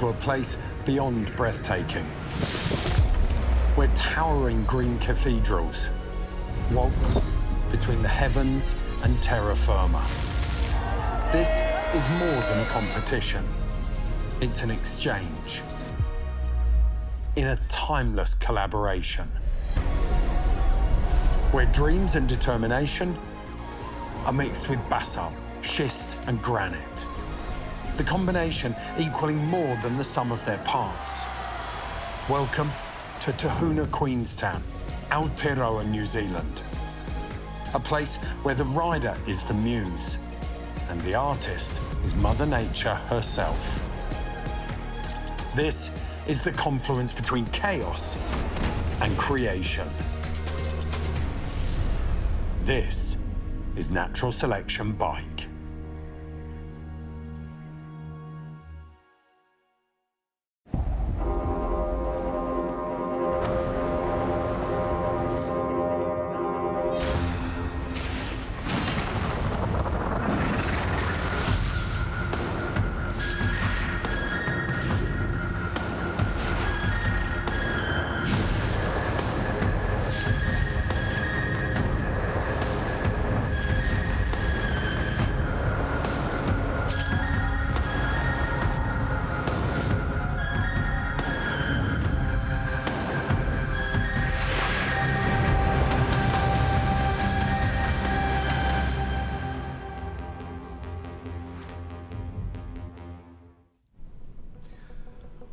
to a place beyond breathtaking, where towering green cathedrals waltz between the heavens and terra firma. This is more than a competition. It's an exchange in a timeless collaboration, where dreams and determination are mixed with basalt, schist and granite. The combination equaling more than the sum of their parts. Welcome to Tāhuna Queenstown, Aotearoa, New Zealand. A place where the rider is the muse and the artist is Mother Nature herself. This is the confluence between chaos and creation. This is Natural Selection Bike.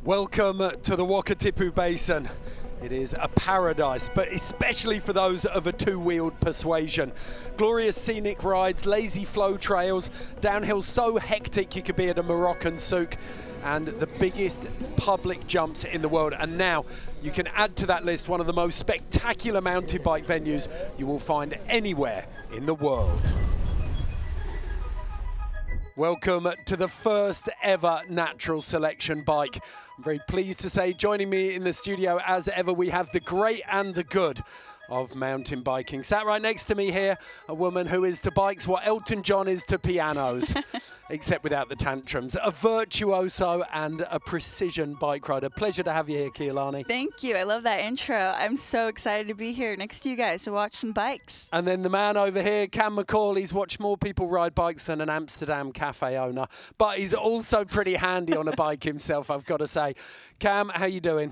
Welcome to the Wakatipu Basin. It is a paradise, but especially for those of a two-wheeled persuasion. Glorious scenic rides, lazy flow trails, downhill so hectic you could be at a Moroccan souk, and the biggest public jumps in the world. And now you can add to that list one of the most spectacular mountain bike venues you will find anywhere in the world. Welcome to the first ever Natural Selection Bike. I'm very pleased to say, joining me in the studio as ever, we have the great and the good of mountain biking. Sat right next to me here, a woman who is to bikes what Elton John is to pianos, except without the tantrums. A virtuoso and a precision bike rider. Pleasure to have you here, Keilani. Thank you. I love that intro. I'm so excited to be here next to you guys to watch some bikes. And then the man over here, Cam McCall, he's watched more people ride bikes than an Amsterdam cafe owner, but he's also pretty handy on a bike himself, I've got to say. Cam, how you doing?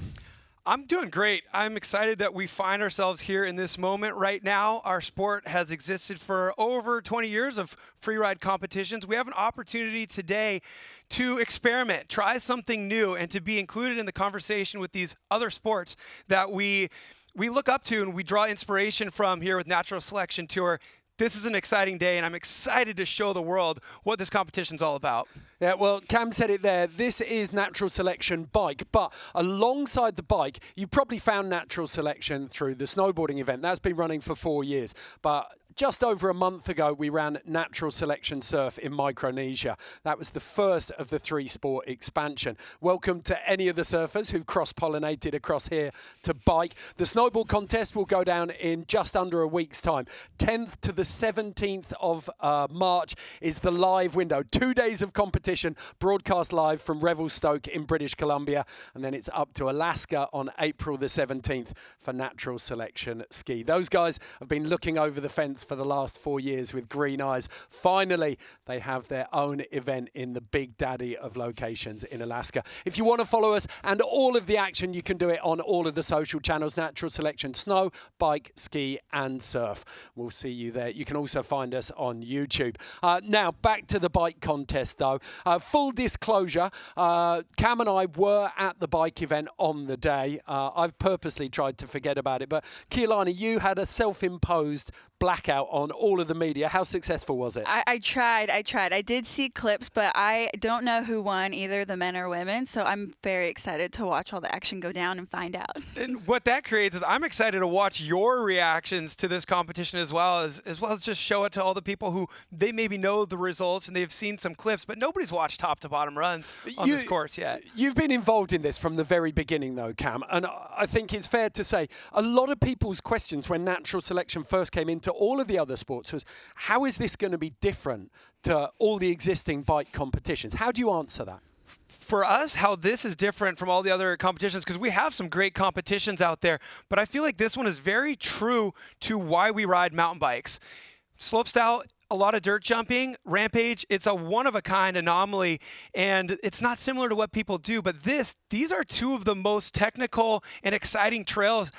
I'm doing great. I'm excited that we find ourselves here in this moment right now. Our sport has existed for over 20 years of free ride competitions. We have an opportunity today to experiment, try something new, and to be included in the conversation with these other sports that we look up to and we draw inspiration from here with Natural Selection Tour. This is an exciting day, and I'm excited to show the world what this competition's all about. Yeah, well, Cam said it there. This is Natural Selection Bike, but alongside the bike, you probably found Natural Selection through the snowboarding event. That's been running for 4 years, but just over a month ago, we ran Natural Selection Surf in Micronesia. That was the first of the three-sport expansion. Welcome to any of the surfers who've cross-pollinated across here to bike. The snowboard contest will go down in just under a week's time. 10th to the 17th of March is the live window. 2 days of competition, broadcast live from Revelstoke in British Columbia, and then it's up to Alaska on April the 17th for Natural Selection Ski. Those guys have been looking over the fence for the last 4 years with green eyes. Finally, they have their own event in the big daddy of locations in Alaska. If you want to follow us and all of the action, you can do it on all of the social channels, Natural Selection Snow, Bike, Ski and Surf. We'll see you there. You can also find us on YouTube. Now, back to the bike contest though. Full disclosure, Cam and I were at the bike event on the day. I've purposely tried to forget about it, but Keilani, you had a self-imposed blackout on all of the media. How successful was it? I tried. I did see clips, but I don't know who won, either the men or women, so I'm very excited to watch all the action go down and find out. And what that creates is I'm excited to watch your reactions to this competition as well as just show it to all the people who they maybe know the results and they've seen some clips, but nobody's watched top to bottom runs on this course yet. You've been involved in this from the very beginning though, Cam, and I think it's fair to say a lot of people's questions when Natural Selection first came into all of the other sports was, how is this going to be different to all the existing bike competitions? How do you answer that? for us, how this is different from all the other competitions, because we have some great competitions out there, but I feel like this one is very true to why we ride mountain bikes. Slopestyle, a lot of dirt jumping. Rampage, it's a one-of-a-kind anomaly, and it's not similar to what people do, but these are two of the most technical and exciting trails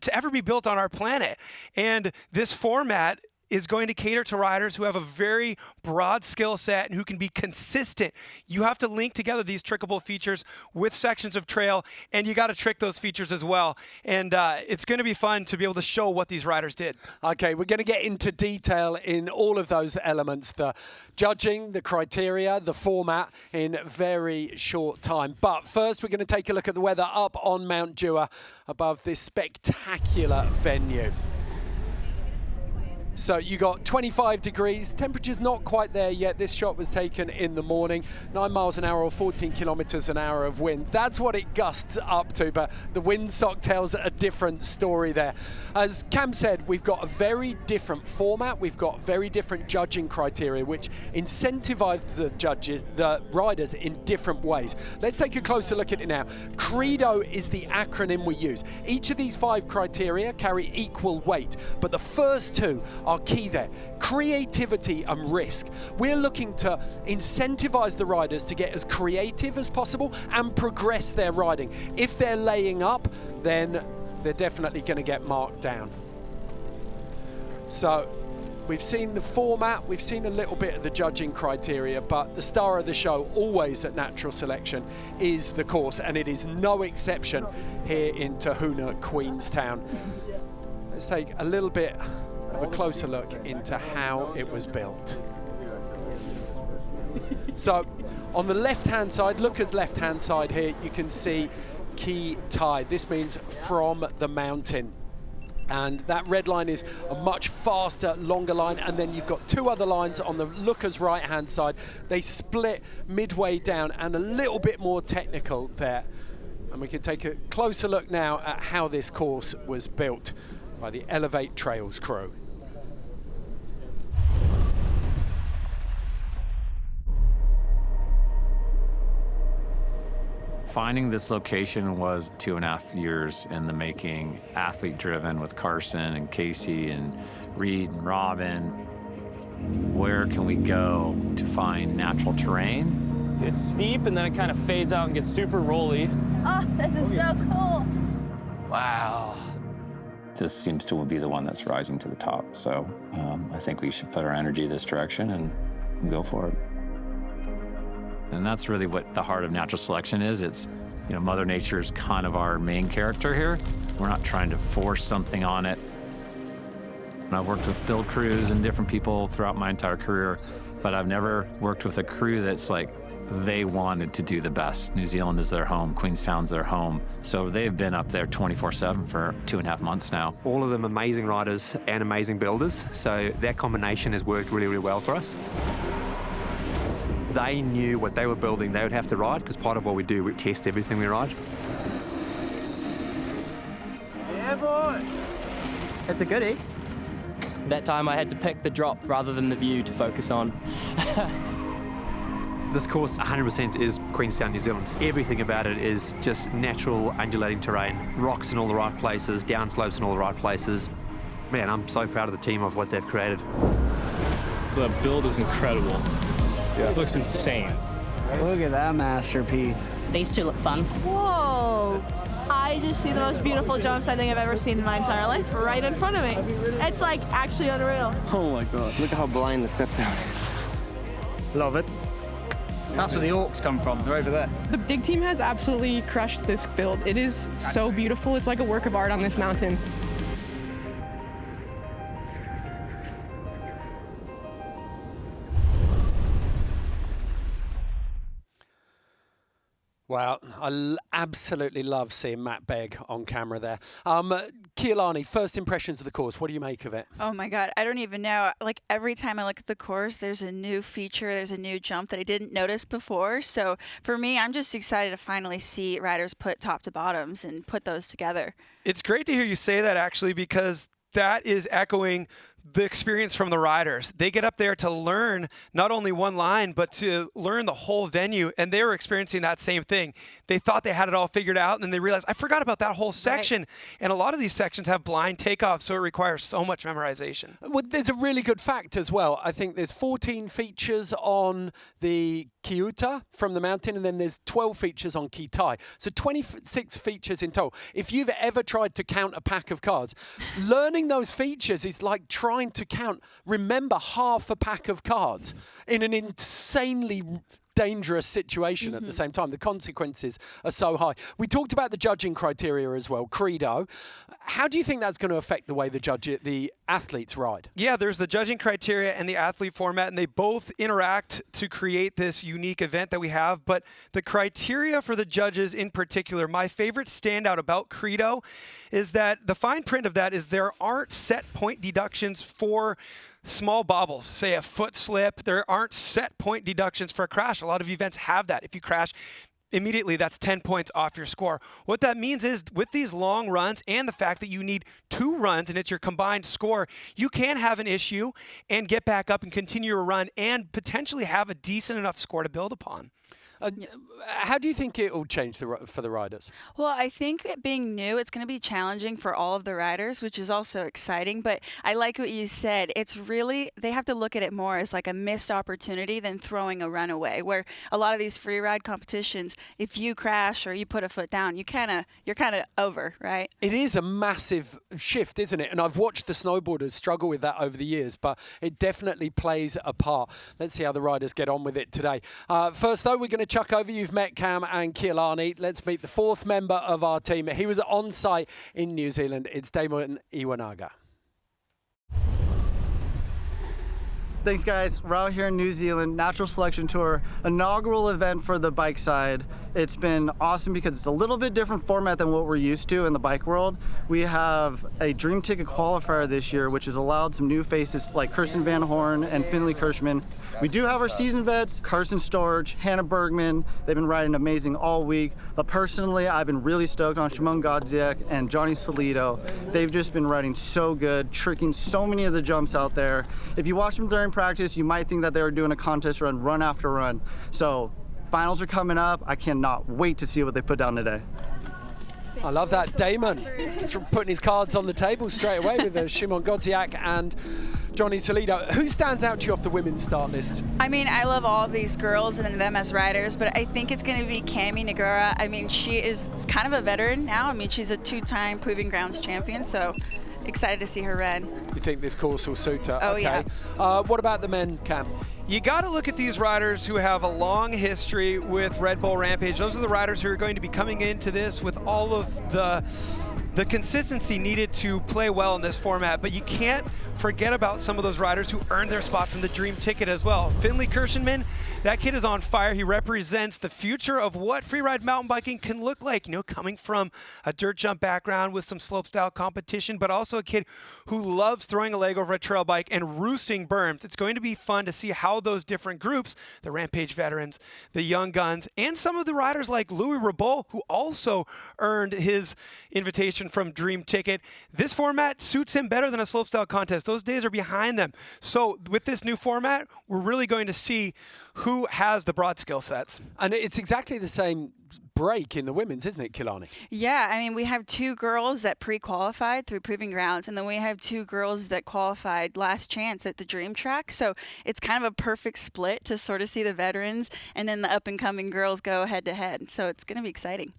to ever be built on our planet. And this format is going to cater to riders who have a very broad skill set and who can be consistent. You have to link together these trickable features with sections of trail, and you got to trick those features as well. And it's going to be fun to be able to show what these riders did. Okay, we're going to get into detail in all of those elements, the judging, the criteria, the format, in very short time. But first, we're going to take a look at the weather up on Mount Dewar above this spectacular venue. So you got 25 degrees, temperature's not quite there yet. This shot was taken in the morning, 9 miles an hour or 14 kilometers an hour of wind. That's what it gusts up to, but the windsock tells a different story there. As Cam said, we've got a very different format. We've got very different judging criteria, which incentivize the riders in different ways. Let's take a closer look at it now. Credo is the acronym we use. Each of these 5 criteria carry equal weight, but the first 2 are key there. Creativity and risk. We're looking to incentivize the riders to get as creative as possible and progress their riding. If they're laying up, then they're definitely going to get marked down. So we've seen the format, we've seen a little bit of the judging criteria, but the star of the show always at Natural Selection is the course, and it is no exception here in Tāhuna Queenstown. Let's take a little bit of a closer look into how it was built. So on the left-hand side, Luca's left-hand side here, you can see key tide. This means from the mountain. And that red line is a much faster, longer line. And then you've got 2 other lines on the Luca's right-hand side. They split midway down and a little bit more technical there. And we can take a closer look now at how this course was built by the Elevate Trails crew. Finding this location was 2.5 years in the making, athlete driven with Carson and Casey and Reed and Robin. Where can we go to find natural terrain? It's steep and then it kind of fades out and gets super rolly. Oh, this is so cool. Wow. This seems to be the one that's rising to the top. So I think we should put our energy this direction and go for it. And that's really what the heart of natural selection is. It's, you know, Mother Nature's kind of our main character here. We're not trying to force something on it. And I've worked with build crews and different people throughout my entire career, but I've never worked with a crew that's like, they wanted to do the best. New Zealand is their home, Queenstown's their home. So they've been up there 24/7 for 2.5 months now. All of them amazing riders and amazing builders. So that combination has worked really, really well for us. They knew what they were building they would have to ride, because part of what we do, we test everything we ride. Yeah, boy. It's a goodie. That time I had to pick the drop rather than the view to focus on. This course 100% is Queenstown, New Zealand. Everything about it is just natural undulating terrain, rocks in all the right places, downslopes in all the right places. Man, I'm so proud of the team of what they've created. The build is incredible. Yeah. This looks insane. Look at that masterpiece. These 2 look fun. Whoa! I just see the most beautiful jumps I think I've ever seen in my entire life right in front of me. It's like actually unreal. Oh my god, look at how blind the step down is. Love it. That's where the orcs come from. They're over there. The dig team has absolutely crushed this build. It is so beautiful. It's like a work of art on this mountain. Wow, I absolutely love seeing Matt Begg on camera there. Keilani, first impressions of the course, what do you make of it? Oh my God, I don't even know. Like every time I look at the course, there's a new feature, there's a new jump that I didn't notice before. So for me, I'm just excited to finally see riders put top to bottoms and put those together. It's great to hear you say that, actually, because that is echoing the experience from the riders. They get up there to learn not only one line, but to learn the whole venue, and they were experiencing that same thing. They thought they had it all figured out, and then they realized, I forgot about that whole section. Right. And a lot of these sections have blind takeoffs, so it requires so much memorization. Well, there's a really good fact as well. I think there's 14 features on the Kiuta from the mountain, and then there's 12 features on Kitai. So 26 features in total. If you've ever tried to count a pack of cards, learning those features is like trying to remember half a pack of cards in an insanely dangerous situation at the same time. The consequences are so high. We talked about the judging criteria as well, Credo. How do you think that's going to affect the way the athletes ride? Yeah, there's the judging criteria and the athlete format, and they both interact to create this unique event that we have. But the criteria for the judges in particular, my favorite standout about Credo is that the fine print of that is there aren't set point deductions for small bobbles, say a foot slip. There aren't set point deductions for a crash. A lot of events have that. If you crash, immediately that's 10 points off your score. What that means is with these long runs and the fact that you need 2 runs and it's your combined score, you can have an issue and get back up and continue your run and potentially have a decent enough score to build upon. How do you think it will change for the riders? Well, I think it being new, it's going to be challenging for all of the riders, which is also exciting. But I like what you said. It's really, they have to look at it more as like a missed opportunity than throwing a run away, where a lot of these free ride competitions, if you crash or you put a foot down, you're kind of over, right? It is a massive shift, isn't it? And I've watched the snowboarders struggle with that over the years, but it definitely plays a part. Let's see how the riders get on with it today. First, though, we're going to chuck over. You've met Cam and Keilani. Let's meet the 4th member of our team. He was on site in New Zealand. It's Damon Iwanaga. Thanks, guys. We're out here in New Zealand, Natural Selection Tour, inaugural event for the bike side. It's been awesome because it's a little bit different format than what we're used to in the bike world. We have a Dream Ticket qualifier this year, which has allowed some new faces like Kristen Van Horne and Finley Kirschman. We do have our seasoned vets, Carson Storch, Hannah Bergemann. They've been riding amazing all week. But personally, I've been really stoked on Szymon Godziek and Johny Salido. They've just been riding so good, tricking so many of the jumps out there. If you watch them during practice, you might think that they were doing a contest run after run. So finals are coming up. I cannot wait to see what they put down today. I love that. Damon putting his cards on the table straight away with Szymon Godziek and Johny Salido. Who stands out to you off the women's start list? I mean, I love all of these girls and them as riders, but I think it's going to be Cami Nogueira. I mean, she is kind of a veteran now. I mean, she's a 2-time Proving Grounds champion, so excited to see her run. You think this course will suit her? Oh, okay. yeah. What about the men, Cam? You got to look at these riders who have a long history with Red Bull Rampage. Those are the riders who are going to be coming into this with all of the consistency needed to play well in this format, but you can't forget about some of those riders who earned their spot from the Dream Ticket as well. Finley Kirschman, that kid is on fire. He represents the future of what freeride mountain biking can look like, you know, coming from a dirt jump background with some slopestyle competition, but also a kid who loves throwing a leg over a trail bike and roosting berms. It's going to be fun to see how those different groups, the Rampage veterans, the young guns, and some of the riders like Louis Rabot, who also earned his invitation from Dream Ticket. This format suits him better than a slopestyle contest. Those days are behind them. So with this new format, we're really going to see who has the broad skill sets. And it's exactly the same break in the women's, isn't it, Keilani? Yeah, I mean, we have 2 girls that pre-qualified through Proving Grounds, and then we have 2 girls that qualified last chance at the Dream Track. So it's kind of a perfect split to sort of see the veterans and then the up-and-coming girls go head-to-head. So it's going to be exciting.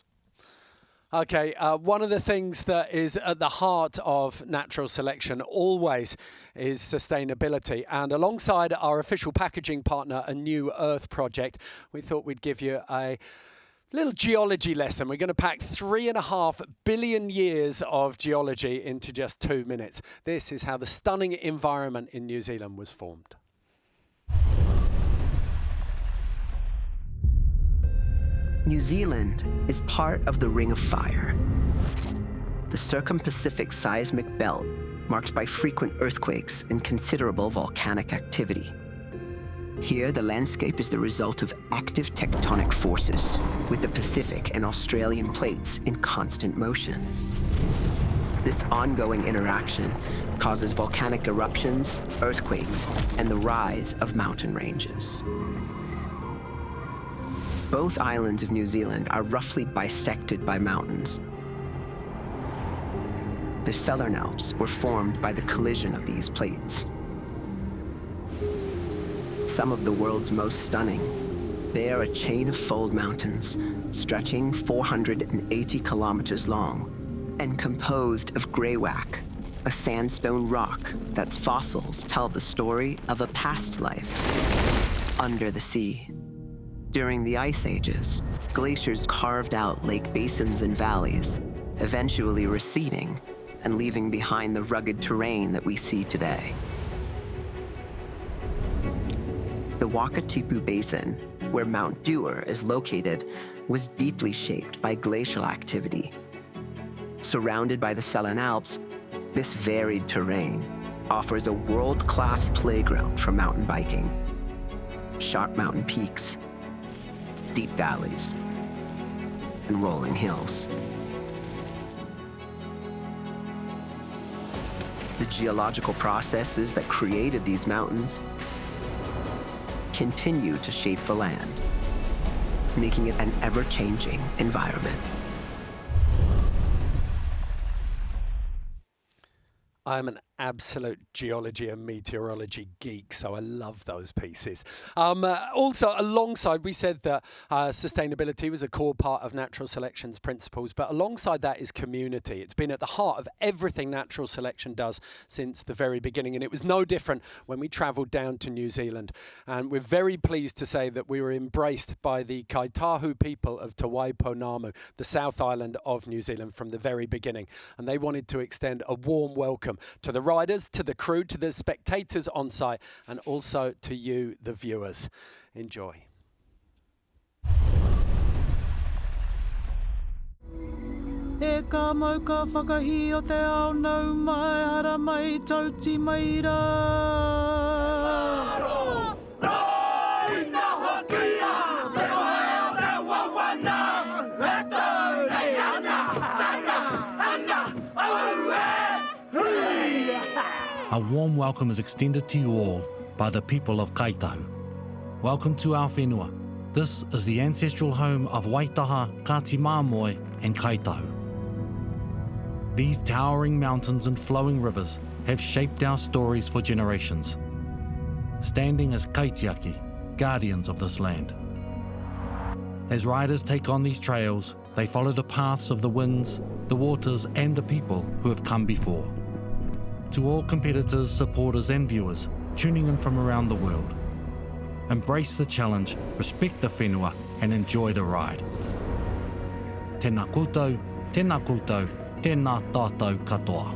Okay, one of the things that is at the heart of natural selection always is sustainability. And alongside our official packaging partner, A New Earth Project, we thought we'd give you a little geology lesson. We're going to pack 3.5 billion years of geology into just 2 minutes. This is how the stunning environment in New Zealand was formed. New Zealand is part of the Ring of Fire, the circum-Pacific seismic belt marked by frequent earthquakes and considerable volcanic activity. Here, the landscape is the result of active tectonic forces, with the Pacific and Australian plates in constant motion. This ongoing interaction causes volcanic eruptions, earthquakes, and the rise of mountain ranges. Both islands of New Zealand are roughly bisected by mountains. The Southern Alps were formed by the collision of these plates. Some of the world's most stunning bear a chain of fold mountains stretching 480 kilometers long and composed of greywacke, a sandstone rock that's fossils tell the story of a past life under the sea. During the ice ages, glaciers carved out lake basins and valleys, eventually receding and leaving behind the rugged terrain that we see today. The Wakatipu Basin, where Mount Dewar is located, was deeply shaped by glacial activity. Surrounded by the Southern Alps, this varied terrain offers a world-class playground for mountain biking. Sharp mountain peaks, deep valleys, and rolling hills. The geological processes that created these mountains continue to shape the land, making it an ever-changing environment. I'm an absolute geology and meteorology geek, so I love those pieces. Also, alongside, we said that sustainability was a core part of natural selection's principles, but alongside that is community. It's been at the heart of everything natural selection does since the very beginning, and it was no different when we travelled down to New Zealand. And we're very pleased to say that we were embraced by the Kaitahu people of Te Waiponamu, the South Island of New Zealand, from the very beginning. And they wanted to extend a warm welcome to the riders, to the crew, to the spectators on site, and also to you, the viewers. Enjoy. E ka mau ka whakahi o te ao nau mai hara mai tauti mai rā. Roi na hokia, te koe o te wawana, e tau nei ana, ana, aue. A warm welcome is extended to you all by the people of Kaitahu. Welcome to our whenua. This is the ancestral home of Waitaha, Kati Māmoe and Kaitahu. These towering mountains and flowing rivers have shaped our stories for generations, standing as kaitiaki, guardians of this land. As riders take on these trails, they follow the paths of the winds, the waters and the people who have come before. To all competitors, supporters and viewers tuning in from around the world, embrace the challenge, respect the whenua and enjoy the ride. Tēnā koutou, tēnā koutou, tēnā tātou katoa.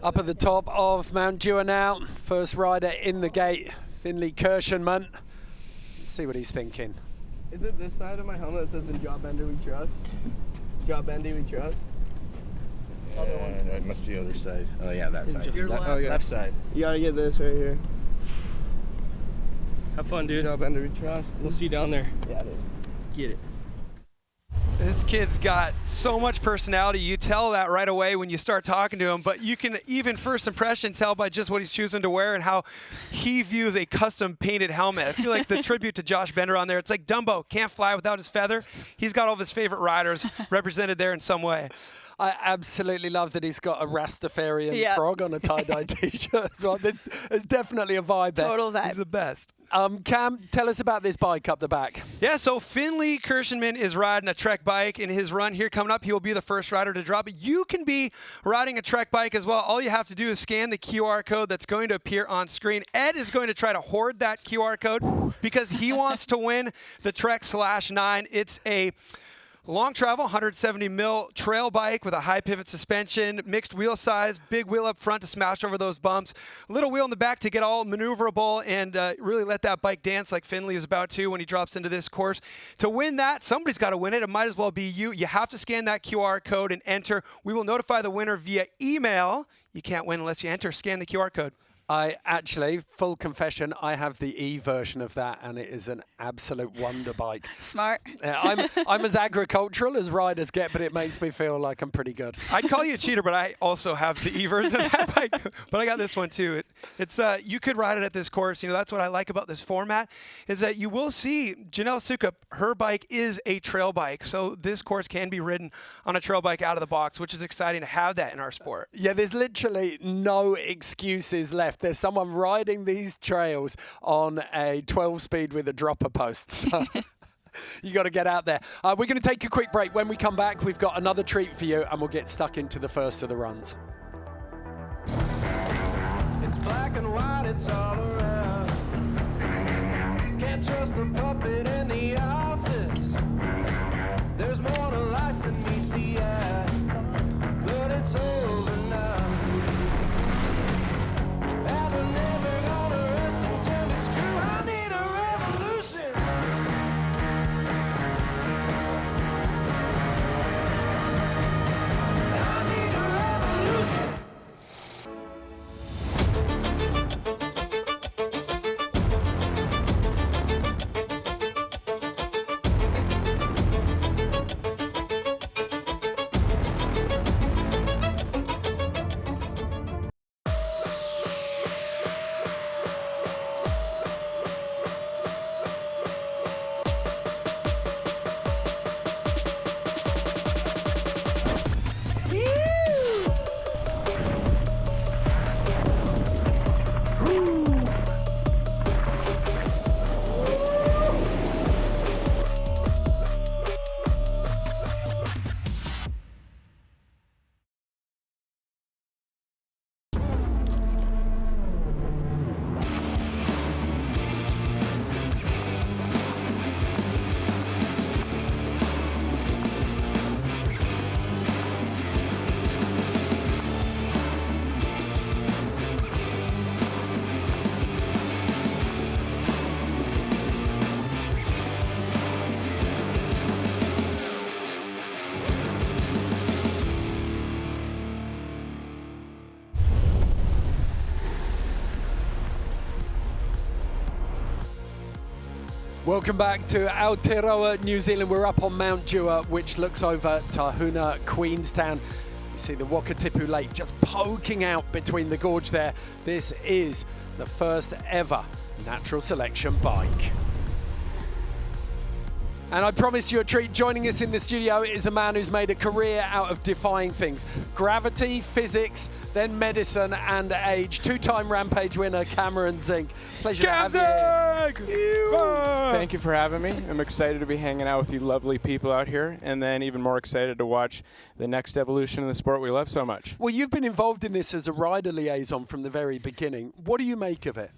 Up at the top of Mount Dewar now, first rider in the gate, Finley Kirschenman. Let's see what he's thinking. Is it this side of my helmet that says "In Job Bender we trust"? Job Bender we trust. No, it must be the other side. Oh yeah, that side. Oh yeah, left side. You gotta get this right here. Have fun, dude. Job Bender we trust. We'll see you down there. Yeah, dude. Get it. This kid's got so much personality. You tell that right away when you start talking to him, but you can even first impression tell by just what he's choosing to wear and how he views a custom painted helmet. I feel like the tribute to Josh Bender on there. It's like Dumbo can't fly without his feather. He's got all of his favorite riders represented there in some way. I absolutely love that he's got a Rastafarian frog on a tie-dye t-shirt as well. There's definitely a vibe there. Total vibe. He's the best. Cam, tell us about this bike up the back. Yeah, so Finley Kirschenman is riding a Trek bike in his run here coming up. He will be the first rider to drop it. You can be riding a Trek bike as well. All you have to do is scan the QR code that's going to appear on screen. Ed is going to try to hoard that QR code because he wants to win the Trek /9. It's a long travel, 170 mil trail bike with a high pivot suspension, mixed wheel size, big wheel up front to smash over those bumps, little wheel in the back to get all maneuverable and really let that bike dance like Finley is about to when he drops into this course. To win that, somebody's got to win it. It might as well be you. You have to scan that QR code and enter. We will notify the winner via email. You can't win unless you enter. Scan the QR code. I actually, full confession, I have the E version of that, and it is an absolute wonder bike. Smart. I'm as agricultural as riders get, but it makes me feel like I'm pretty good. I'd call you a cheater, but I also have the E version of that bike. But I got this one too. It's you could ride it at this course. You know, that's what I like about this format, is that you will see Janelle Sukup, her bike is a trail bike. So this course can be ridden on a trail bike out of the box, which is exciting to have that in our sport. Yeah, there's literally no excuses left. There's someone riding these trails on a 12-speed with a dropper post. So you got to get out there. We're going to take a quick break. When we come back, we've got another treat for you, and we'll get stuck into the first of the runs. It's black and white, it's all around. Can't trust the puppet in the office. There's more to life than meets the eye. But it's over now. And we're never gonna rest until it's true. I need a revolution. I need a revolution. Welcome back to Aotearoa, New Zealand. We're up on Mount Dewar, which looks over Tāhuna Queenstown. You see the Wakatipu Lake just poking out between the gorge there. This is the first ever natural selection bike. And I promised you a treat. Joining us in the studio is a man who's made a career out of defying things. Gravity, physics, then medicine and age. Two-time Rampage winner, Cameron Zink. Pleasure to have you here. Thank you for having me. I'm excited to be hanging out with you lovely people out here, and then even more excited to watch the next evolution of the sport we love so much. Well, you've been involved in this as a rider liaison from the very beginning. What do you make of it?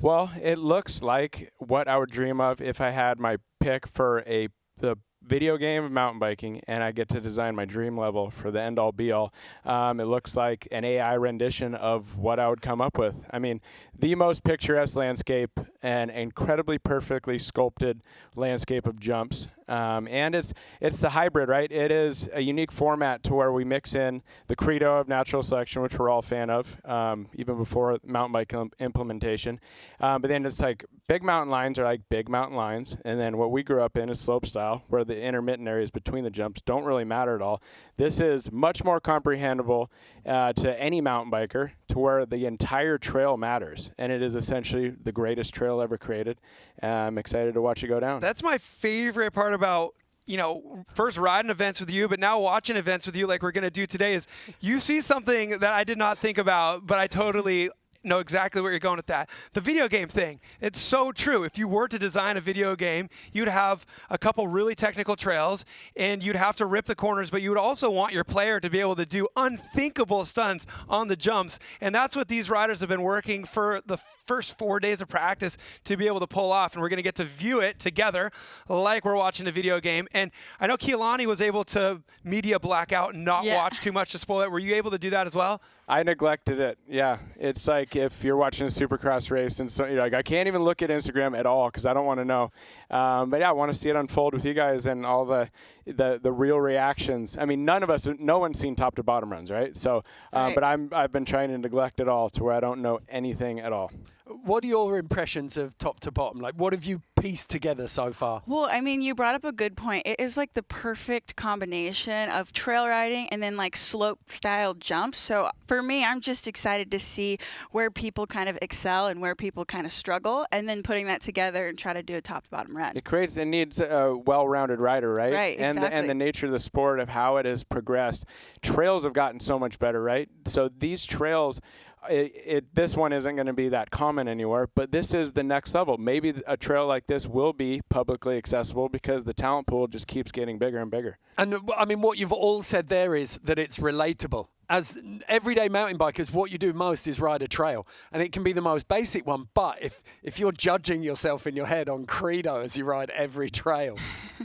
Well, it looks like what I would dream of if I had my pick for the video game of mountain biking, and I get to design my dream level for the end-all be-all. It looks like an AI rendition of what I would come up with. I mean, the most picturesque landscape and incredibly perfectly sculpted landscape of jumps. And it's the hybrid, right? It is a unique format to where we mix in the credo of natural selection, which we're all a fan of, even before mountain bike implementation. But then it's like big mountain lines are like big mountain lines, and then what we grew up in is slope style, where the intermittent areas between the jumps don't really matter at all. This is much more comprehensible to any mountain biker, to where the entire trail matters, and it is essentially the greatest trail ever created. I'm excited to watch it go down. That's my favorite part about, you know, first riding events with you, but now watching events with you like we're going to do today, is you see something that I did not think about, but I totally know exactly where you're going with that. The video game thing, it's so true. If you were to design a video game, you'd have a couple really technical trails, and you'd have to rip the corners, but you would also want your player to be able to do unthinkable stunts on the jumps. And that's what these riders have been working for the first 4 days of practice to be able to pull off. And we're going to get to view it together like we're watching a video game. And I know Keelani was able to media black out and not watch too much to spoil it. Were you able to do that as well? I neglected it. Yeah, it's like if you're watching a Supercross race and so you're like, I can't even look at Instagram at all because I don't want to know. But yeah, I want to see it unfold with you guys and all the real reactions. I mean, no one's seen top to bottom runs, right? So, Right. but I've been trying to neglect it all to where I don't know anything at all. What are your impressions of top to bottom? Like, what have you pieced together so far? Well, I mean, you brought up a good point. It is like the perfect combination of trail riding and then like slope style jumps. So for me, I'm just excited to see where people kind of excel and where people kind of struggle, and then putting that together and try to do a top to bottom run. It needs a well-rounded rider, right? Right, exactly. And the nature of the sport of how it has progressed. Trails have gotten so much better, right? So these trails, this one isn't going to be that common anywhere, but this is the next level. Maybe a trail like this will be publicly accessible because the talent pool just keeps getting bigger and bigger. And I mean, what you've all said there is that it's relatable. As everyday mountain bikers, what you do most is ride a trail, and it can be the most basic one. But if you're judging yourself in your head on Credo as you ride every trail,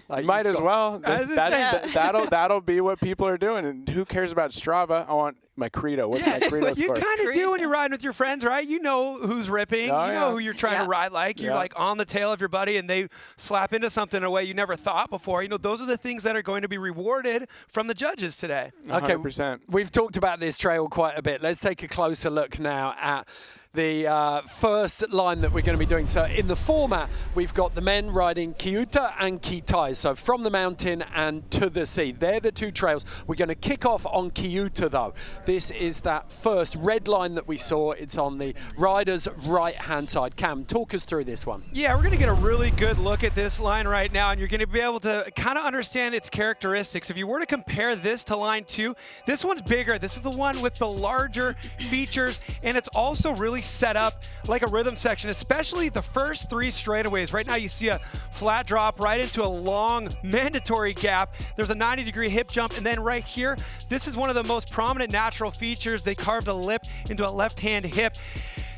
like might as well. That'll be what people are doing. And who cares about Strava? I want my Credo. What's my Credo You score? kind of do when you're riding with your friends, right? You know who's ripping. Oh, you know who you're trying to ride like. You're Yeah. like on the tail of your buddy, and they slap into something in a way you never thought before. You know, those are the things that are going to be rewarded from the judges today. 100%. We've talked about this trail quite a bit. Let's take a closer look now at the first line that we're going to be doing. So in the format, we've got the men riding Kiuta and Kitai. So from the mountain and to the sea. They're the two trails. We're going to kick off on Kiuta though. This is that first red line that we saw. It's on the rider's right-hand side. Cam, talk us through this one. Yeah, we're going to get a really good look at this line right now, and you're going to be able to kind of understand its characteristics. If you were to compare this to line 2, this one's bigger. This is the one with the larger features, and it's also really set up like a rhythm section, especially the first 3 straightaways. Right now you see a flat drop right into a long mandatory gap. There's a 90-degree hip jump, and then right here, this is one of the most prominent natural features. They carved a lip into a left-hand hip.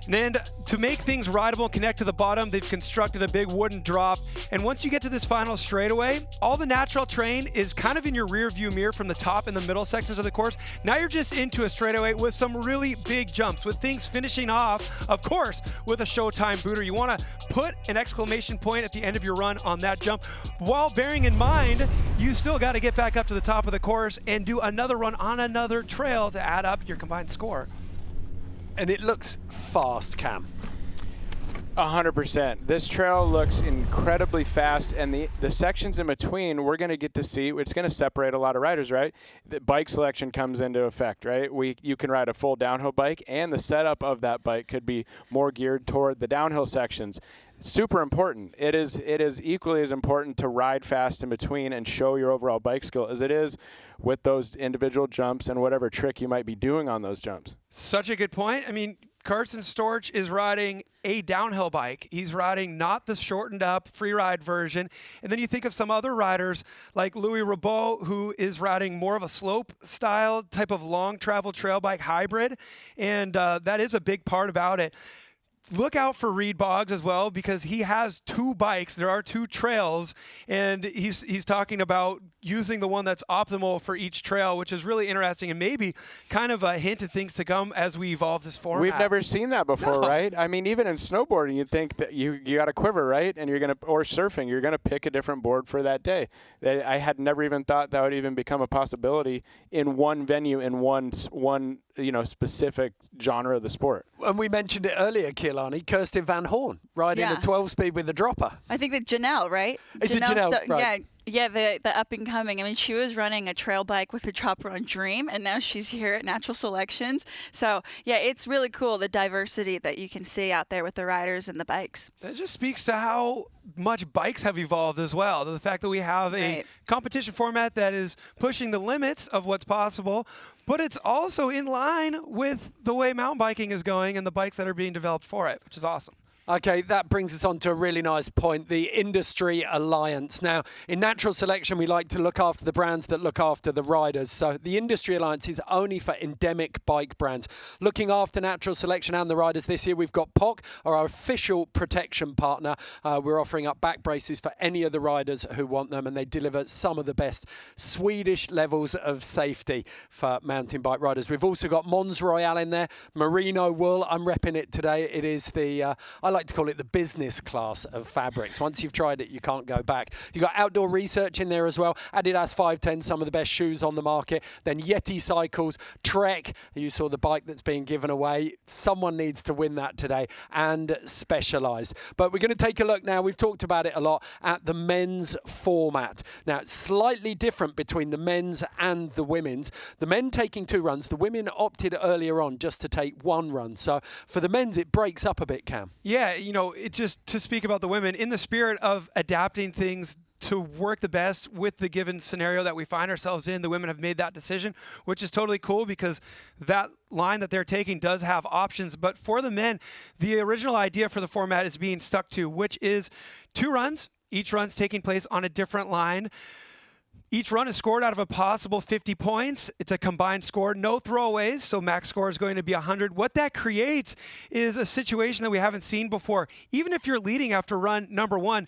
And to make things rideable and connect to the bottom, they've constructed a big wooden drop. And once you get to this final straightaway, all the natural terrain is kind of in your rear view mirror from the top and the middle sections of the course. Now you're just into a straightaway with some really big jumps, with things finishing off, of course, with a Showtime booter. You want to put an exclamation point at the end of your run on that jump, while bearing in mind, you still got to get back up to the top of the course and do another run on another trail to add up your combined score. And it looks fast, Cam. 100%. This trail looks incredibly fast, and the sections in between we're going to get to see. It's going to separate a lot of riders, right? The bike selection comes into effect, right? You can ride a full downhill bike, and the setup of that bike could be more geared toward the downhill sections. Super important. It is equally as important to ride fast in between and show your overall bike skill as it is with those individual jumps and whatever trick you might be doing on those jumps. Such a good point. I mean, Carson Storch is riding a downhill bike. He's riding not the shortened up freeride version. And then you think of some other riders like Louis Rabot, who is riding more of a slope style type of long travel trail bike hybrid. And that is a big part about it. Look out for Reed Boggs as well, because he has 2 bikes. There are 2 trails, and he's talking about using the one that's optimal for each trail, which is really interesting and maybe kind of a hint at things to come as we evolve this format. We've never seen that before, right? I mean, even in snowboarding, you'd think that you got a quiver, right? And or surfing, you're going to pick a different board for that day. I had never even thought that would even become a possibility in one venue, in one specific genre of the sport. And we mentioned it earlier, Kehlani, Kristen Van Horne riding a 12-speed with a dropper. I think that Janelle, right? Is it Janelle? Right. Yeah, the up and coming. I mean, she was running a trail bike with a dropper on Dream, and now she's here at Natural Selections. So, yeah, it's really cool, the diversity that you can see out there with the riders and the bikes. That just speaks to how much bikes have evolved as well. The fact that we have a competition format that is pushing the limits of what's possible, but it's also in line with the way mountain biking is going and the bikes that are being developed for it, which is awesome. Okay, that brings us on to a really nice point, the Industry Alliance. Now, in natural selection, we like to look after the brands that look after the riders. So the Industry Alliance is only for endemic bike brands. Looking after natural selection and the riders this year, we've got POC, our official protection partner. We're offering up back braces for any of the riders who want them, and they deliver some of the best Swedish levels of safety for mountain bike riders. We've also got Mons Royal in there, merino wool. I'm repping it today. It is the, I like to call it the business class of fabrics. Once you've tried it, you can't go back. You've got Outdoor Research in there as well. Adidas 510, some of the best shoes on the market. Then Yeti Cycles, Trek, you saw the bike that's being given away. Someone needs to win that today, and Specialized. But we're going to take a look now, we've talked about it a lot, at the men's format. Now, it's slightly different between the men's and the women's. The men taking 2 runs, the women opted earlier on just to take 1 run. So for the men's, it breaks up a bit, Cam. Yeah, you know, it just to speak about the women, in the spirit of adapting things to work the best with the given scenario that we find ourselves in, the women have made that decision, which is totally cool because that line that they're taking does have options. But for the men, the original idea for the format is being stuck to, which is 2 runs. Each run's taking place on a different line. Each run is scored out of a possible 50 points. It's a combined score, no throwaways, so max score is going to be 100. What that creates is a situation that we haven't seen before. Even if you're leading after run number 1,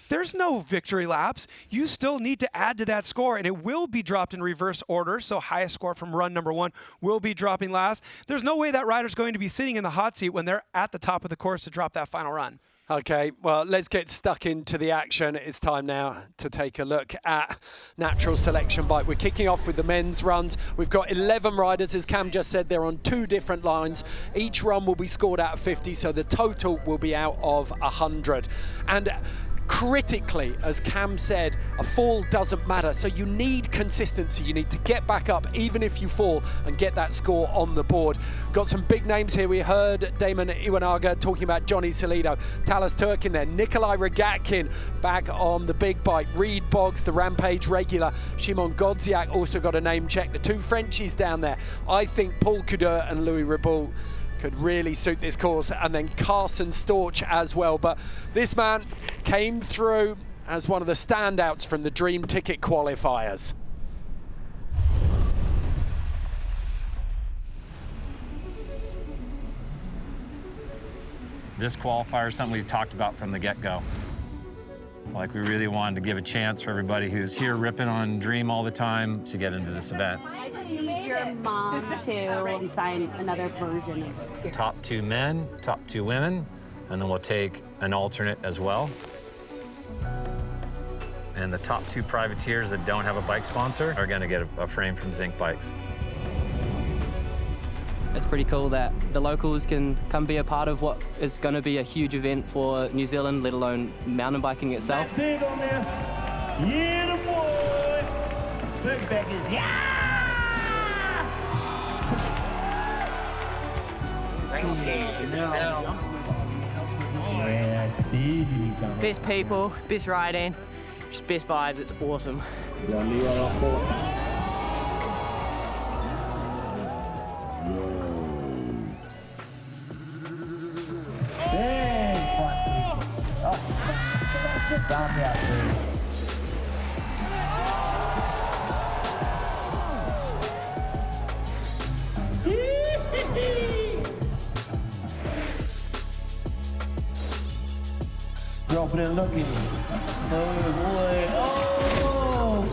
there's no victory laps. You still need to add to that score, and it will be dropped in reverse order, so highest score from run number 1 will be dropping last. There's no way that rider's going to be sitting in the hot seat when they're at the top of the course to drop that final run. Okay, well, let's get stuck into the action. It's time now to take a look at natural selection bike. We're kicking off with the men's runs. We've got 11 riders, as Cam just said. They're on 2 different lines. Each run will be scored out of 50, so the total will be out of 100. And critically, as Cam said, a fall doesn't matter. So you need consistency. You need to get back up even if you fall and get that score on the board. Got some big names here. We heard Damon Iwanaga talking about Johny Salido, Talas Turk in there, Nikolai Rogatkin back on the big bike, Reed Boggs, the Rampage regular, Szymon Godziek also got a name check. The 2 Frenchies down there. I think Paul Coudert and Louis Riboult could really suit this course, and then Carson Storch as well. But this man came through as one of the standouts from the Dream Ticket qualifiers. This qualifier is something we talked about from the get-go. Like, we really wanted to give a chance for everybody who's here ripping on Dream all the time to get into this event. I just need your mom to sign another version of it. Top 2 men, top 2 women, and then we'll take an alternate as well. And the top 2 privateers that don't have a bike sponsor are going to get a frame from Zinc Bikes. It's pretty cool that the locals can come be a part of what is going to be a huge event for New Zealand, let alone mountain biking itself. Big on there. Yeah, boy. Bergemann is Best people, best riding, just best vibes. It's awesome. Dropping and looking. Oh boy. Oh!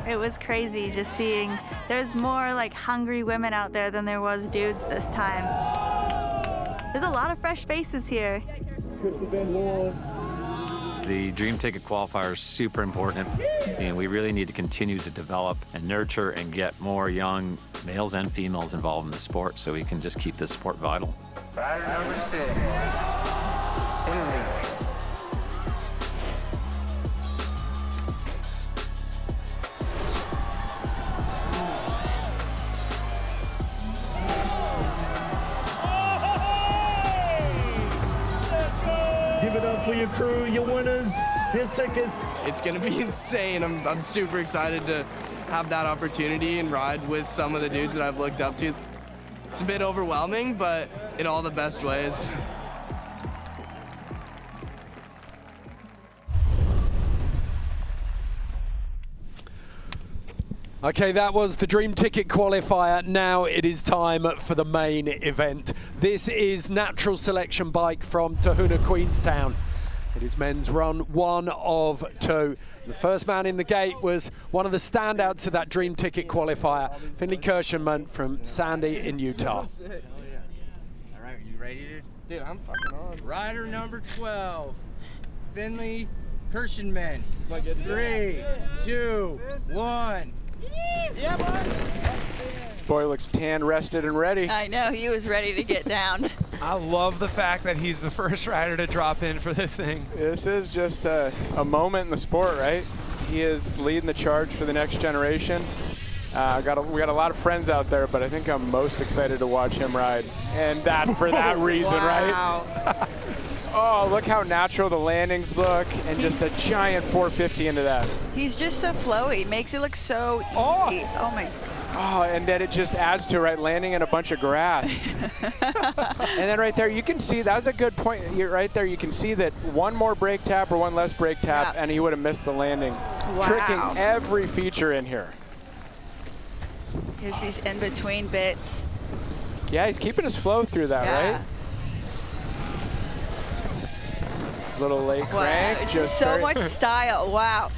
It was crazy just seeing there's more like hungry women out there than there was dudes this time. There's a lot of fresh faces here. Kristen Van Horne. The Dream Ticket qualifier is super important, and we really need to continue to develop and nurture and get more young males and females involved in the sport so we can just keep this sport vital. Rider number 6, Henry. Give it up for your crew, your winners, your tickets. It's gonna be insane. I'm super excited to have that opportunity and ride with some of the dudes that I've looked up to. It's a bit overwhelming, but in all the best ways. Okay, that was the Dream Ticket qualifier. Now it is time for the main event. This is natural selection bike from Tāhuna Queenstown. It is men's run 1 of 2. The first man in the gate was one of the standouts of that Dream Ticket qualifier, Finley Kirschenman from Sandy in Utah. All right, you ready, dude? Dude, I'm fucking on. Rider number 12, Finley Kirschenman. 3, 2, 1. Yeah, boy. This boy looks tan, rested, and ready. I know, he was ready to get down. I love the fact that he's the first rider to drop in for this thing. This is just a moment in the sport, right? He is leading the charge for the next generation. We got a lot of friends out there, but I think I'm most excited to watch him ride. And that for that reason, right? Oh, look how natural the landings look, and just a giant 450 into that. He's just so flowy. It makes it look so easy. Oh my. Oh, and then it just adds to, right, landing in a bunch of grass. And then right there, you can see, that was a good point. Right there, you can see that one more brake tap or one less brake tap, and he would have missed the landing. Wow. Tricking every feature in here. Here's these in-between bits. Yeah, he's keeping his flow through that, right? Little leg crank. Just so much style. Wow.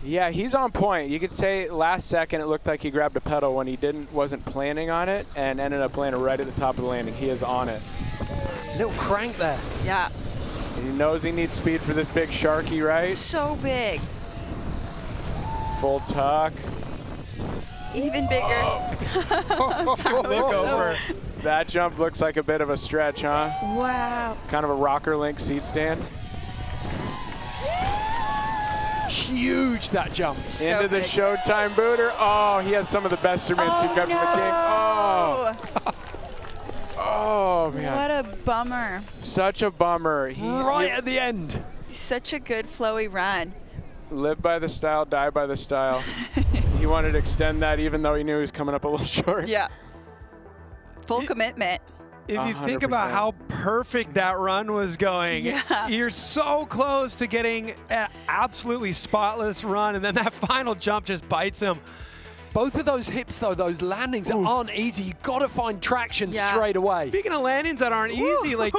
Yeah, he's on point. You could say last second it looked like he grabbed a pedal when he wasn't planning on it, and ended up landing right at the top of the landing. He is on it. Little crank there. Yeah. He knows he needs speed for this big Sharky, right? So big. Full tuck. Even bigger. Look over. That jump looks like a bit of a stretch, huh? Wow. Kind of a rocker link seat stand. Huge, that jump. Into the Showtime booter. Oh, he has some of the best surments you've got from the game. Oh. Oh, man. What a bummer. Such a bummer. Right at the end. Such a good flowy run. Live by the style, die by the style. He wanted to extend that even though he knew he was coming up a little short. Yeah. Full commitment. If you think about how perfect that run was going, you're so close to getting an absolutely spotless run, and then that final jump just bites him. Both of those hips, though, those landings aren't easy. You've got to find traction straight away. Speaking of landings that aren't easy, like,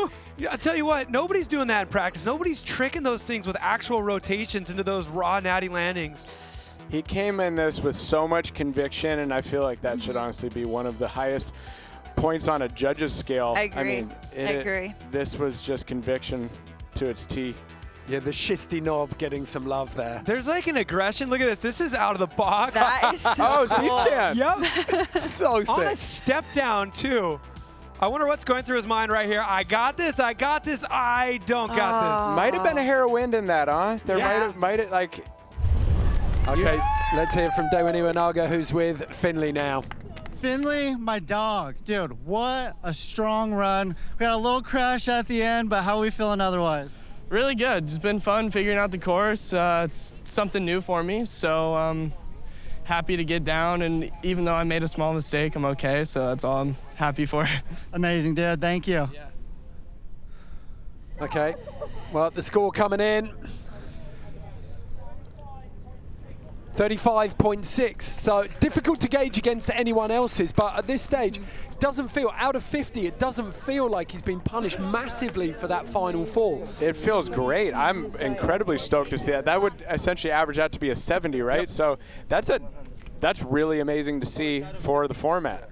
I tell you what, nobody's doing that in practice. Nobody's tricking those things with actual rotations into those raw, natty landings. He came in this with so much conviction, and I feel like that should honestly be one of the highest points on a judge's scale. I agree. I mean, I agree. This was just conviction to its T. Yeah, the shisty knob getting some love there. There's like an aggression. Look at this. This is out of the box. That is so cool. Seat stand. Yep. So sick. On a step down, too. I wonder what's going through his mind right here. I got this. I got this. I don't got this. Might have been a hair of wind in that, huh? There might have, like... Okay, let's hear from Dewar Iwanaga, who's with Finley now. Finley, my dog. Dude, what a strong run. We had a little crash at the end, but how are we feeling otherwise? Really good. It's been fun figuring out the course. It's something new for me, so happy to get down, and even though I made a small mistake, I'm okay, so that's all I'm happy for. Amazing, dude. Thank you. Yeah. Okay, well, the score coming in. 35.6, so difficult to gauge against anyone else's, but at this stage, it doesn't feel, out of 50, it doesn't feel like he's been punished massively for that final fall. It feels great. I'm incredibly stoked to see that. That would essentially average out to be a 70, right? Yep. So that's really amazing to see for the format.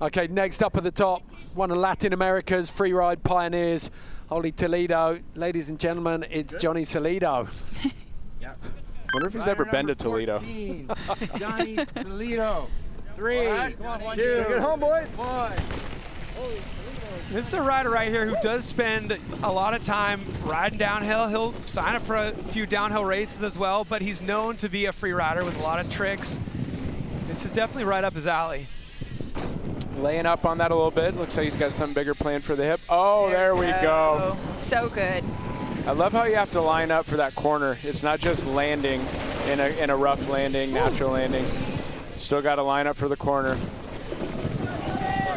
Okay, next up at the top, one of Latin America's freeride pioneers, Holy Toledo. Ladies and gentlemen, it's Johny Salido. Yep. Wonder if he's ever been to Toledo. 14, Johny Salido. 3, 2, Get home, boys. 1. This is a rider right here who does spend a lot of time riding downhill. He'll sign up for a few downhill races as well, but he's known to be a free rider with a lot of tricks. This is definitely right up his alley. Laying up on that a little bit. Looks like he's got something bigger planned for the hip. Oh, there we go. So good. I love how you have to line up for that corner. It's not just landing in a rough landing, natural landing. Still got to line up for the corner.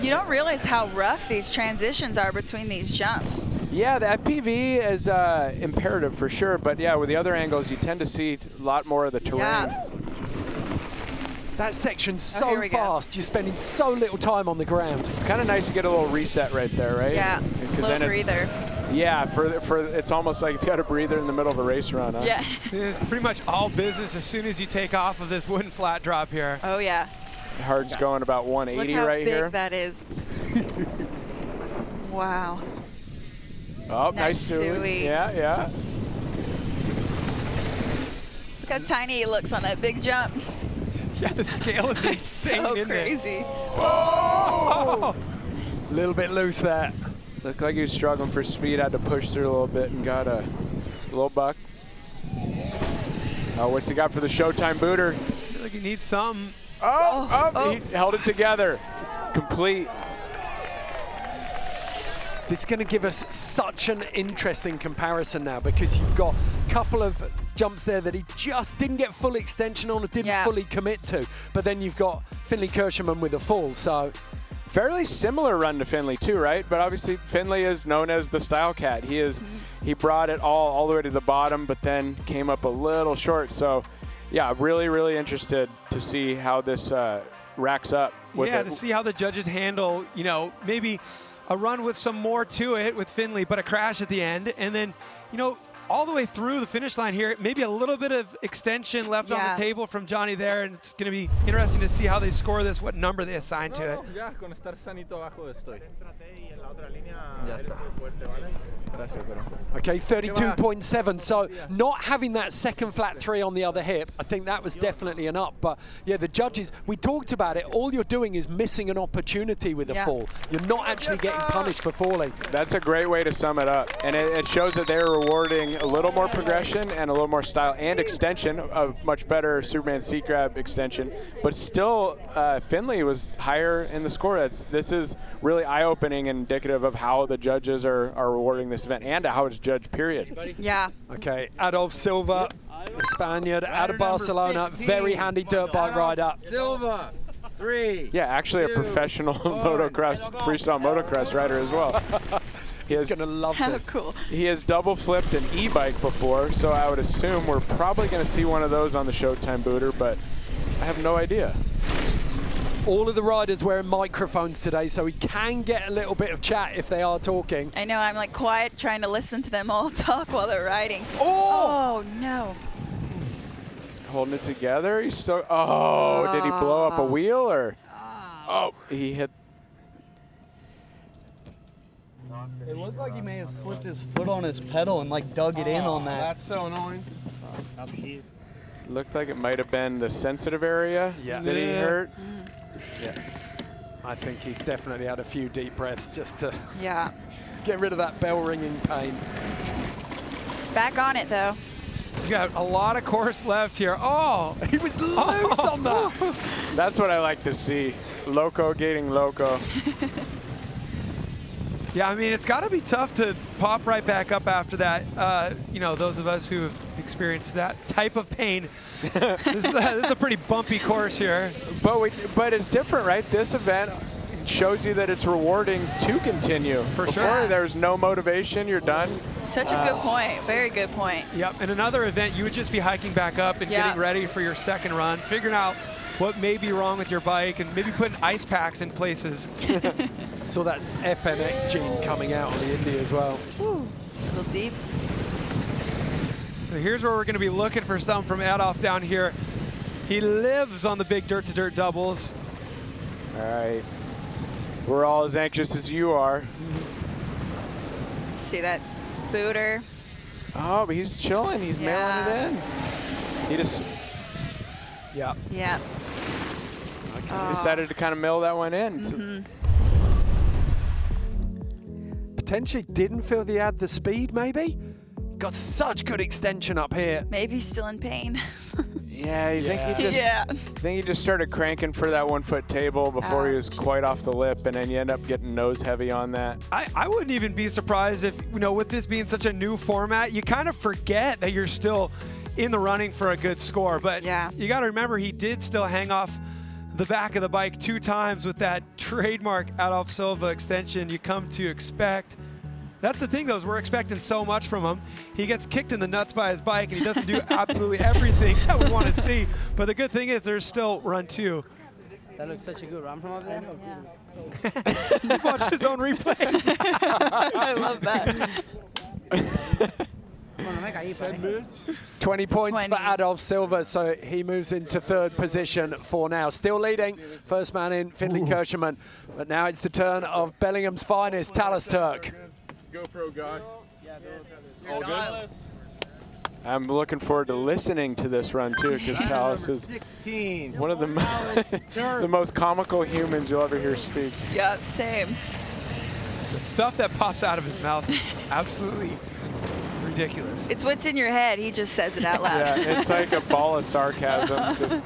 You don't realize how rough these transitions are between these jumps. Yeah, the FPV is imperative for sure, but yeah, with the other angles, you tend to see a lot more of the terrain. Yeah. That section's Oh, so here we go. fast. You're spending so little time on the ground. It's kind of nice to get a little reset right there, right? Yeah, Because little breather. Yeah, for it's almost like if you had a breather in the middle of a race run. Huh? Yeah. It's pretty much all business as soon as you take off of this wooden flat drop here. Oh, yeah. Hard's going about 180 Look how right big here. that is. Wow. Oh, nice Nice suey. suey. Yeah, yeah. Look how tiny he looks on that big jump. Yeah, the scale is insane. So isn't crazy. It? Oh! A little bit loose there. Looked like he was struggling for speed, had to push through a little bit and got a little buck. Oh, what's he got for the Showtime booter? I feel like he needs something. Oh, he held it together. Complete. This is going to give us such an interesting comparison now because you've got a couple of jumps there that he just didn't get full extension on or didn't fully commit to. But then you've got Finley Kirschman with a full. So fairly similar run to Finley too, right? But obviously Finley is known as the style cat. He brought it all the way to the bottom, but then came up a little short. So yeah, really interested to see how this racks up. Yeah, to see how the judges handle, maybe a run with some more to it with Finley, but a crash at the end. And then, all the way through the finish line here, maybe a little bit of extension left on the table from Johnny there. And it's going to be interesting to see how they score this, what number they assign to it. Ya, con estar sanito abajo estoy. Okay, 32.7. So not having that second flat 3 on the other hip, I think that was definitely an up. But yeah, the judges, we talked about it. All you're doing is missing an opportunity with a fall. You're not actually getting punished for falling. That's a great way to sum it up. And it shows that they're rewarding a little more progression and a little more style and extension, a much better Superman seat grab extension. But still, Finley was higher in the score. This is really eye-opening and indicative of how the judges are rewarding this event and how it's judged, period. Yeah. Okay, Adolf Silva, the Spaniard out of Barcelona, 15. very handy dirt bike rider. Silva, 3. Yeah, actually a professional motocross, freestyle motocross rider as well. He's going to love How this. cool. He has double flipped an e-bike before, so I would assume we're probably going to see one of those on the Showtime booter, but I have no idea. All of the riders wearing microphones today, so we can get a little bit of chat if they are talking. I know, I'm like quiet trying to listen to them all talk while they're riding. Oh no. Holding it together. He's still. Oh, did he blow up a wheel or? Oh, he hit. It looked like he may have slipped his foot on his pedal and like dug it in on that. That's so annoying. Looked like it might have been the sensitive area that he hurt. Yeah. I think he's definitely had a few deep breaths just to get rid of that bell ringing pain. Back on it though. You got a lot of course left here. Oh, he was loose on that. That's what I like to see. Loco getting loco. Yeah, I mean, it's got to be tough to pop right back up after that. Those of us who have experienced that type of pain. This is a pretty bumpy course here. But it's different, right? This event shows you that it's rewarding to continue. For sure. Before there's no motivation, you're done. Such a good point. Very good point. Yep. In another event, you would just be hiking back up and getting ready for your second run, figuring out what may be wrong with your bike and maybe putting ice packs in places. Saw that FMX gene coming out on the Indy as well. Ooh, a little deep. So here's where we're going to be looking for some from Adolf down here. He lives on the big dirt-to-dirt doubles. All right. We're all as anxious as you are. See that booter? Oh, but he's chilling. He's mailing it in. He just... Yeah. Yeah. He decided to kind of mail that one in. Mm-hmm. Potentially didn't feel he had the speed, maybe? Got such good extension up here. Maybe he's still in pain. Yeah, you think he just started cranking for that 1 foot table before he was quite off the lip, and then you end up getting nose heavy on that. I wouldn't even be surprised if, with this being such a new format, you kind of forget that you're still in the running for a good score. But you got to remember, he did still hang off the back of the bike 2 times with that trademark Adolf Silva extension you come to expect. That's the thing, though, is we're expecting so much from him. He gets kicked in the nuts by his bike, and he doesn't do absolutely everything that we want to see. But the good thing is there's still run 2. That looks such a good run from over there. Yeah. He watched his own replays. I love that. 20 points 20. for Adolf Silva, so he moves into 3rd position for now. Still leading, first man in, Finley Kirschman. But now it's the turn of Bellingham's finest, Talas Turk. GoPro guy. All good? I'm looking forward to listening to this run, too, because Talas is 16. one of the, the most comical humans you'll ever hear speak. Yep, same. The stuff that pops out of his mouth is absolutely ridiculous. It's what's in your head. He just says it out loud. Yeah, it's like a ball of sarcasm. Just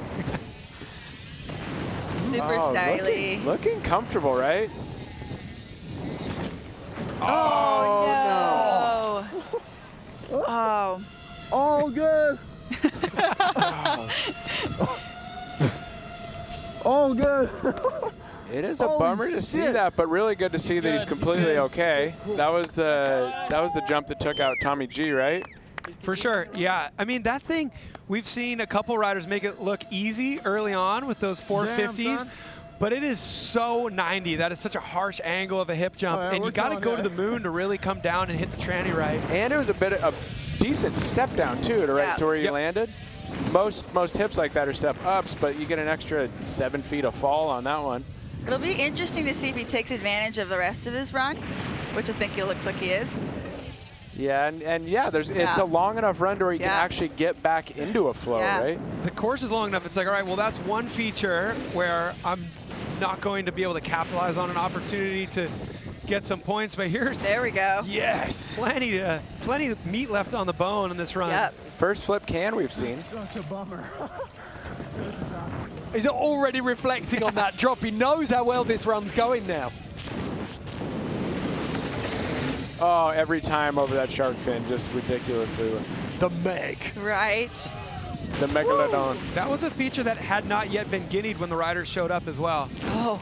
Super stylish. Looking comfortable, right? Oh, no. Oh. Oh, good. Oh, good. It is a bummer to see that, but really good to see that he's completely okay. That was the jump that took out Tommy G, right? For sure, yeah. I mean, that thing, we've seen a couple riders make it look easy early on with those 450s, but it is so 90. That is such a harsh angle of a hip jump, and you got to go to the moon to really come down and hit the tranny right. And it was a decent step down, too, to where you landed. Most hips like that are step ups, but you get an extra 7 feet of fall on that one. It'll be interesting to see if he takes advantage of the rest of his run, which I think it looks like he is. Yeah, and yeah, it's a long enough run to where you can actually get back into a flow, right? The course is long enough. It's like, all right, well, that's one feature where I'm not going to be able to capitalize on an opportunity to get some points, but there we go. Yes. Plenty of meat left on the bone in this run. Yep. First flip can we've seen. Such a bummer. He's already reflecting on that drop. He knows how well this run's going now. Oh, every time over that shark fin, just ridiculously. The Meg. Right. The Megalodon. That was a feature that had not yet been guineaed when the riders showed up as well. Oh.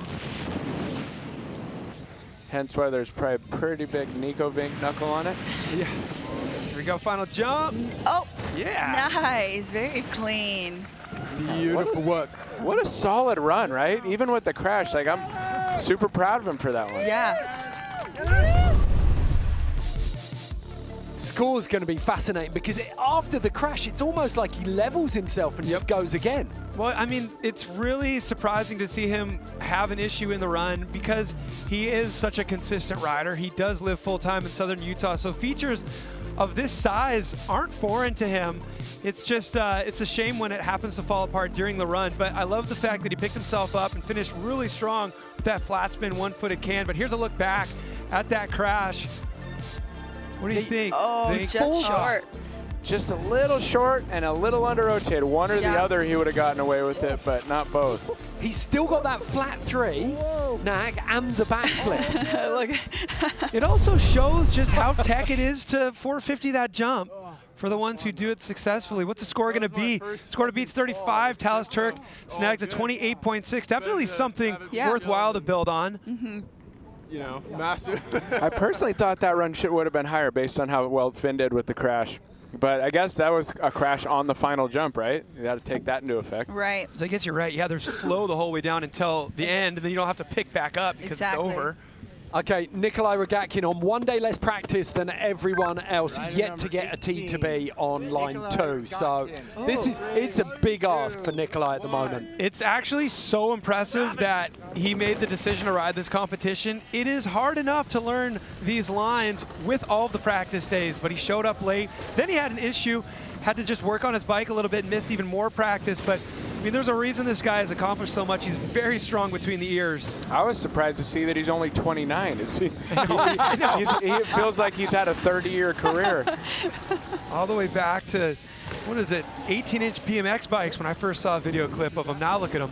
Hence why there's probably a pretty big Nico Vink knuckle on it. Yeah. Here we go, final jump. Oh. Yeah. Nice. Very clean. Beautiful work. What a solid run, right? Even with the crash, like I'm super proud of him for that one. Yeah. Score's going to be fascinating because after the crash, it's almost like he levels himself and just goes again. Well, I mean, it's really surprising to see him have an issue in the run because he is such a consistent rider. He does live full-time in southern Utah, so features of this size aren't foreign to him. It's just, it's a shame when it happens to fall apart during the run, but I love the fact that he picked himself up and finished really strong with that flat spin one-footed can. But here's a look back at that crash. What do you think? Oh, just short. Just a little short and a little under rotated. One or the other, he would have gotten away with it, but not both. He's still got that flat 3 nag and the backflip. Look. It also shows just how tech it is to 450 that jump for the ones who do it successfully. What's the score going to be? Score to beats 35. Talas Turk snags a 28.6. Definitely something worthwhile to build on. Mm-hmm. You know, massive. I personally thought that run would have been higher based on how well Finn did with the crash. But I guess that was a crash on the final jump, right? You got to take that into effect. Right. So I guess you're right. Yeah, there's flow the whole way down until the end, and then you don't have to pick back up because it's over. Okay, Nikolai Rogatkin on 1 day less practice than everyone else, yet to get a T to B on line 2. So it's a big ask for Nikolai at the moment. It's actually so impressive that he made the decision to ride this competition. It is hard enough to learn these lines with all the practice days, but he showed up late. Then he had an issue, had to just work on his bike a little bit, missed even more practice, but I mean, there's a reason this guy has accomplished so much. He's very strong between the ears. I was surprised to see that he's only 29. He feels like he's had a 30-year career. All the way back to, what is it, 18-inch BMX bikes when I first saw a video clip of him. Now look at him.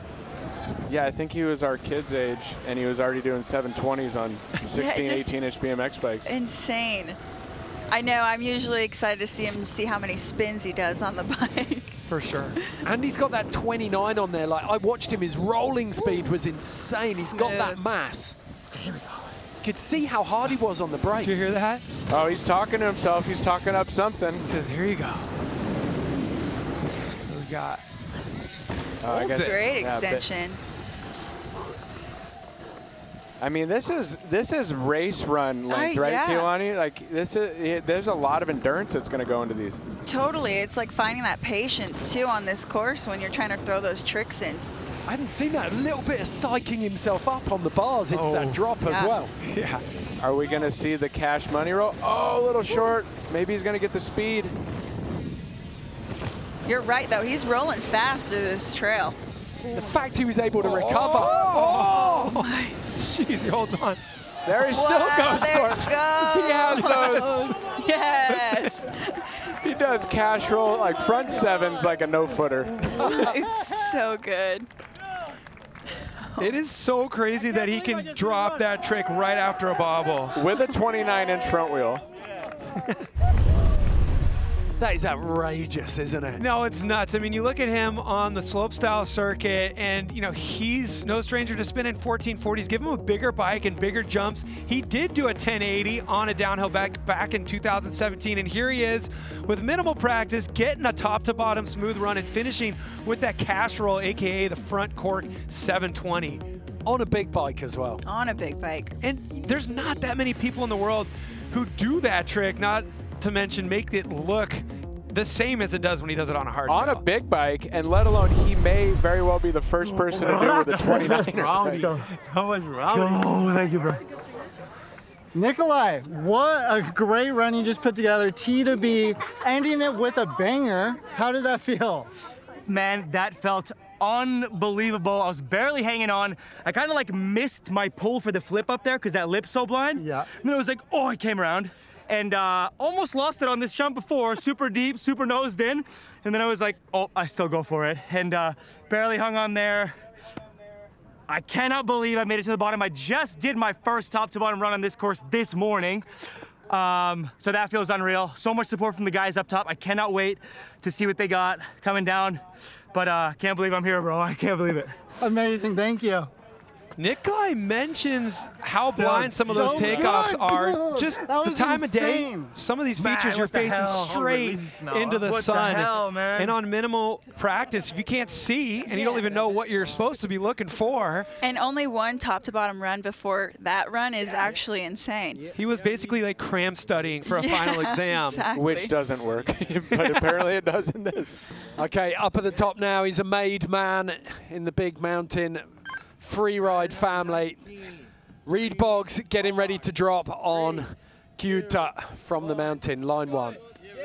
Yeah, I think he was our kid's age, and he was already doing 720s on 16, 18-inch BMX bikes. Insane. I know, I'm usually excited to see him and see how many spins he does on the bike. For sure. And he's got that 29 on there. Like, I watched him, his rolling speed was insane. He's got that mass. Here we go. You could see how hard he was on the brakes. Did you hear that? Oh, he's talking to himself. He's talking up something. He says, here you go. What we got? I guess, Great yeah, extension. I mean, this is race run length, right, yeah. Keilani? Like there's a lot of endurance that's going to go into these. Totally. It's like finding that patience, too, on this course when you're trying to throw those tricks in. I hadn't seen that. A little bit of psyching himself up on the bars into that drop as well. Yeah. Are we going to see the cash money roll? Oh, a little short. Maybe he's going to get the speed. You're right, though. He's rolling fast through this trail. The fact he was able to recover. Oh, my. Jeez, he holds on. There he still goes there for it. He goes. He has those. Yes. He does cash roll like front sevens like a no-footer. It's so good. It is so crazy that he can drop that trick right after a bobble. With a 29-inch front wheel. That is outrageous, isn't it? No, it's nuts. I mean, you look at him on the slopestyle circuit, and you know he's no stranger to spinning 1440s. Give him a bigger bike and bigger jumps. He did do a 1080 on a downhill back in 2017, and here he is with minimal practice, getting a top-to-bottom smooth run and finishing with that cash roll, aka the front cork 720. On a big bike as well. On a big bike. And there's not that many people in the world who do that trick, not to mention make it look the same as it does when he does it on a hard On trail. a big bike, and let alone he may very well be the first person to do it with a 29er. How much round? Oh, thank you, bro. Nikolai, what a great run you just put together. T to B, ending it with a banger. How did that feel? Man, that felt unbelievable. I was barely hanging on. I kind of like missed my pull for the flip up there because that lip's so blind. Yeah. And then it was like, oh, I came around. And almost lost it on this jump before, super deep, super nosed in. And then I was like, oh, I still go for it. And barely hung on there. I cannot believe I made it to the bottom. I just did my first top to bottom run on this course this morning. So that feels unreal. So much support from the guys up top. I cannot wait to see what they got coming down. But can't believe I'm here, bro. I can't believe it. Amazing, thank you. Nikolai mentions how blind some of those takeoffs are. Just the time of day. Some of these features you're facing straight into the sun. And on minimal practice, if you can't see and you don't even know what you're supposed to be looking for. And only one top to bottom run before that run is actually insane. He was basically like cram studying for a final exam. Exactly. Which doesn't work, but apparently it does in this. Okay, up at the top now, he's a made man in the big mountain. Free ride family. Reed Boggs getting ready to drop on Kyuta from the mountain, line one.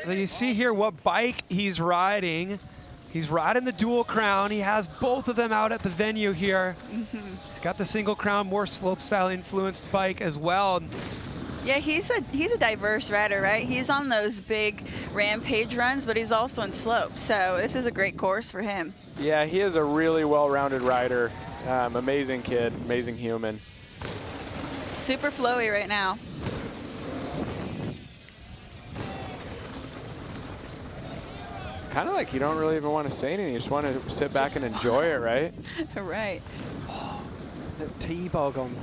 So you see here what bike he's riding. He's riding the dual crown. He has both of them out at the venue here. He's got the single crown, more slopestyle influenced bike as well. Yeah, he's a diverse rider, right? He's on those big rampage runs, but he's also in slope. So this is a great course for him. Yeah, he is a really well-rounded rider. Amazing kid, amazing human. Super flowy right now. Kind of like you don't really even want to say anything. You just want to sit back and enjoy it, right? Right. Oh, little T-bog on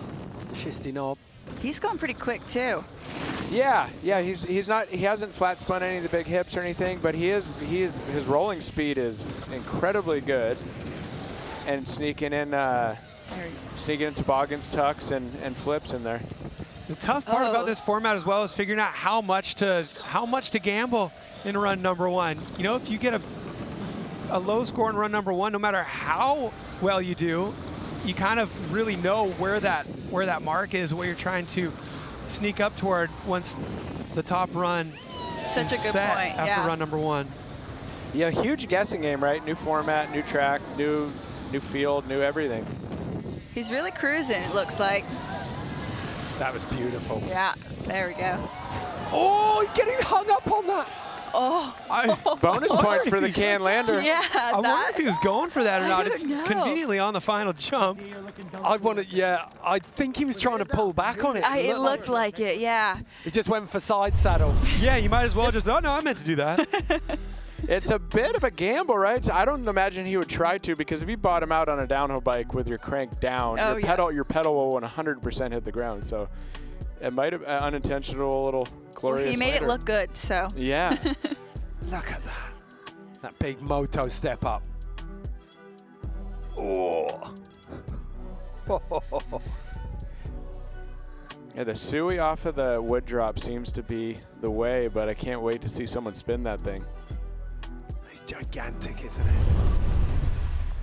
Shisty Knob. He's going pretty quick too. Yeah, he hasn't flat spun any of the big hips or anything, but his rolling speed is incredibly good. And sneaking in toboggans, tucks, and flips in there. The tough part about this format as well is figuring out how much to gamble in run number one. You know, if you get a low score in run number one, no matter how well you do, you kind of really know where that mark is, what you're trying to sneak up toward once the top run Such a is good set point. after run number one. Yeah, huge guessing game, right? New format, new track, new field, new everything. He's really cruising, it looks like. That was beautiful. Yeah, there we go. Oh, getting hung up on that. Oh. Bonus points for the can lander. Yeah, I wonder if he was going for that or not. It's conveniently on the final jump. I think he was trying to pull back on it. It looked like it, yeah. He just went for side saddle. Yeah, you might as well just, oh no, I meant to do that. It's a bit of a gamble, right? I don't imagine he would try to, because if you bottom out on a downhill bike with your crank down, your pedal will 100% hit the ground. So it might have unintentional little glorious. Well, he made later. it look good, so. Yeah. Look at that. That big moto step up. Oh. Yeah, the suey off of the wood drop seems to be the way, but I can't wait to see someone spin that thing. It's gigantic, isn't it?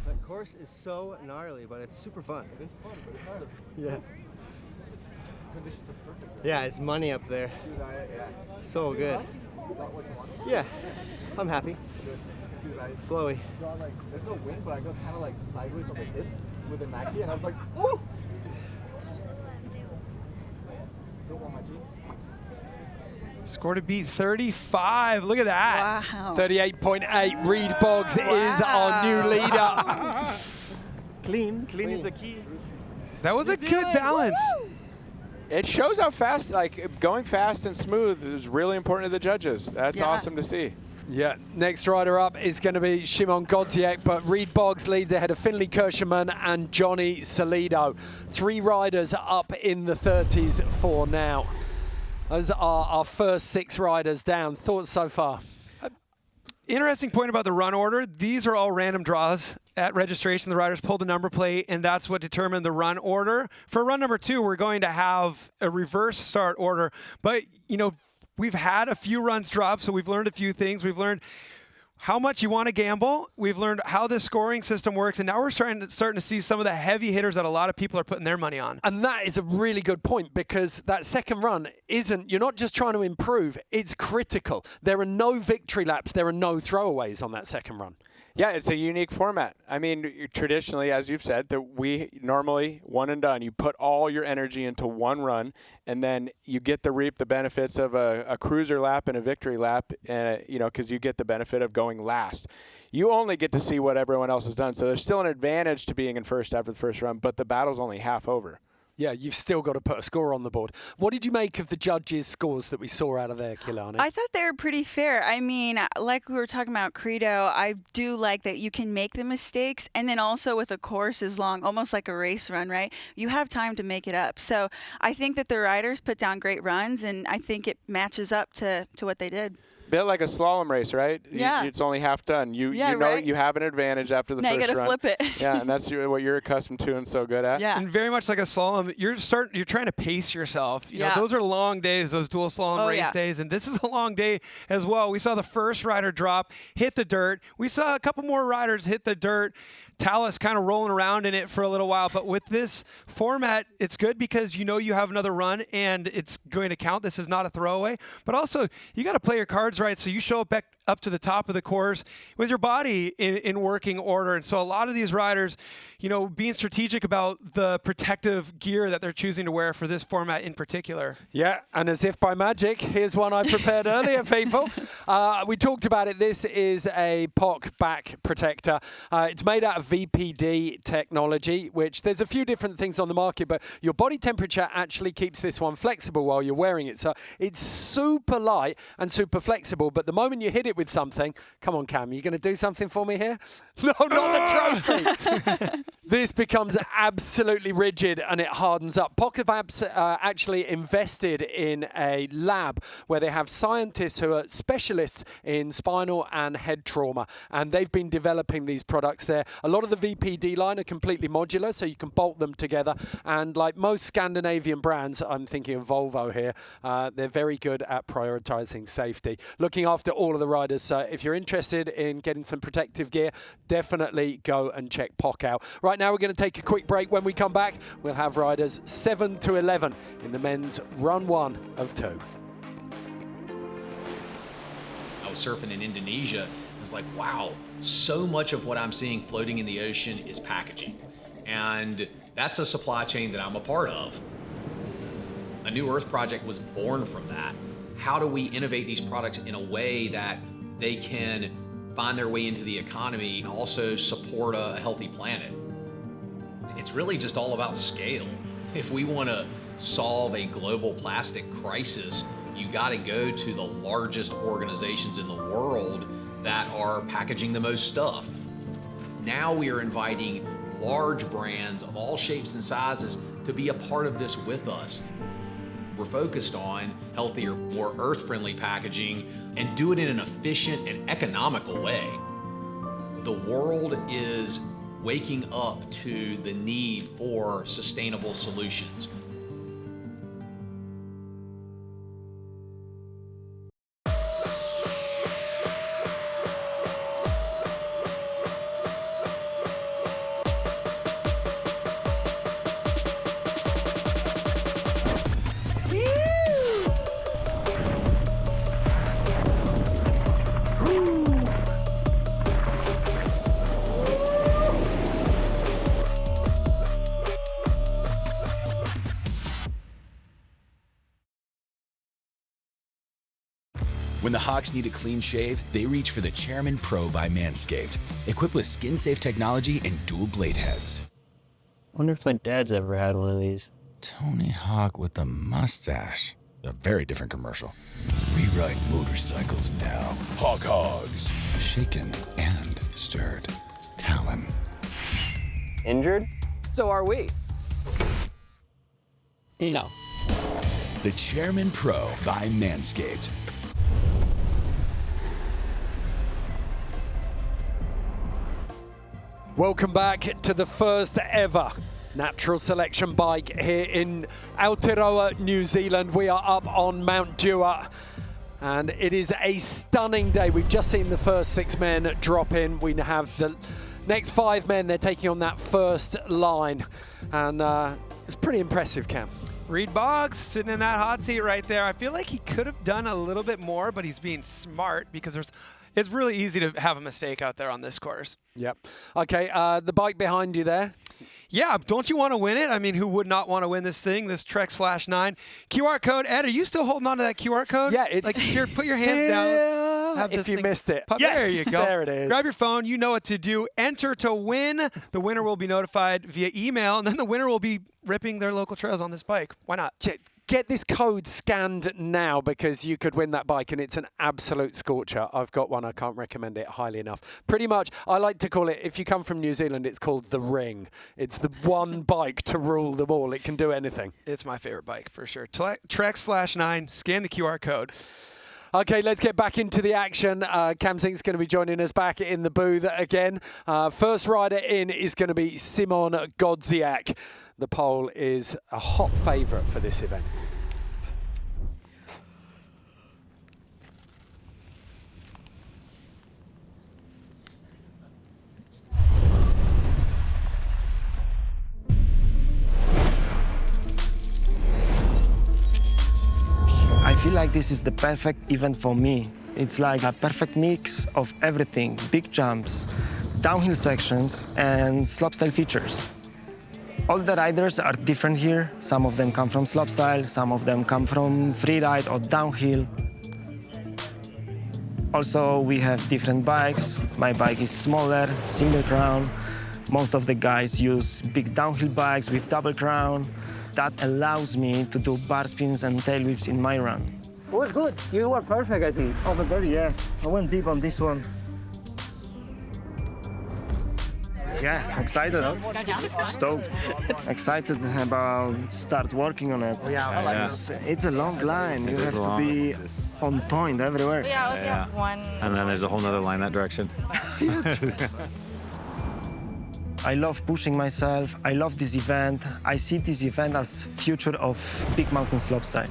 That course is so gnarly, but it's super fun. It is fun, but it's gnarly. Yeah. Conditions are perfect. Yeah, it's money up there. So good. Yeah, I'm happy. Dude, flowy. There's no wind, but I got kind of like sideways on the hip with a Nike, and I was like, ooh! Don't want my G. Score to beat 35. Look at that. Wow. 38.8. Reed Boggs is our new leader. Clean is the key. That was a good balance. It shows how fast, like going fast and smooth is really important to the judges. That's awesome to see. Yeah, next rider up is going to be Szymon Godziek, but Reed Boggs leads ahead of Finley Kirschman and Johny Salido. 3 riders up in the 30s for now. Those are our first 6 riders down. Thoughts so far? Interesting point about the run order. These are all random draws at registration. The riders pull the number plate, and that's what determined the run order. For run number 2, we're going to have a reverse start order. But, you know, we've had a few runs drop, so we've learned a few things. We've learned how much you want to gamble. We've learned how this scoring system works, and now we're starting to see some of the heavy hitters that a lot of people are putting their money on. And that is a really good point, because that second run you're not just trying to improve, it's critical. There are no victory laps, there are no throwaways on that second run. Yeah, it's a unique format. I mean, traditionally, as you've said, that we normally one and done. You put all your energy into one run, and then you get to reap the benefits of a cruiser lap and a victory lap, you know, because you get the benefit of going last. You only get to see what everyone else has done. So there's still an advantage to being in first after the first run, but the battle's only half over. Yeah, you've still got to put a score on the board. What did you make of the judges' scores that we saw out of there, Kilani? I thought they were pretty fair. I mean, like we were talking about Credo, I do like that you can make the mistakes, and then also with a course as long, almost like a race run, right? You have time to make it up. So I think that the riders put down great runs, and I think it matches up to what they did. Bit like a slalom race, right? Yeah. It's only half done. You know right? You have an advantage after the now first run. you got to flip it. Yeah, and that's what you're accustomed to and so good at. Yeah. And very much like a slalom, you're trying to pace yourself. You know, those are long days, those dual slalom race days, and this is a long day as well. We saw the first rider drop, hit the dirt. We saw a couple more riders hit the dirt. Talus kind of rolling around in it for a little while, but with this format, it's good because you know you have another run and it's going to count. This is not a throwaway, but also you got to play your cards right, so you show up back up to the top of the course with your body in working order. And so a lot of these riders, you know, being strategic about the protective gear that they're choosing to wear for this format in particular. Yeah, and as if by magic, here's one I prepared earlier, people. We talked about it. This is a POC back protector. It's made out of VPD technology, which there's a few different things on the market, but your body temperature actually keeps this one flexible while you're wearing it. So it's super light and super flexible, but the moment you hit it with something, come on, Cam, you going to do something for me here? No, not the trophy. This becomes absolutely rigid and it hardens up. POC have actually invested in a lab where they have scientists who are specialists in spinal and head trauma, and they've been developing these products there. A lot of the VPD line are completely modular, so you can bolt them together, and like most Scandinavian brands, I'm thinking of Volvo here, they're very good at prioritizing safety, looking after all of the riders. So if you're interested in getting some protective gear, definitely go and check POC out. Right now we're going to take a quick break. When we come back, we'll have riders 7 to 11 in the men's run 1 of 2. I was surfing in Indonesia. It's like, wow, so much of what I'm seeing floating in the ocean is packaging. And that's a supply chain that I'm a part of. A New Earth project was born from that. How do we innovate these products in a way that they can find their way into the economy and also support a healthy planet? It's really just all about scale. If we want to solve a global plastic crisis, you got to go to the largest organizations in the world that are packaging the most stuff. Now we are inviting large brands of all shapes and sizes to be a part of this with us. We're focused on healthier, more earth-friendly packaging and do it in an efficient and economical way. The world is waking up to the need for sustainable solutions. When the Hawks need a clean shave, they reach for the Chairman Pro by Manscaped, equipped with skin-safe technology and dual blade heads. Wonder if my dad's ever had one of these. Tony Hawk with a mustache. A very different commercial. We ride motorcycles now. Hawk Hogs. Shaken and stirred. Talon. Injured? So are we. No. The Chairman Pro by Manscaped. Welcome back to the first ever natural selection bike here in Aotearoa, New Zealand. We are up on Mount Dewar and it is a stunning day. We've just seen the first 6 men drop in. We have the next 5 men. They're taking on that first line and it's pretty impressive, Cam. Reed Boggs sitting in that hot seat right there. I feel like he could have done a little bit more, but he's being smart because it's really easy to have a mistake out there on this course. Yep. Okay, the bike behind you there. Yeah, don't you want to win it? I mean, who would not want to win this thing, this Trek/9? QR code. Ed, are you still holding on to that QR code? Yeah, it's... Like, here, put your hands down. Have if you missed it. Yes, there you go. There it is. Grab your phone. You know what to do. Enter to win. The winner will be notified via email, and then the winner will be ripping their local trails on this bike. Why not? Get this code scanned now because you could win that bike and it's an absolute scorcher. I've got one. I can't recommend it highly enough. Pretty much, I like to call it, if you come from New Zealand, it's called the Ring. It's the one bike to rule them all. It can do anything. It's my favorite bike for sure. Trek/9, scan the QR code. Okay, let's get back into the action. Cam Zink's going to be joining us back in the booth again. First rider in is going to be Szymon Godziek. The Pole is a hot favourite for this event. I feel like this is the perfect event for me. It's like a perfect mix of everything, big jumps, downhill sections, and slopestyle features. All the riders are different here. Some of them come from slopestyle, some of them come from freeride or downhill. Also, we have different bikes. My bike is smaller, single crown. Most of the guys use big downhill bikes with double crown. That allows me to do bar spins and tail whips in my run. It was good. You were perfect, I think. Over there, yes. I went deep on this one. Yeah, excited. Stoked. Excited about start working on it. It's a long line. You have to be on point everywhere. Yeah. And then there's a whole nother line that direction. I love pushing myself. I love this event. I see this event as future of big mountain slopestyle.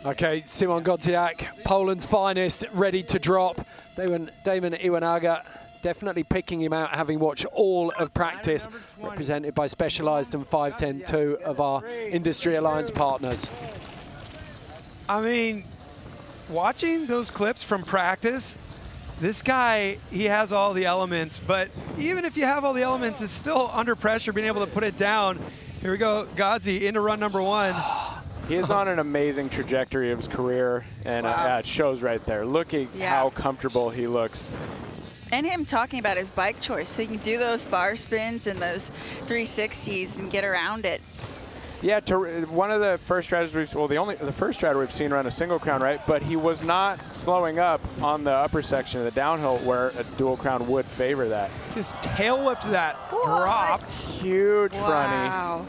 Okay, Szymon Godziek, Poland's finest, ready to drop. Damon Iwanaga definitely picking him out, having watched all of practice, represented by Specialized and 510, 2 of our Industry Alliance partners. I mean, watching those clips from practice, this guy, he has all the elements, but even if you have all the elements, it's still under pressure being able to put it down. Here we go, Godzi into run number 1. He is on an amazing trajectory of his career, and it shows right there. Look at how comfortable he looks. And him talking about his bike choice, so you can do those bar spins and those 360s and get around it. Yeah, one of the first riders the first rider we've seen run a single crown, right? But he was not slowing up on the upper section of the downhill where a dual crown would favor that. Just tail whipped that, dropped. Huge Wow.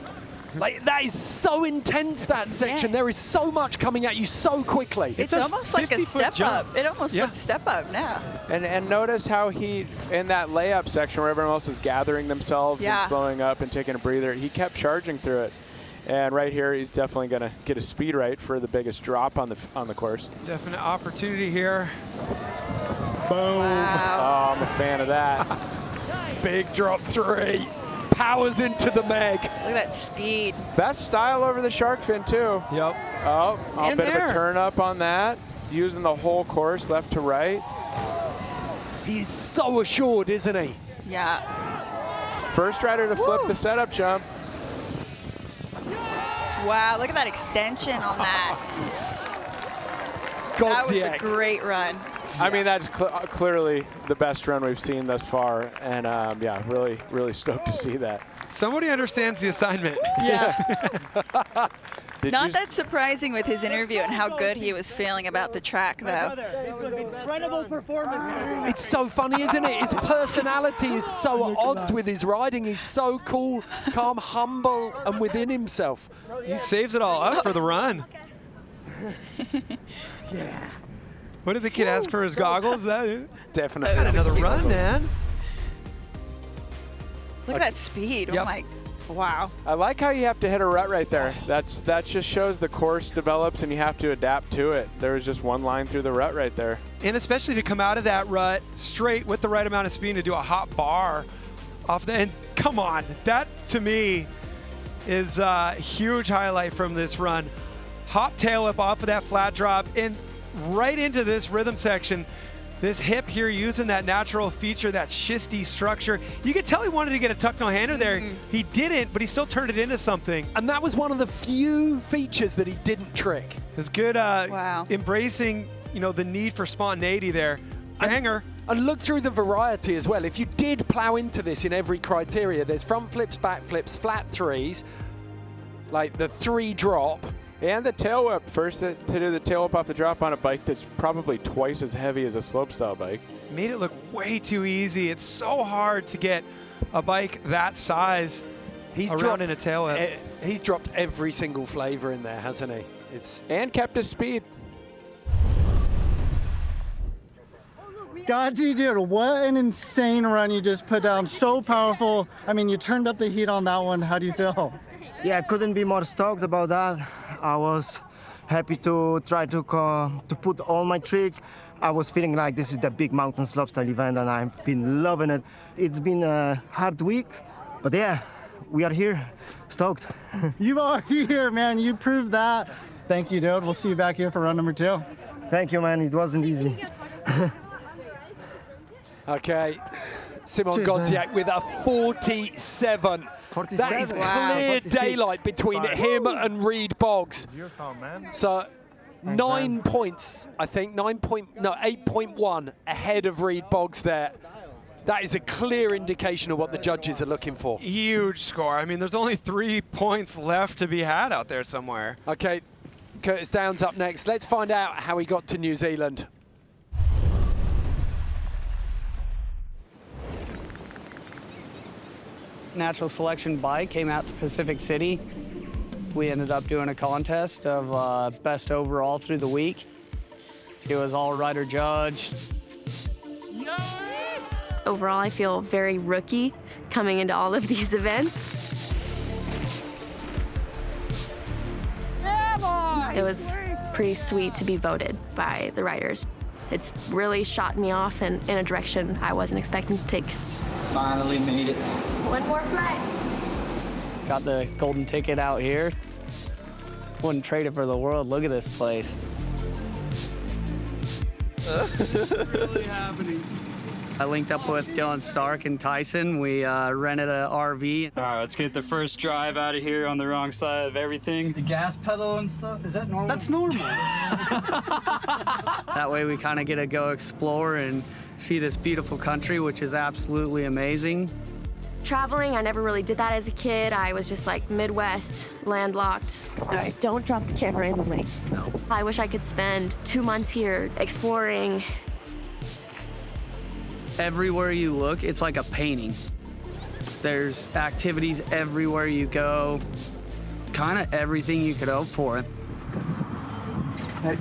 Like, that is so intense, that section. Yeah. There is so much coming at you so quickly. It's almost like a step up. It almost looks step up now. And notice how he, in that layup section where everyone else is gathering themselves and slowing up and taking a breather, he kept charging through it. And right here, he's definitely going to get his speed right for the biggest drop on the course. Definite opportunity here. Boom. Wow. Oh, I'm a fan of that. Big drop 3. Powers into the Meg. Look at that speed. Best style over the shark fin, too. Yep. Oh, a bit of a turn up on that. Using the whole course left to right. He's so assured, isn't he? Yeah. First rider to flip the setup jump. Wow, look at that extension on that. Godziek. That was a great run. I mean, that's clearly the best run we've seen thus far. And yeah, really, really stoked to see that. Somebody understands the assignment. Yeah. Not that surprising with his interview and how good he was feeling about the track, though. This was incredible performance. It's so funny, isn't it? His personality is so at odds with his riding. He's so cool, calm, humble, and within himself. He saves it all up for the run. Yeah. What did the kid ask for his goggles? Definitely. Got another run, man. Look at that speed. Oh my, wow. I like how you have to hit a rut right there. That just shows the course develops and you have to adapt to it. There was just one line through the rut right there. And especially to come out of that rut straight with the right amount of speed to do a hot bar off the end. Come on, that to me is a huge highlight from this run. Hop tail up off of that flat drop and right into this rhythm section. This hip here using that natural feature, that schisty structure. You could tell he wanted to get a tuck no-hander there. He didn't, but he still turned it into something. And that was one of the few features that he didn't trick. It's good embracing, the need for spontaneity there. Banger. And look through the variety as well. If you did plow into this in every criteria, there's front flips, back flips, flat threes, like the 3 drop. And the tail whip, first to do the tail whip off the drop on a bike that's probably twice as heavy as a slopestyle bike. Made it look way too easy. It's so hard to get a bike that size around in a tail whip. He's dropped every single flavor in there, hasn't he? And kept his speed. Godsey, dude, what an insane run you just put down. So powerful. I mean, you turned up the heat on that one. How do you feel? Yeah, I couldn't be more stoked about that. I was happy to try to put all my tricks. I was feeling like this is the big mountain slopestyle event and I've been loving it. It's been a hard week, but yeah, we are here, stoked. You are here, man. You proved that. Thank you, dude. We'll see you back here for run number 2. Thank you, man. It wasn't easy. Okay, Szymon Godziek with a 47. That is clear daylight between him and Reed Boggs. So 9 points, I think, 8.1 ahead of Reed Boggs there. That is a clear indication of what the judges are looking for. Huge score. I mean, there's only 3 points left to be had out there somewhere. Okay, Curtis Downs up next. Let's find out how he got to New Zealand. Natural selection bike came out to Pacific City. We ended up doing a contest of best overall through the week. It was all rider judged. Overall, I feel very rookie coming into all of these events. It was pretty sweet to be voted by the riders. It's really shot me off in a direction I wasn't expecting to take. Finally made it. One more flight. Got the golden ticket out here. Wouldn't trade it for the world. Look at this place. Really happening. I linked up with Dylan Stark and Tyson. We rented an RV. All right, let's get the first drive out of here on the wrong side of everything. The gas pedal and stuff, is that normal? That's normal. That way we kind of get to go explore and see this beautiful country, which is absolutely amazing. Traveling, I never really did that as a kid. I was just like Midwest, landlocked. All right, don't drop the camera in me. No. I wish I could spend 2 months here exploring. Everywhere you look, it's like a painting. There's activities everywhere you go. Kind of everything you could hope for. Hey,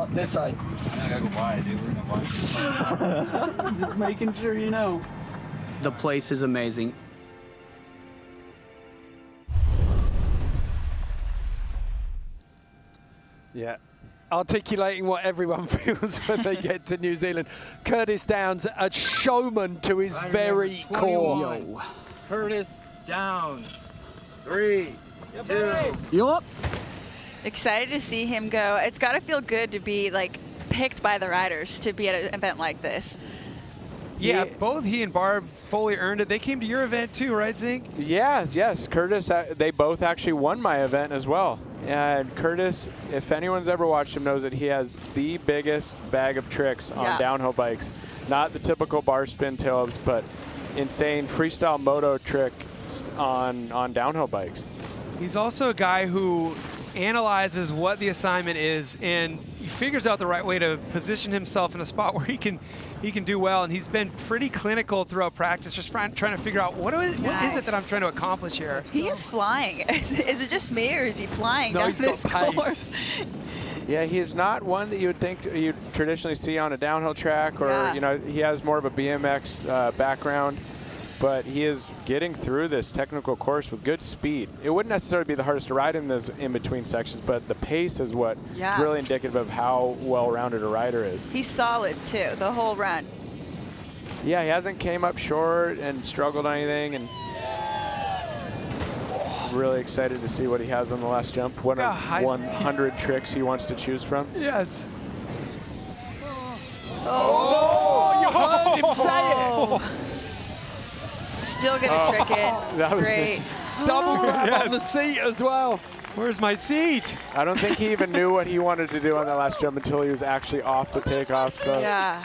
this side. I gotta go buy it, dude. We're gonna buy it. Just making sure you know. The place is amazing. Yeah. Articulating what everyone feels when they get to New Zealand. Curtis Downs, a showman to his very core. Yo. Curtis Downs. 3, 2. Yup. Excited to see him go. It's got to feel good to be like picked by the riders to be at an event like this. Yeah, both he and Barb fully earned it. They came to your event too, right, Zink? Yeah, yes. Curtis, they both actually won my event as well. And Curtis, if anyone's ever watched him, knows that he has the biggest bag of tricks on downhill bikes. Not the typical bar spin tail-ups, but insane freestyle moto tricks on downhill bikes. He's also a guy who analyzes what the assignment is, and he figures out the right way to position himself in a spot where he can do well. And he's been pretty clinical throughout practice, just trying to figure out what is it that I'm trying to accomplish here. He is flying. Is it just me, or is he flying down this course? Yeah, he is not one that you would think you'd traditionally see on a downhill track, or you know, he has more of a BMX background. But he is getting through this technical course with good speed. It wouldn't necessarily be the hardest to ride in those in-between sections, but the pace is what is really indicative of how well-rounded a rider is. He's solid, too, the whole run. Yeah, he hasn't came up short and struggled on anything, and really excited to see what he has on the last jump. One of 100 tricks he wants to choose from. Yes. Oh, you heard him say it. Still gonna trick it. That was Great. Double grab on the seat as well. Where's my seat? I don't think he even knew what he wanted to do on that last jump until he was actually off the takeoff. So. Yeah.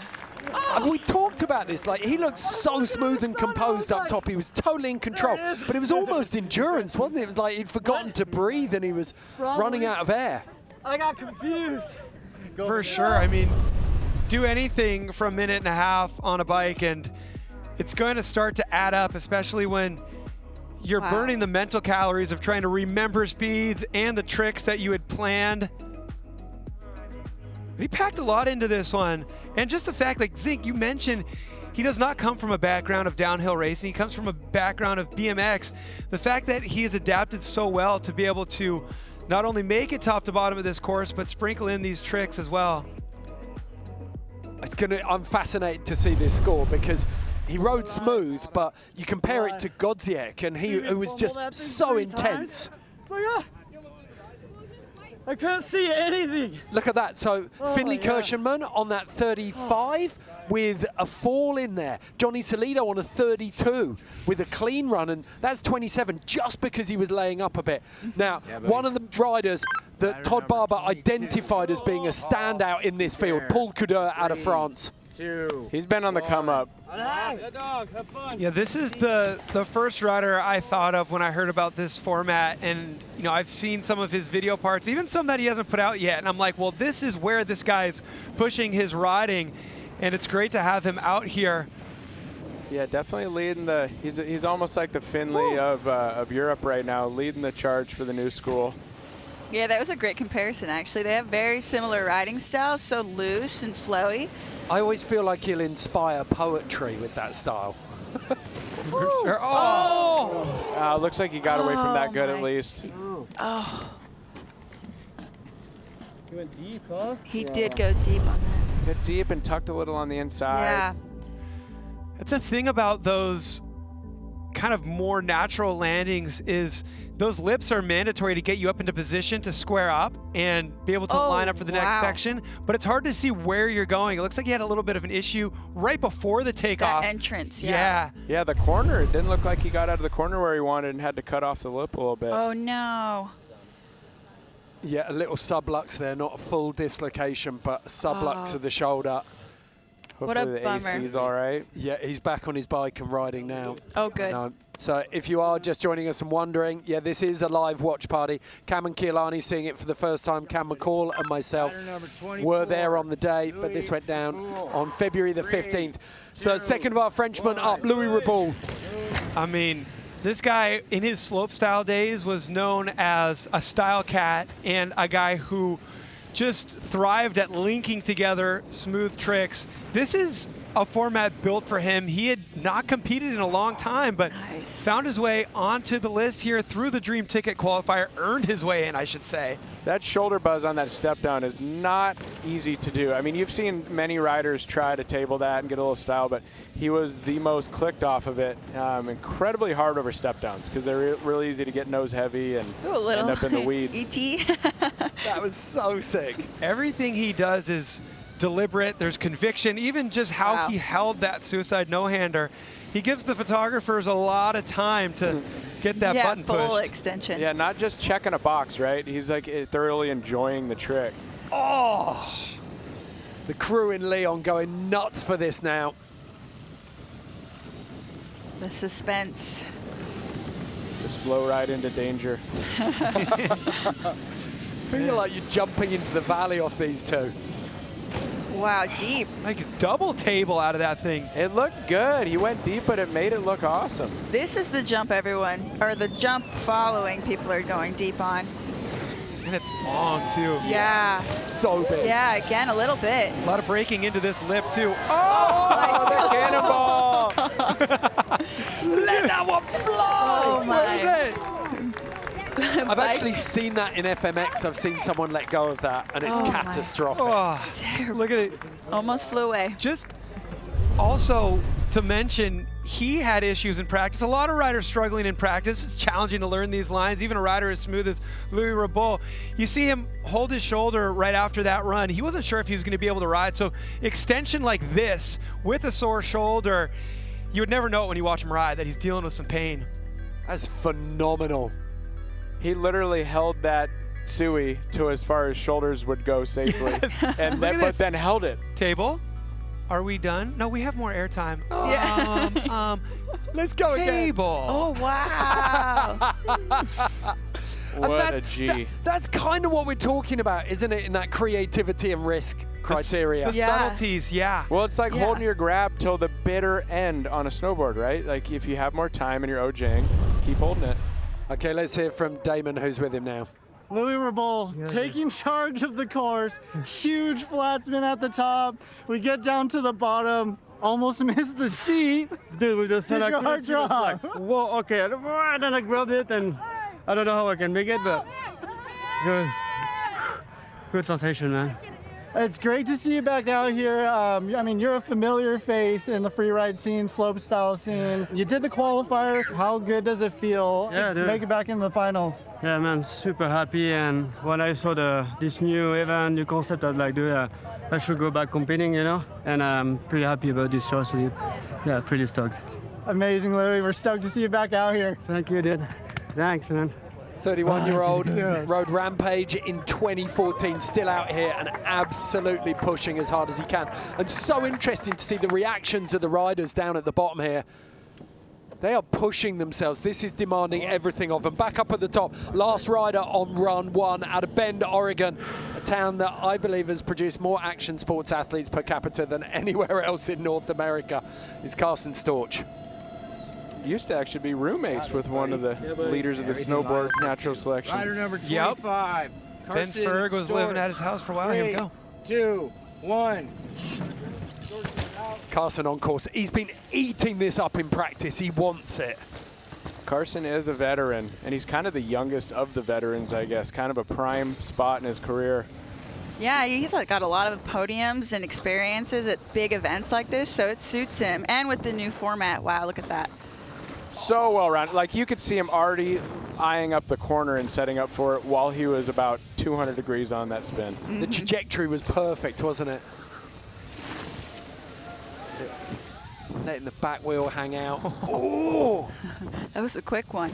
We talked about this, like he looked so smooth and composed up top. He was totally in control, but it was almost endurance, wasn't it? It was like he'd forgotten to breathe and he was running out of air. I got confused. For sure. I mean, do anything for a minute and a half on a bike and it's going to start to add up, especially when you're burning the mental calories of trying to remember speeds and the tricks that you had planned. He packed a lot into this one. And just the fact, like Zink, you mentioned, he does not come from a background of downhill racing. He comes from a background of BMX. The fact that he has adapted so well to be able to not only make it top to bottom of this course, but sprinkle in these tricks as well. I'm fascinated to see this score because he rode smooth, but you compare it to Godziek, and he was just so intense. I can't see anything. Look at that. So Finley Kirschenmann on that 35 with a fall in there. Johny Salido on a 32 with a clean run, and that's 27 just because he was laying up a bit. Now, one of the riders that Todd Barber identified as being a standout in this field, Paul Coudert out of France. He's been on the come up. Yeah, this is the first rider I thought of when I heard about this format, and you know, I've seen some of his video parts, even some that he hasn't put out yet, and I'm like, well, this is where this guy's pushing his riding, and it's great to have him out here. Yeah, definitely leading the. He's almost like the Finley of Europe right now, leading the charge for the new school. Yeah, that was a great comparison, actually. They have very similar riding styles, so loose and flowy. I always feel like he'll inspire poetry with that style. Looks like he got away from that good at least. Oh. He went deep, huh? He did go deep on that. Hit deep and tucked a little on the inside. Yeah. That's the thing about those kind of more natural landings is those lips are mandatory to get you up into position to square up and be able to line up for the next section. But it's hard to see where you're going. It looks like he had a little bit of an issue right before the takeoff. That entrance, yeah. Yeah, the corner. It didn't look like he got out of the corner where he wanted and had to cut off the lip a little bit. Oh, no. Yeah, a little sublux there, not a full dislocation, but a sublux of the shoulder. What a Hopefully the bummer. AC is all right. Yeah, he's back on his bike and riding now. Oh, good. So if you are just joining us and wondering, yeah, this is a live watch party. Cam and Keelani seeing it for the first time. Cam McCall and myself were there on the day, but this went down on February the 15th. So second of our Frenchmen up, Louis Reboul. I mean, this guy in his slopestyle days was known as a style cat and a guy who just thrived at linking together smooth tricks. This is a format built for him. He had not competed in a long time, but found his way onto the list here through the Dream Ticket qualifier, earned his way in, I should say. That shoulder buzz on that step down is not easy to do. I mean, you've seen many riders try to table that and get a little style, but he was the most clicked off of it. Incredibly hard over step downs because they're really easy to get nose heavy and end up in the weeds. E.T. That was so sick. Everything he does is deliberate. There's conviction. Even just how he held that suicide no-hander. He gives the photographers a lot of time to get that button pushed. full extension. Yeah, not just checking a box, right? He's like thoroughly enjoying the trick. Oh! The crew in Leon going nuts for this now. The suspense. The slow ride into danger. Feel like you're jumping into the valley off these two. Wow, deep. Like a double table out of that thing. It looked good. He went deep, but it made it look awesome. This is the jump the jump following people are going deep on. And it's long, too. Yeah. So big. Yeah, again, a little bit. A lot of breaking into this lip, too. Oh, the cannonball! Let that one fly! Oh, my. I've actually seen that in FMX. I've seen someone let go of that, and it's catastrophic. Oh, look at it. Almost flew away. Just also to mention, he had issues in practice. A lot of riders struggling in practice. It's challenging to learn these lines. Even a rider as smooth as Louis Reboul. You see him hold his shoulder right after that run. He wasn't sure if he was going to be able to ride. So extension like this with a sore shoulder, you would never know it when you watch him ride that he's dealing with some pain. That's phenomenal. He literally held that Sui to as far as shoulders would go safely, and but then held it. Table, are we done? No, we have more airtime. Yeah. Let's go again. Table. Oh, wow. What a G. That's kind of what we're talking about, isn't it, in that creativity and risk criteria? The subtleties, yeah. Well, it's like holding your grab till the bitter end on a snowboard, right? Like if you have more time and you're OJing, keep holding it. Okay, let's hear from Damon, who's with him now. Louis Reboul taking charge of the course. Huge flat spin at the top. We get down to the bottom. Almost missed the seat. Dude, we just Did your heart drop? like, whoa, okay. And then I grabbed it, and I don't know how I can make it, but good. Good sensation, man. It's great to see you back out here. I mean, you're a familiar face in the freeride scene, slopestyle scene. You did the qualifier. How good does it feel to make it back in the finals? Yeah, man, super happy. And when I saw this new event, new concept, I was like, dude, I should go back competing, you know? And I'm pretty happy about this show, so yeah, pretty stoked. Amazing, Louis. We're stoked to see you back out here. Thank you, dude. Thanks, man. 31-year-old rode Rampage in 2014, still out here and absolutely pushing as hard as he can. And so interesting to see the reactions of the riders down at the bottom here. They are pushing themselves. This is demanding everything of them. Back up at the top, last rider on run one out of Bend, Oregon, a town that I believe has produced more action sports athletes per capita than anywhere else in North America, is Carson Storch. Used to actually be roommates with one of the leaders of the snowboard natural selection. Rider number 25. Ben Carson Ferg was Storch. living at his house for a while. Here we go. 2, 1. Carson on course. He's been eating this up in practice. He wants it. Carson is a veteran, and he's kind of the youngest of the veterans, I guess. Kind of a prime spot in his career. Yeah, he's got a lot of podiums and experiences at big events like this, so it suits him. And with the new format, wow, look at that. So well rounded. Like you could see him already eyeing up the corner and setting up for it while he was about 200 degrees on that spin. The trajectory was perfect, wasn't it? Letting the back wheel hang out. Oh! That was a quick one.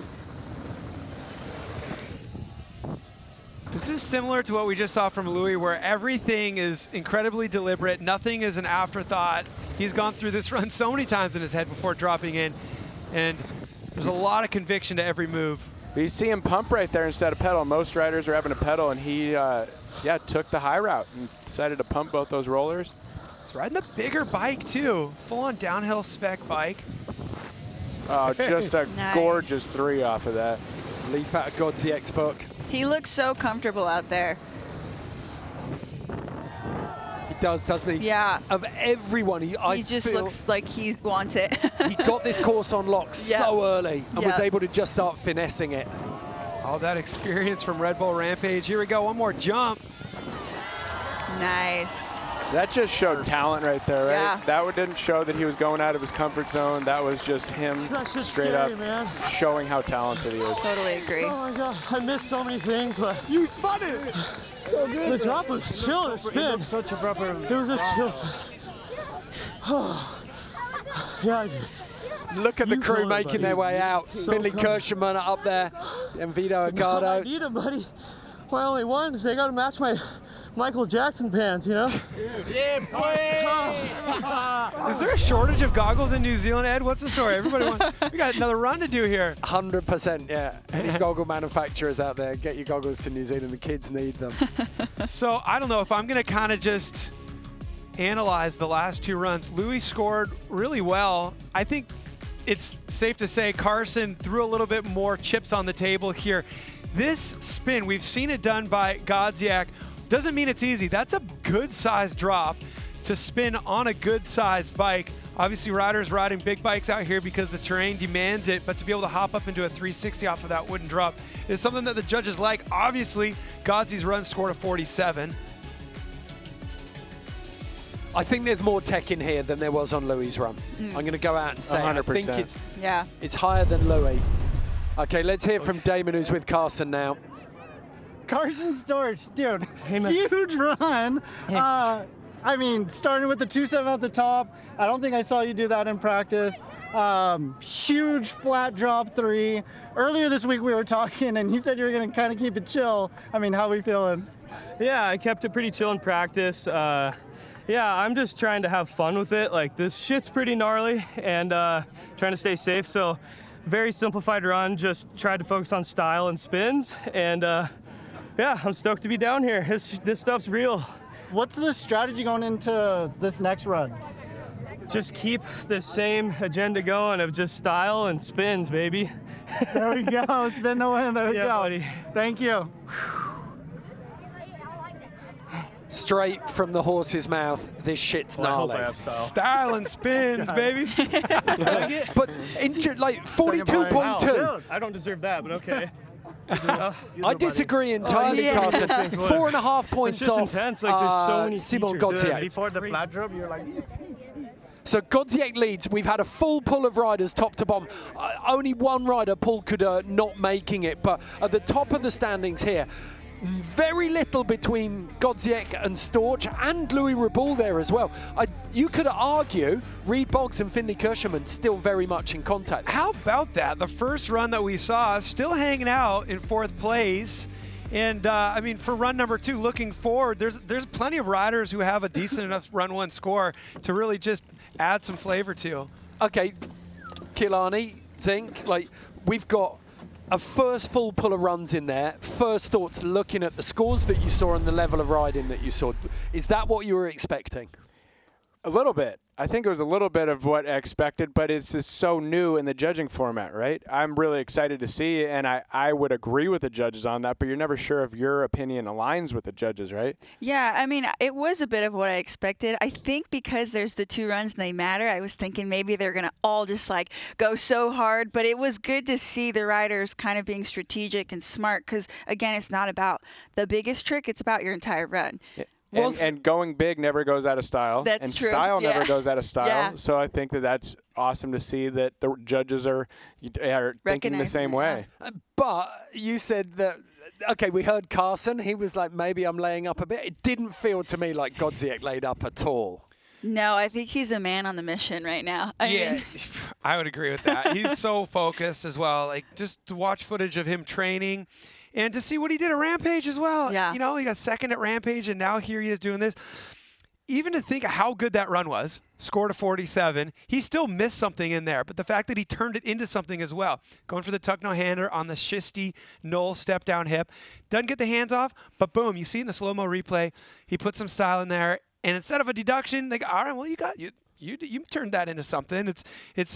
This is similar to what we just saw from Louis, where everything is incredibly deliberate. Nothing is an afterthought. He's gone through this run so many times in his head before dropping in, and there's a lot of conviction to every move. You see him pump right there instead of pedal. Most riders are having a pedal, and he, took the high route and decided to pump both those rollers. He's riding the bigger bike, too. Full-on downhill spec bike. Oh, just a gorgeous 3 off of that. Leaf out of Godziek's book. He looks so comfortable out there. He does, doesn't he? Yeah. Of everyone, He just feel looks like he wants it. he got this course on lock so early and was able to just start finessing it. All that experience from Red Bull Rampage. Here we go, one more jump. Nice. That just showed talent right there, right? Yeah. That didn't show that he was going out of his comfort zone. That was just him straight up showing how talented he is. Totally agree. Oh my God, I missed so many things, but You spun it! So good. the drop was chill. The spin. Such a proper. It was a chill spin. Yeah, I did. Look at the crew feel it, making buddy. their way out. So Finley proud. Kirschman up there and Vito I Agado. need them, buddy. My only ones, they got to match my Michael Jackson pants, you know? Is there a shortage of goggles in New Zealand, Ed? What's the story? Everybody wants, we got another run to do here. 100%, yeah. Any goggle manufacturers out there, get your goggles to New Zealand. The kids need them. So I don't know if I'm going to kind of just analyze the last 2 runs. Louis scored really well. I think it's safe to say Carson threw a little bit more chips on the table here. This spin, we've seen it done by Godziek. Doesn't mean it's easy. That's a good-sized drop to spin on a good-sized bike. Obviously, riders riding big bikes out here because the terrain demands it, but to be able to hop up into a 360 off of that wooden drop is something that the judges like. Obviously, Godziek's run scored a 47. I think there's more tech in here than there was on Louis' run. I'm going to go out and say 100%. I think it's higher than Louis. Okay, let's hear from Damon, who's with Carson now. Carson Storch, dude, huge run. I mean, starting with the 2.7 at the top. I don't think I saw you do that in practice. Huge flat drop 3. Earlier this week we were talking and you said you were going to kind of keep it chill. I mean, how are we feeling? Yeah, I kept it pretty chill in practice. Yeah, I'm just trying to have fun with it. Like, this shit's pretty gnarly and trying to stay safe. So, very simplified run, just tried to focus on style and spins. And yeah, I'm stoked to be down here. This stuff's real. What's the strategy going into this next run? Just keep the same agenda going of just style and spins, baby. There we go, spin the win, there we go. Buddy. Thank you. Straight from the horse's mouth, this shit's gnarly. Style and spins, baby. But like 42.2. I don't deserve that, but okay. I disagree entirely, Carson. 4.5 points off intense. Like, there's so many Szymon features. Godziek. Before the flat drop, you're like... So Godziek leads. We've had a full pull of riders top to bottom. Only one rider, Paul Kuda, not making it. But at the top of the standings here, very little between Godziek and Storch and Louis Raboul there as well. You could argue Reed Boggs and Finley Kirschman still very much in contact. How about that? The first run that we saw still hanging out in 4th place. And I mean, for run number 2, looking forward, there's plenty of riders who have a decent enough run 1 score to really just add some flavor to. Okay, Kilani, Zink, like we've got a first full pull of runs in there. First thoughts looking at the scores that you saw and the level of riding that you saw. Is that what you were expecting? A little bit. I think it was a little bit of what I expected, but it's just so new in the judging format, right? I'm really excited to see, and I would agree with the judges on that, but you're never sure if your opinion aligns with the judges, right? Yeah, I mean, it was a bit of what I expected. I think because there's the 2 runs and they matter, I was thinking maybe they're going to all just like go so hard, but it was good to see the riders kind of being strategic and smart because, again, it's not about the biggest trick, it's about your entire run. Yeah. And going big never goes out of style. That's and true. Style Yeah. never goes out of style. Yeah. So I think that's awesome to see that the judges are thinking the same way. But you said that, okay, we heard Carson. He was like, maybe I'm laying up a bit. It didn't feel to me like Godziek laid up at all. No, I think he's a man on the mission right now. I mean, I would agree with that. He's so focused as well. Like, just to watch footage of him training And to see what he did at Rampage as well. Yeah. You know, he got second at Rampage, and now here he is doing this. Even to think of how good that run was, scored a 47, he still missed something in there. But the fact that he turned it into something as well, going for the tuck no-hander on the schisty Knoll step-down hip, doesn't get the hands off, but boom, you see in the slow-mo replay, he put some style in there, and instead of a deduction, they go, all right, well, you turned that into something. It's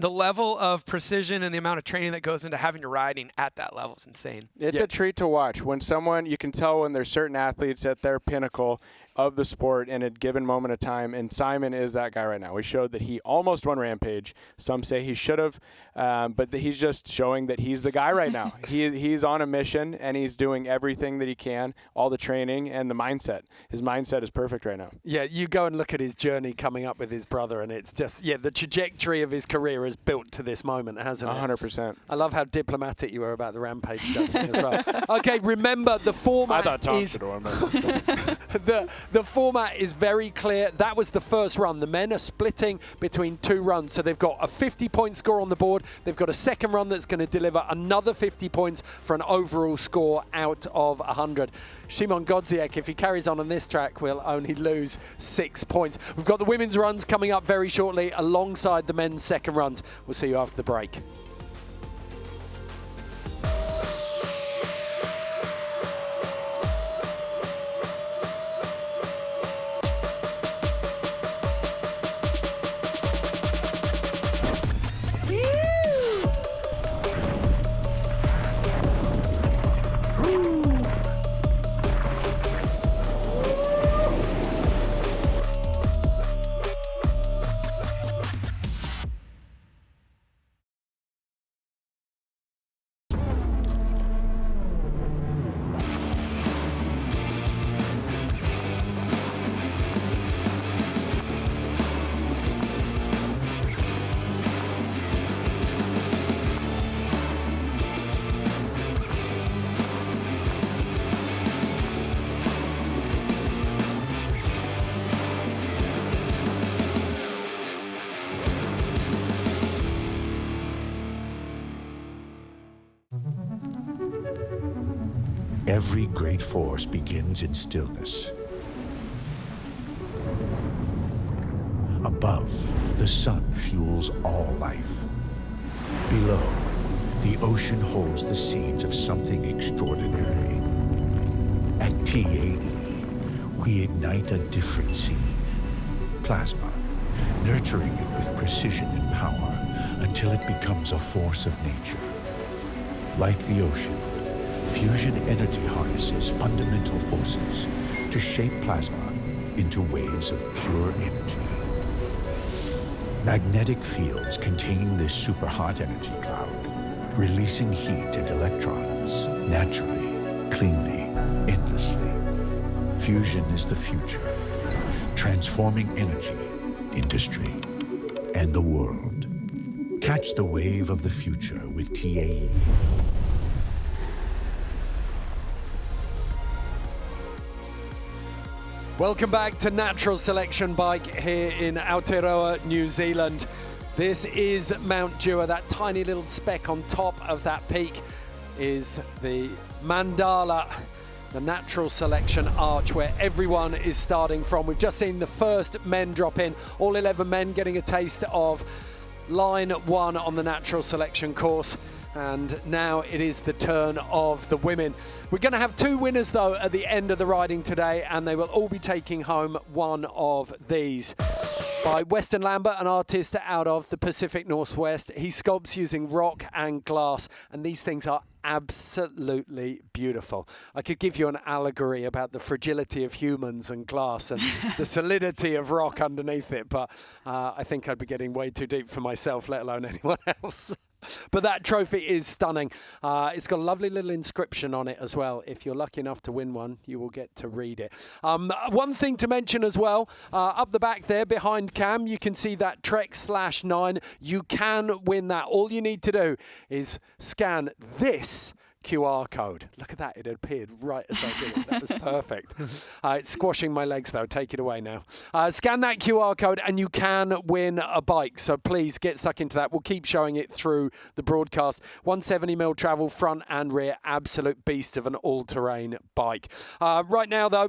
the level of precision and the amount of training that goes into having your riding at that level is insane. It's a treat to watch. When someone, you can tell when there's certain athletes at their pinnacle of the sport in a given moment of time, and Szymon is that guy right now. We showed that he almost won Rampage. Some say he should have, but he's just showing that he's the guy right now. He's on a mission, and he's doing everything that he can, all the training and the mindset. His mindset is perfect right now. Yeah, you go and look at his journey coming up with his brother, and it's just, the trajectory of his career is built to this moment, hasn't it? 100%. I love how diplomatic you were about the Rampage judging as well. Okay, remember the format I thought Tom is... should have won. The format is very clear. That was the first run. The men are splitting between 2 runs. So they've got a 50-point score on the board. They've got a second run that's going to deliver another 50 points for an overall score out of 100. Szymon Godziek, if he carries on this track, will only lose 6 points. We've got the women's runs coming up very shortly alongside the men's second runs. We'll see you after the break. Every great force begins in stillness. Above, the sun fuels all life. Below, the ocean holds the seeds of something extraordinary. At TAE, we ignite a different seed. Plasma, nurturing it with precision and power until it becomes a force of nature. Like the ocean, fusion energy harnesses fundamental forces to shape plasma into waves of pure energy. Magnetic fields contain this super-hot energy cloud, releasing heat and electrons naturally, cleanly, endlessly. Fusion is the future, transforming energy, industry, and the world. Catch the wave of the future with TAE. Welcome back to Natural Selection Bike here in Aotearoa, New Zealand. This is Mount Dewar. That tiny little speck on top of that peak is the mandala, the Natural Selection arch where everyone is starting from. We've just seen the first men drop in, all 11 men getting a taste of line 1 on the Natural Selection course. And now it is the turn of the women. We're going to have 2 winners, though, at the end of the riding today, and they will all be taking home one of these. By Weston Lambert, an artist out of the Pacific Northwest. He sculpts using rock and glass, and these things are absolutely beautiful. I could give you an allegory about the fragility of humans and glass and the solidity of rock underneath it, but I think I'd be getting way too deep for myself, let alone anyone else. But that trophy is stunning. It's got a lovely little inscription on it as well. If you're lucky enough to win one, you will get to read it. One thing to mention as well, up the back there behind Cam, you can see that Trek/9. You can win that. All you need to do is scan this QR code. Look at that, it appeared right as I did it. That was perfect. It's squashing my legs though, take it away now. Scan that QR code and you can win a bike, so please get stuck into that. We'll keep showing it through the broadcast. 170mm travel, front and rear, absolute beast of an all-terrain bike. Right now though,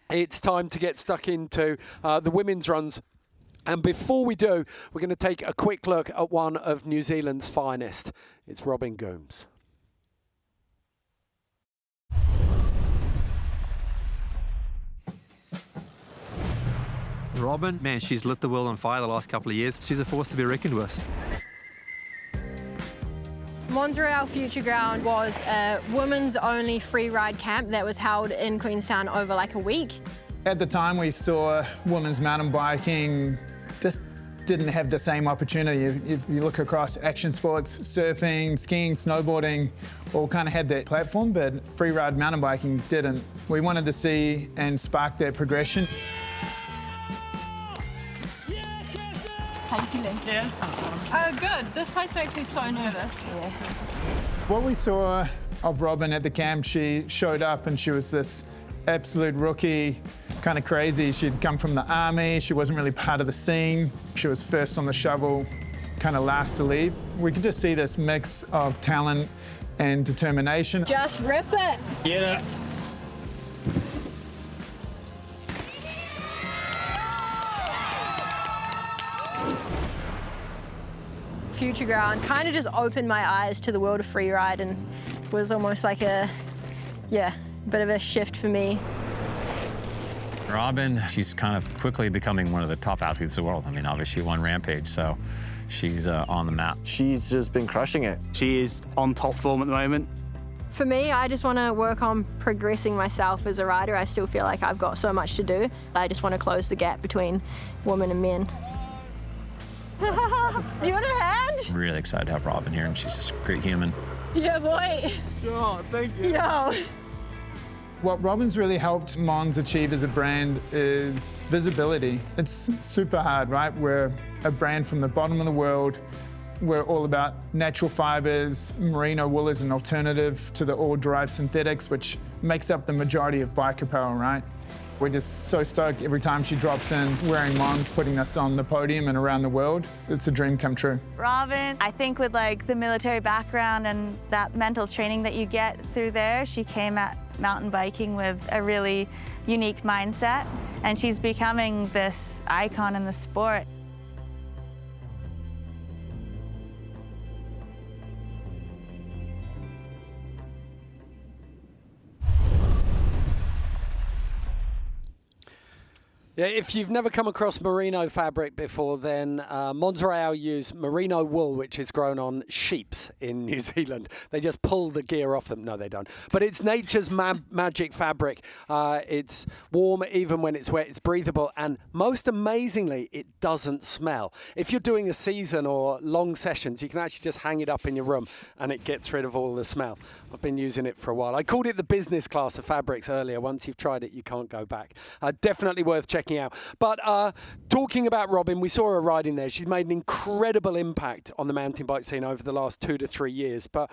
it's time to get stuck into the women's runs. And before we do, we're going to take a quick look at one of New Zealand's finest. It's Robin Goombs. Robin, man, she's lit the world on fire the last couple of years. She's a force to be reckoned with. Montreal Future Ground was a women's only free ride camp that was held in Queenstown over like a week. At the time we saw women's mountain biking just didn't have the same opportunity. If you look across action sports, surfing, skiing, snowboarding, all kind of had that platform, but freeride mountain biking didn't. We wanted to see and spark that progression. How you feeling? Yeah. Good. This place makes me so nervous. Yeah. What we saw of Robin at the camp, she showed up and she was this absolute rookie, kind of crazy. She'd come from the army, she wasn't really part of the scene. She was first on the shovel, kind of last to leave. We could just see this mix of talent and determination. Just rip it. Get it. Future Ground kind of just opened my eyes to the world of freeride and was almost like a, bit of a shift for me. Robin, she's kind of quickly becoming one of the top athletes in the world. I mean, obviously she won Rampage, so she's on the map. She's just been crushing it. She is on top form at the moment. For me, I just want to work on progressing myself as a rider. I still feel like I've got so much to do. I just want to close the gap between women and men. Do you want a hand? I'm really excited to have Robin here, and she's just a great human. Yeah, boy. Oh, thank you. Yo. What Robin's really helped Mons achieve as a brand is visibility. It's super hard, right? We're a brand from the bottom of the world. We're all about natural fibers. Merino wool is an alternative to the all-derived synthetics, which makes up the majority of bike apparel, right? We're just so stoked every time she drops in wearing Mons, putting us on the podium and around the world. It's a dream come true. Robin, I think with like the military background and that mental training that you get through there, she came at mountain biking with a really unique mindset, and she's becoming this icon in the sport. Yeah, if you've never come across merino fabric before, then Montreal use merino wool, which is grown on sheeps in New Zealand. They just pull the gear off them. No, they don't. But it's nature's magic fabric. It's warm even when it's wet. It's breathable. And most amazingly, it doesn't smell. If you're doing a season or long sessions, you can actually just hang it up in your room and it gets rid of all the smell. I've been using it for a while. I called it the business class of fabrics earlier. Once you've tried it, you can't go back. Definitely worth checking out. But talking about Robin, we saw her riding there. She's made an incredible impact on the mountain bike scene over the last 2 to 3 years. But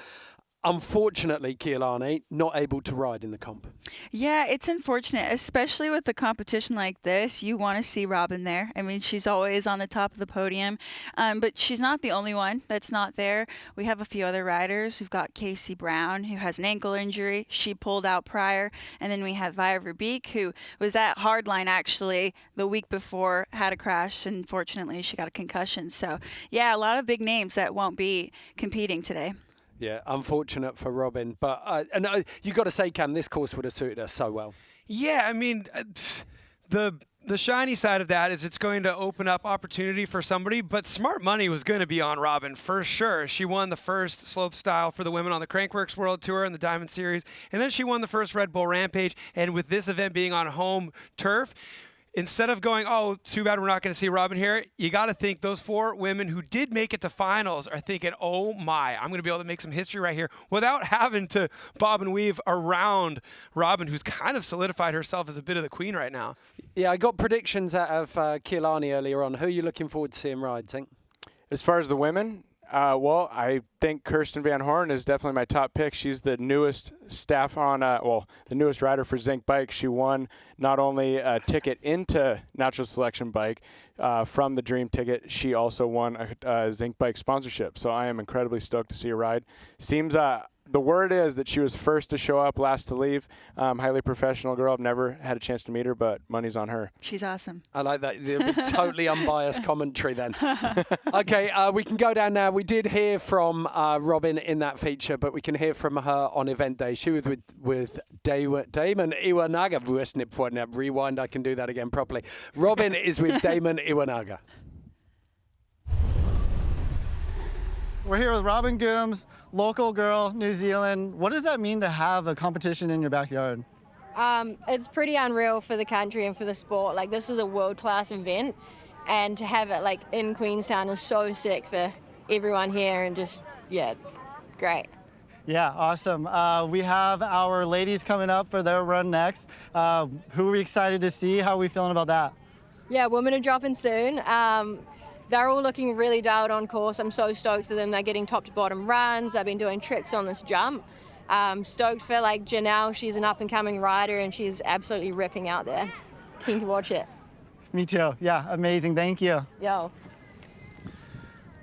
unfortunately, Keilani, not able to ride in the comp. Yeah, it's unfortunate, especially with a competition like this. You want to see Robin there. I mean, she's always on the top of the podium, but she's not the only one that's not there. We have a few other riders. We've got Casey Brown, who has an ankle injury. She pulled out prior. And then we have Via Verbeek, who was at Hardline actually the week before, had a crash, and fortunately she got a concussion. So, yeah, a lot of big names that won't be competing today. Yeah, unfortunate for Robin. But you got to say, Cam, this course would have suited her so well. Yeah, I mean, the shiny side of that is it's going to open up opportunity for somebody, but smart money was going to be on Robin for sure. She won the first slope style for the women on the Crankworks World Tour and the Diamond Series, and then she won the first Red Bull Rampage. And with this event being on home turf, instead of going, oh, too bad we're not going to see Robin here, you got to think those 4 women who did make it to finals are thinking, oh my, I'm going to be able to make some history right here without having to bob and weave around Robin, who's kind of solidified herself as a bit of the queen right now. Yeah, I got predictions out of Keilani earlier on. Who are you looking forward to seeing ride, think? As far as the women, Well, I think Kristen Van Horne is definitely my top pick. She's the newest staff on, the newest rider for Zink Bike. She won not only a ticket into Natural Selection Bike from the Dream Ticket, she also won a Zink Bike sponsorship. So I am incredibly stoked to see her ride. Seems the word is that she was first to show up, last to leave. Highly professional girl. I've never had a chance to meet her, but money's on her. She's awesome. I like that. Totally unbiased commentary then. Okay, we can go down now. We did hear from Robin in that feature, but we can hear from her on event day. She was with Damon Iwanaga. Rewind, I can do that again properly. Robin is with Damon Iwanaga. We're here with Robin Gooms, local girl, New Zealand. What does that mean to have a competition in your backyard? It's pretty unreal for the country and for the sport. Like, this is a world-class event, and to have it like in Queenstown is so sick for everyone here, and just, yeah, it's great. Yeah, awesome. We have our ladies coming up for their run next. Who are we excited to see? How are we feeling about that? Yeah, women are dropping soon. They're all looking really dialed on course. I'm so stoked for them. They're getting top to bottom runs. They've been doing tricks on this jump. Stoked for like Janelle. She's an up and coming rider and she's absolutely ripping out there. Keen to watch it. Me too. Yeah, amazing. Thank you. Yo.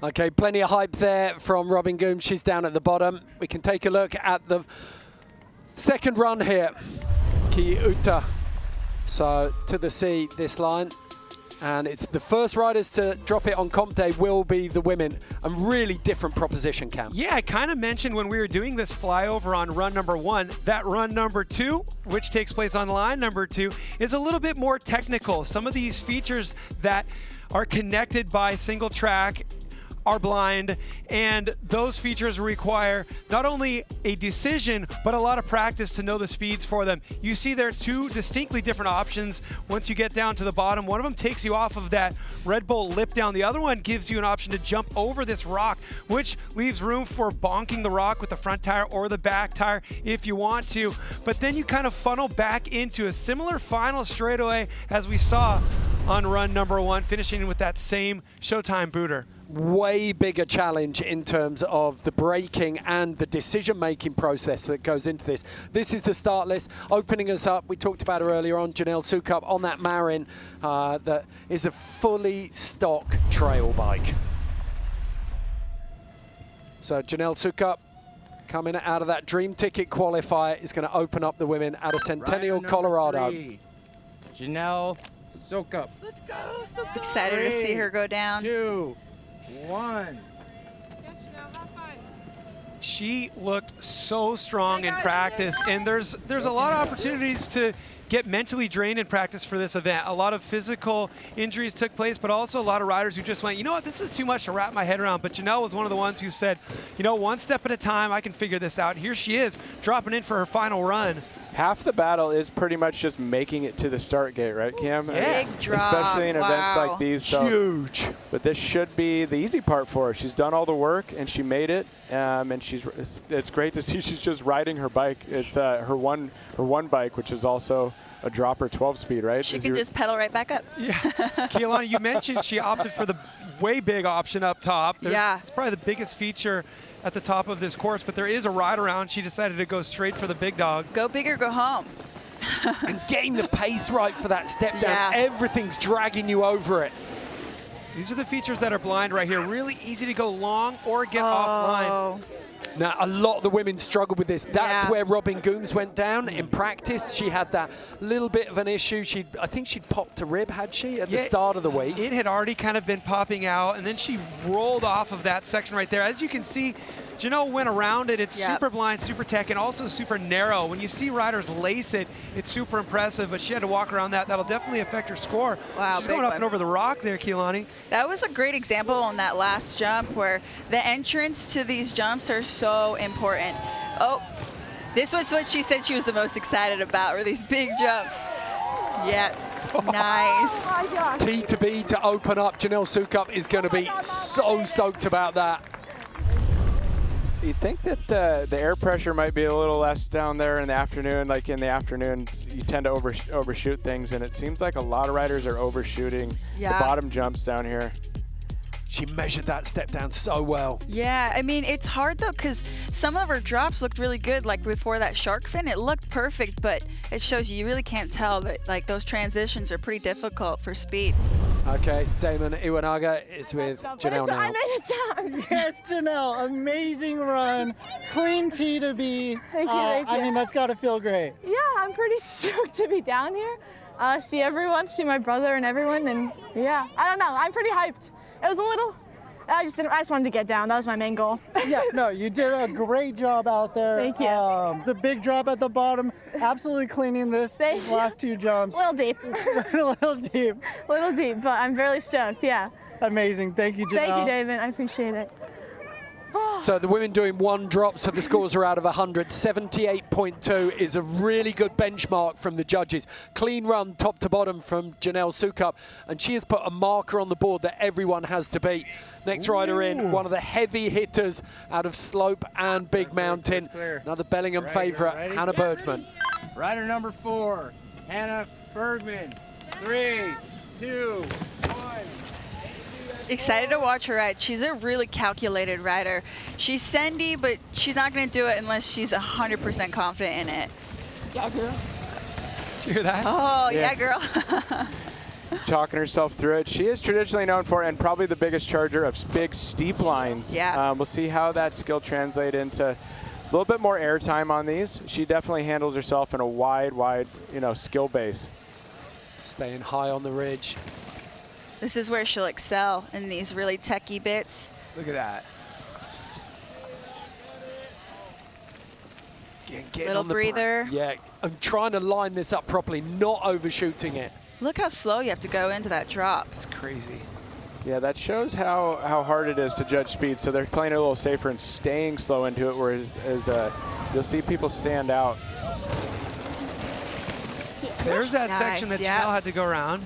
Okay, plenty of hype there from Robin Gooms. She's down at the bottom. We can take a look at the second run here. Ki Uta. So to the sea, this line. And it's the first riders to drop it on comp day will be the women. A really different proposition, Cam. Yeah, I kind of mentioned when we were doing this flyover on run number 1, that run number 2, which takes place on line number 2, is a little bit more technical. Some of these features that are connected by single track are blind, and those features require not only a decision but a lot of practice to know the speeds for them. You see there are 2 distinctly different options once you get down to the bottom. One of them takes you off of that Red Bull lip down. The other one gives you an option to jump over this rock, which leaves room for bonking the rock with the front tire or the back tire if you want to. But then you kind of funnel back into a similar final straightaway as we saw on run number 1, finishing with that same Showtime booter. Way bigger challenge in terms of the braking and the decision-making process that goes into this. This is the start list. Opening us up, we talked about her earlier on, Janelle Sukup on that Marin that is a fully stock trail bike. So Janelle Sukup coming out of that Dream Ticket qualifier is going to open up the women out of Centennial, Colorado. 3, Janelle Sukup. Let's go. So excited to see her go down. 2, 1. She looked so strong in practice, and there's a lot of opportunities to get mentally drained in practice for this event. A lot of physical injuries took place, but also a lot of riders who just went, you know what, this is too much to wrap my head around. But Janelle was one of the ones who said, you know, one step at a time, I can figure this out. Here she is, dropping in for her final run. Half the battle is pretty much just making it to the start gate, right, Cam? Big drop. Especially in events like these. So. Huge. But this should be the easy part for her. She's done all the work, and she made it. And it's great to see she's just riding her bike. It's her one bike, which is also a dropper 12-speed, right? She can just pedal right back up. Yeah. Keilani, you mentioned she opted for the way big option up top. It's probably the biggest feature at the top of this course, but there is a ride around. She decided to go straight for the big dog. Go big or go home. And getting the pace right for that step down. Yeah. Everything's dragging you over it. These are the features that are blind right here. Really easy to go long or get offline. Now, a lot of the women struggled with this. That's where Robin Gooms went down. In practice, she had that little bit of an issue. I think she'd popped a rib, had she, at the start of the week? It had already kind of been popping out, and then she rolled off of that section right there. As you can see, Janelle went around it. It's super blind, super tech, and also super narrow. When you see riders lace it, it's super impressive, but she had to walk around that. That'll definitely affect her score. Wow, She's going up and over the rock there, Keilani. That was a great example on that last jump where the entrance to these jumps are so important. Oh, this was what she said she was the most excited about, were these big jumps. Yeah. Nice. T to B to open up. Janelle Sukup is going to be so stoked about that. You'd think that the air pressure might be a little less down there in the afternoon. Like in the afternoon, you tend to overshoot things, and it seems like a lot of riders are overshooting the bottom jumps down here. She measured that step down so well. Yeah, I mean, it's hard though, because some of her drops looked really good, like before that shark fin, it looked perfect, but it shows you really can't tell that like those transitions are pretty difficult for speed. Okay, Damon Iwanaga is with Janelle now. I made it down. Yes, Janelle, amazing run. Clean T to B. Thank you, thank you. I mean, that's got to feel great. Yeah, I'm pretty stoked to be down here. See everyone, see my brother and everyone, and yeah, I don't know, I'm pretty hyped. It was a little, I just wanted to get down. That was my main goal. Yeah, no, you did a great job out there. Thank you. The big drop at the bottom, absolutely cleaning these last 2 jumps. A little deep. A little deep. A little deep, but I'm really stoked, yeah. Amazing. Thank you, Janelle. Thank you, David. I appreciate it. So the women doing 1 drop, so the scores are out of 100. 78.2 is a really good benchmark from the judges. Clean run top to bottom from Janelle Sukup, and she has put a marker on the board that everyone has to beat. Next rider in, one of the heavy hitters out of slope and big mountain. Another Bellingham favourite, Hannah Bergemann. Rider number 4, Hannah Bergemann. 3, 2, 1. Excited to watch her ride. She's a really calculated rider. She's sendy, but she's not going to do it unless she's 100% confident in it. Yeah, girl. Did you hear that? Oh, yeah girl. Talking herself through it. She is traditionally known for, and probably the biggest charger of big steep lines. Yeah. We'll see how that skill translates into a little bit more air time on these. She definitely handles herself in a wide, skill base. Staying high on the ridge. This is where she'll excel, in these really techie bits. Look at that. Little breather. Yeah, I'm trying to line this up properly, not overshooting it. Look how slow you have to go into that drop. It's crazy. Yeah, that shows how hard it is to judge speed. So they're playing it a little safer and staying slow into it, whereas you'll see people stand out. There's that section that Janelle had to go around.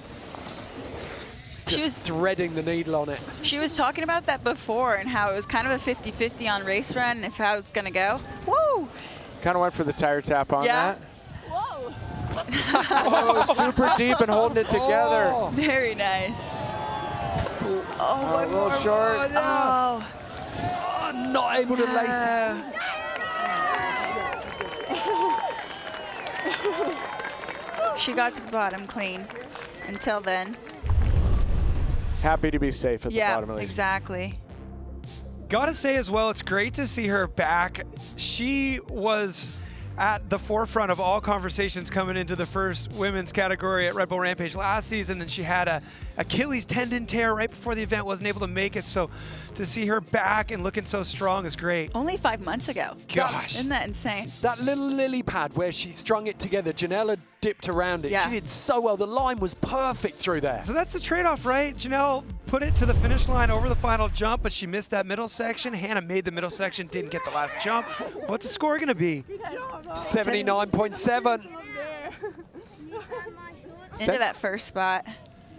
She was threading the needle on it. She was talking about that before and how it was kind of a 50-50 on race run if how it's going to go. Woo! Kind of went for the tire tap on that. Whoa! Oh, super deep and holding it together. Oh. Very nice. Oh, a little short. Oh, no. Oh, not able to lace it. She got to the bottom clean until then. Happy to be safe at the bottom at least. Exactly. Gotta say as well, it's great to see her back. She was at the forefront of all conversations coming into the first women's category at Red Bull Rampage last season, and she had a Achilles tendon tear right before the event, wasn't able to make it. So to see her back and looking so strong is great. Only 5 months ago. Gosh. Isn't that insane? That little lily pad where she strung it together, Janelle dipped around it. Yeah. She did so well. The line was perfect through there. So that's the trade-off, right? Janelle put it to the finish line over the final jump, but she missed that middle section. Hannah made the middle section, didn't get the last jump. What's the score going to be? 79.7. Into that first spot.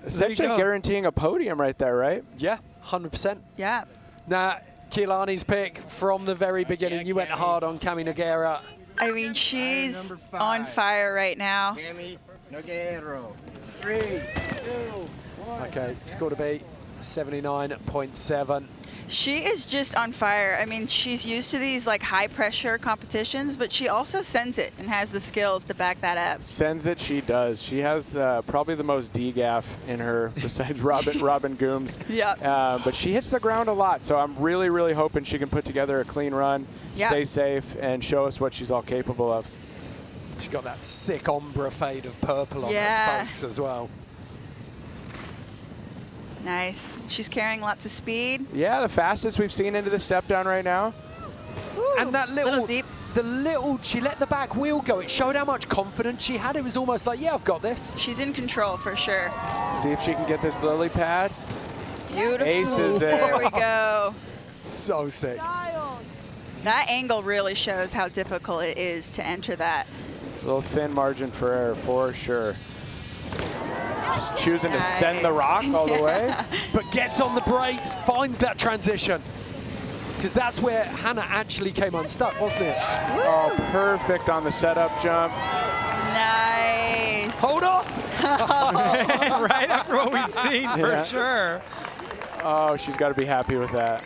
Essentially guaranteeing a podium right there, right? Yeah, 100%. Yeah. Now, Keelani's pick from the very beginning. You went hard on Cami Nogueira. I mean, she's on fire right now. Cami Nogueira. 3, 2, 1. Okay, score to beat, 79.7. She is just on fire. I mean, she's used to these like high pressure competitions, but she also sends it and has the skills to back that up. Sends it, she does. She has probably the most DGAF in her besides Robin Gooms. Yeah. But she hits the ground a lot, so I'm really, really hoping she can put together a clean run, stay safe, and show us what she's all capable of. She got that sick ombre fade of purple on the spokes as well. Nice. She's carrying lots of speed. Yeah, the fastest we've seen into the step down right now. Ooh, and that little deep. She let the back wheel go. It showed how much confidence she had. It was almost like, yeah, I've got this. She's in control for sure. See if she can get this lily pad. Beautiful. Aces There we go. So sick. That angle really shows how difficult it is to enter that. A little thin margin for error for sure. Just choosing to send the rock all the way. But gets on the brakes, finds that transition. Because that's where Hannah actually came unstuck, wasn't it? Oh, perfect on the setup jump. Nice. Hold on. Right after what we've seen, for sure. Oh, she's got to be happy with that.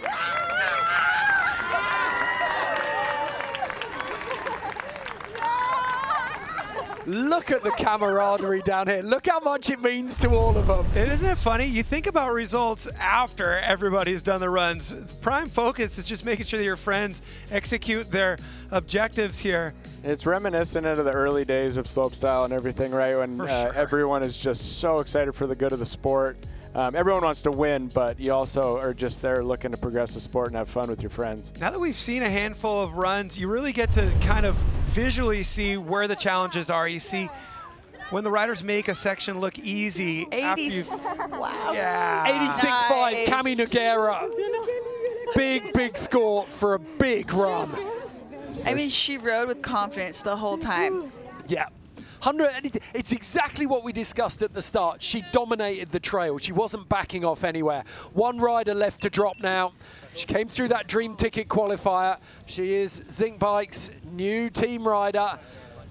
Look at the camaraderie down here. Look how much it means to all of them. Isn't it funny? You think about results after everybody's done the runs. Prime focus is just making sure that your friends execute their objectives here. It's reminiscent of the early days of slopestyle and everything, right? When For sure. everyone is just so excited for the good of the sport. Everyone wants to win, but you also are just there looking to progress the sport and have fun with your friends. Now that we've seen a handful of runs, you really get to kind of visually see where the challenges are. You see when the riders make a section look easy. 86. Wow. Yeah. 86.5, Cami Nogueira. Big score for a big run. I mean, she rode with confidence the whole time. Yeah. It's exactly what we discussed at the start. She dominated the trail. She wasn't backing off anywhere. One rider left to drop now. She came through that dream ticket qualifier. She is Zink Bike's new team rider,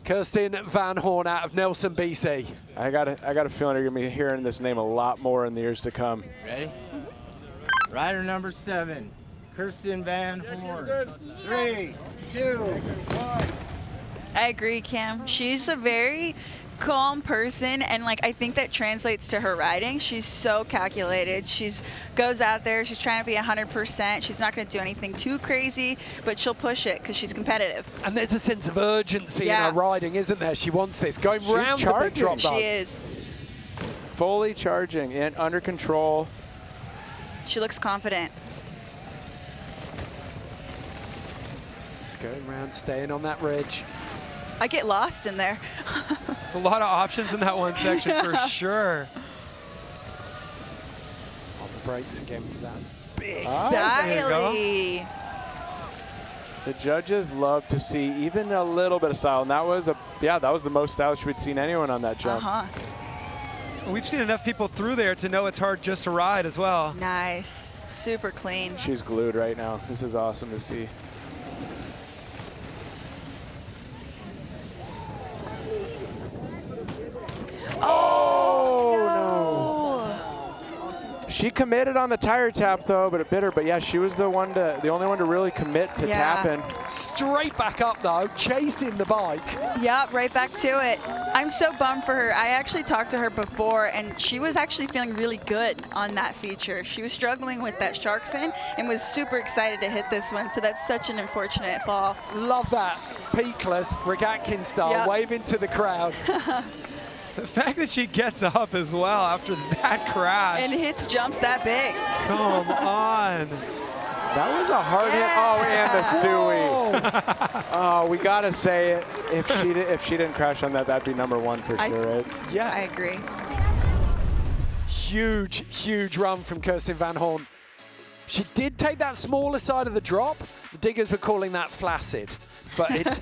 Kristen Van Horne out of Nelson, BC. I got a feeling you're going to be hearing this name a lot more in the years to come. Ready? Rider number 7, Kristen Van Horne. 3, 2, 1. I agree, Cam. She's a very calm person, and like I think that translates to her riding. She's so calculated. She's goes out there. She's trying to be 100%. She's not going to do anything too crazy, but she'll push it because she's competitive. And there's a sense of urgency in her riding, isn't there? She wants this. Going She's round the big drop. She is. Fully charging and under control. She looks confident. Just going round, staying on that ridge. I get lost in there. There's a lot of options in that one section for sure. On the brakes again for that big Styly. The judges love to see even a little bit of style, and that was the most stylish we'd seen anyone on that jump. We've seen enough people through there to know it's hard just to ride as well. Nice. Super clean. She's glued right now. This is awesome to see. Oh, no. She committed on the tire tap though, but it bit her. But yeah, she was the only one to really commit to tapping. Straight back up though, chasing the bike. Yep, right back to it. I'm so bummed for her. I actually talked to her before, and she was actually feeling really good on that feature. She was struggling with that shark fin and was super excited to hit this one, so that's such an unfortunate fall. Love that. Peakless, Rick Atkins style, waving to the crowd. The fact that she gets up as well after that crash. And hits jumps that big. Come on. That was a hard hit. Oh, and the Suey. Oh, we gotta say it. If she didn't crash on that, that'd be #1 for sure, right? Yeah, I agree. Huge run from Kristen Van Horne. She did take that smaller side of the drop. The diggers were calling that flaccid, but it's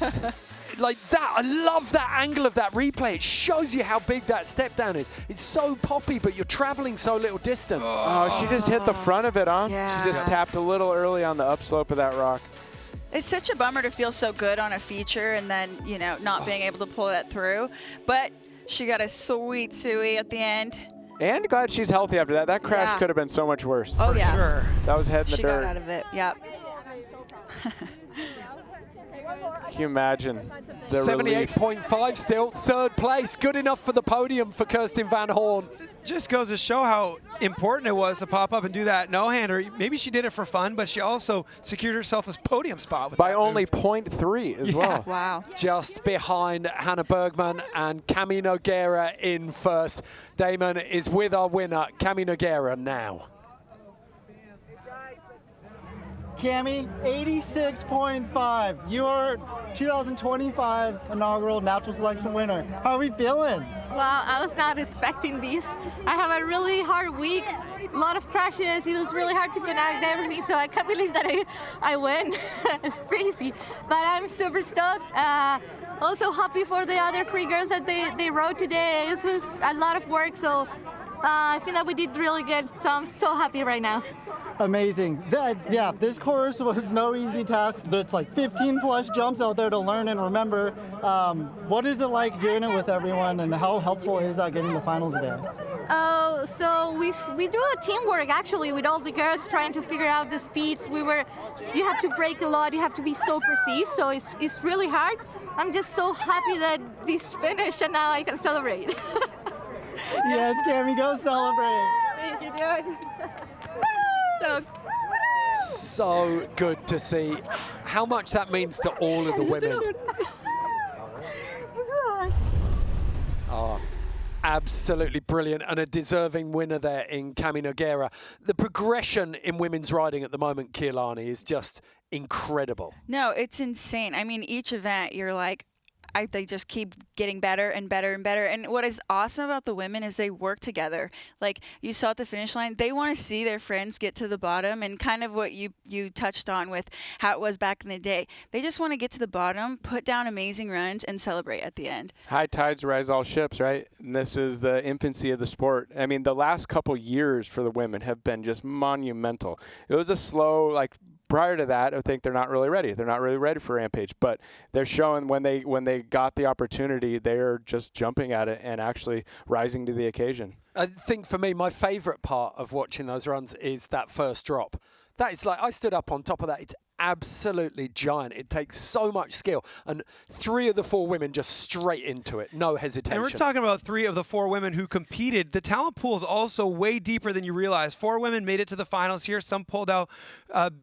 like that. I love that angle of that replay. It shows you how big that step down is. It's so poppy, but you're traveling so little distance. Oh, she just hit the front of it, huh? Yeah. She just tapped a little early on the upslope of that rock. It's such a bummer to feel so good on a feature and then, you know, not being able to pull that through. But she got a sweet Suey at the end. And glad she's healthy after that. That crash could have been so much worse. Oh, yeah. Sure. That was head in the She dirt. got out of it, yep. Can you imagine the 78.5 still, third place. Good enough for the podium for Kristen Van Horne. Just goes to show how important it was to pop up and do that no-hander. Maybe she did it for fun, but she also secured herself a podium spot. With by only 0.3 as well. Wow. Just behind Hannah Bergemann and Cami Nogueira in first. Damon is with our winner, Cami Nogueira, now. Cami, 86.5. Your 2025 inaugural natural selection winner. How are we feeling? Well, I was not expecting this. I have a really hard week, a lot of crashes. It was really hard to connect everything, so I can't believe that I win. It's crazy. But I'm super stoked. Also happy for the other free girls that they rode today. This was a lot of work, so I feel that we did really good. So I'm so happy right now. Amazing. Yeah, this course was no easy task. There's like 15 plus jumps out there to learn and remember. What is it like doing it with everyone, and how helpful is that getting the finals today? So we do a teamwork actually with all the girls trying to figure out the speeds. You have to brake a lot, you have to be so precise, so it's really hard. I'm just so happy that this finished and now I can celebrate. Yes, Cami, go celebrate. Thank you, dude. So good to see how much that means to all of the women. Oh, absolutely brilliant, and a deserving winner there in Cami Nogueira. The progression in women's riding at the moment, Keilani, is just incredible. No, it's insane. I mean, each event you're like, they just keep getting better and better and better. And what is awesome about the women is they work together. Like you saw at the finish line, they want to see their friends get to the bottom, and kind of what you touched on with how it was back in the day. They just want to get to the bottom, put down amazing runs, and celebrate at the end. High tides rise all ships, right? And this is the infancy of the sport. I mean, the last couple years for the women have been just monumental. It was a slow, prior to that, I think they're not really ready. They're not really ready for Rampage, but they're showing when they got the opportunity, they're just jumping at it and actually rising to the occasion. I think for me, my favorite part of watching those runs is that first drop. That is I stood up on top of that. It's absolutely giant. It takes so much skill. And 3 of the 4 women just straight into it. No hesitation. And we're talking about 3 of the 4 women who competed. The talent pool is also way deeper than you realize. 4 women made it to the finals here. Some pulled out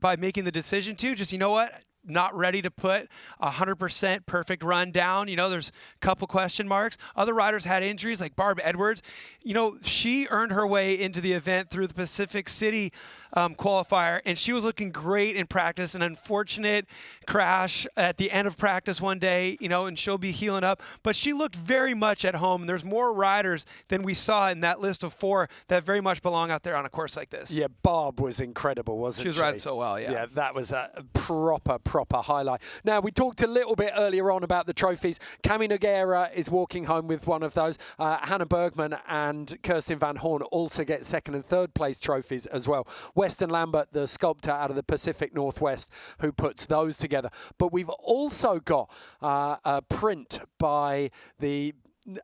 by making the decision to just, you know what? Not ready to put 100% perfect run down. You know, there's a couple question marks. Other riders had injuries, like Barb Edwards. You know, she earned her way into the event through the Pacific City qualifier, and she was looking great in practice. An unfortunate crash at the end of practice one day, you know, and she'll be healing up. But she looked very much at home. And there's more riders than we saw in that list of 4 that very much belong out there on a course like this. Yeah, Barb was incredible, wasn't she? She was riding so well, yeah. Yeah, that was a proper highlight. Now, we talked a little bit earlier on about the trophies. Cami Nogueira is walking home with one of those. Hannah Bergemann and Kristen Van Horne also get 2nd and 3rd place trophies as well. Weston Lambert, the sculptor out of the Pacific Northwest, who puts those together. But we've also got a print by the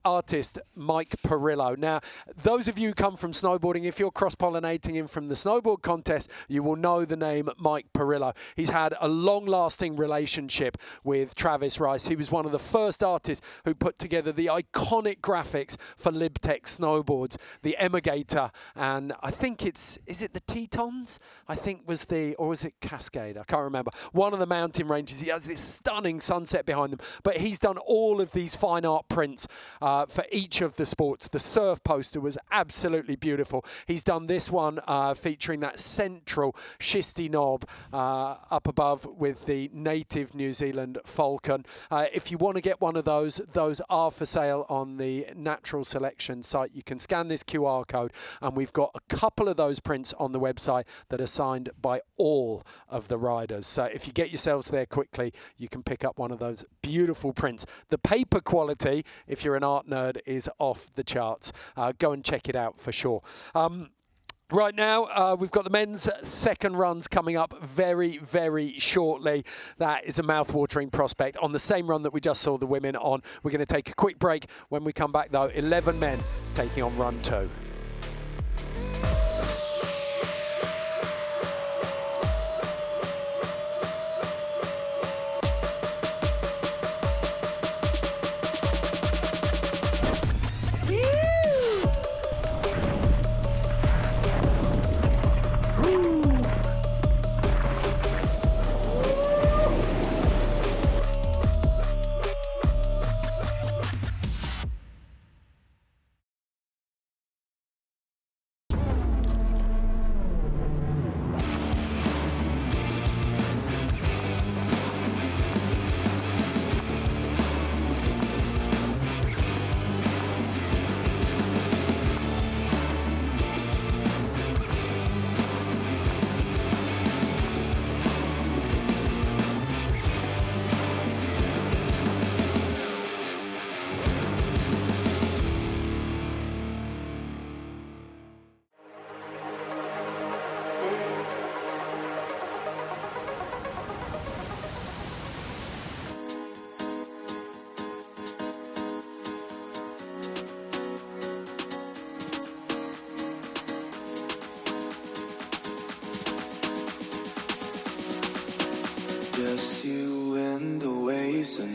artist Mike Perillo. Now, those of you who come from snowboarding, if you're cross-pollinating in from the snowboard contest, you will know the name Mike Perillo. He's had a long-lasting relationship with Travis Rice. He was one of the first artists who put together the iconic graphics for Libtech snowboards, the Emigator, and I think is it the Tetons? I think was or was it Cascade? I can't remember. One of the mountain ranges. He has this stunning sunset behind them, but he's done all of these fine art prints for each of the sports. The surf poster was absolutely beautiful. He's done this one featuring that central schisty knob up above with the native New Zealand falcon. If you want to get one of those are for sale on the Natural Selection site. You can scan this QR code, and we've got a couple of those prints on the website that are signed by all of the riders. So if you get yourselves there quickly, you can pick up one of those beautiful prints. The paper quality, if you're an art nerd, is off the charts. Go and check it out for sure. Right now, we've got the men's second runs coming up very, very shortly. That is a mouth-watering prospect on the same run that we just saw the women on. We're going to take a quick break. When we come back, though, 11 men taking on run 2. Just you and the waves of me.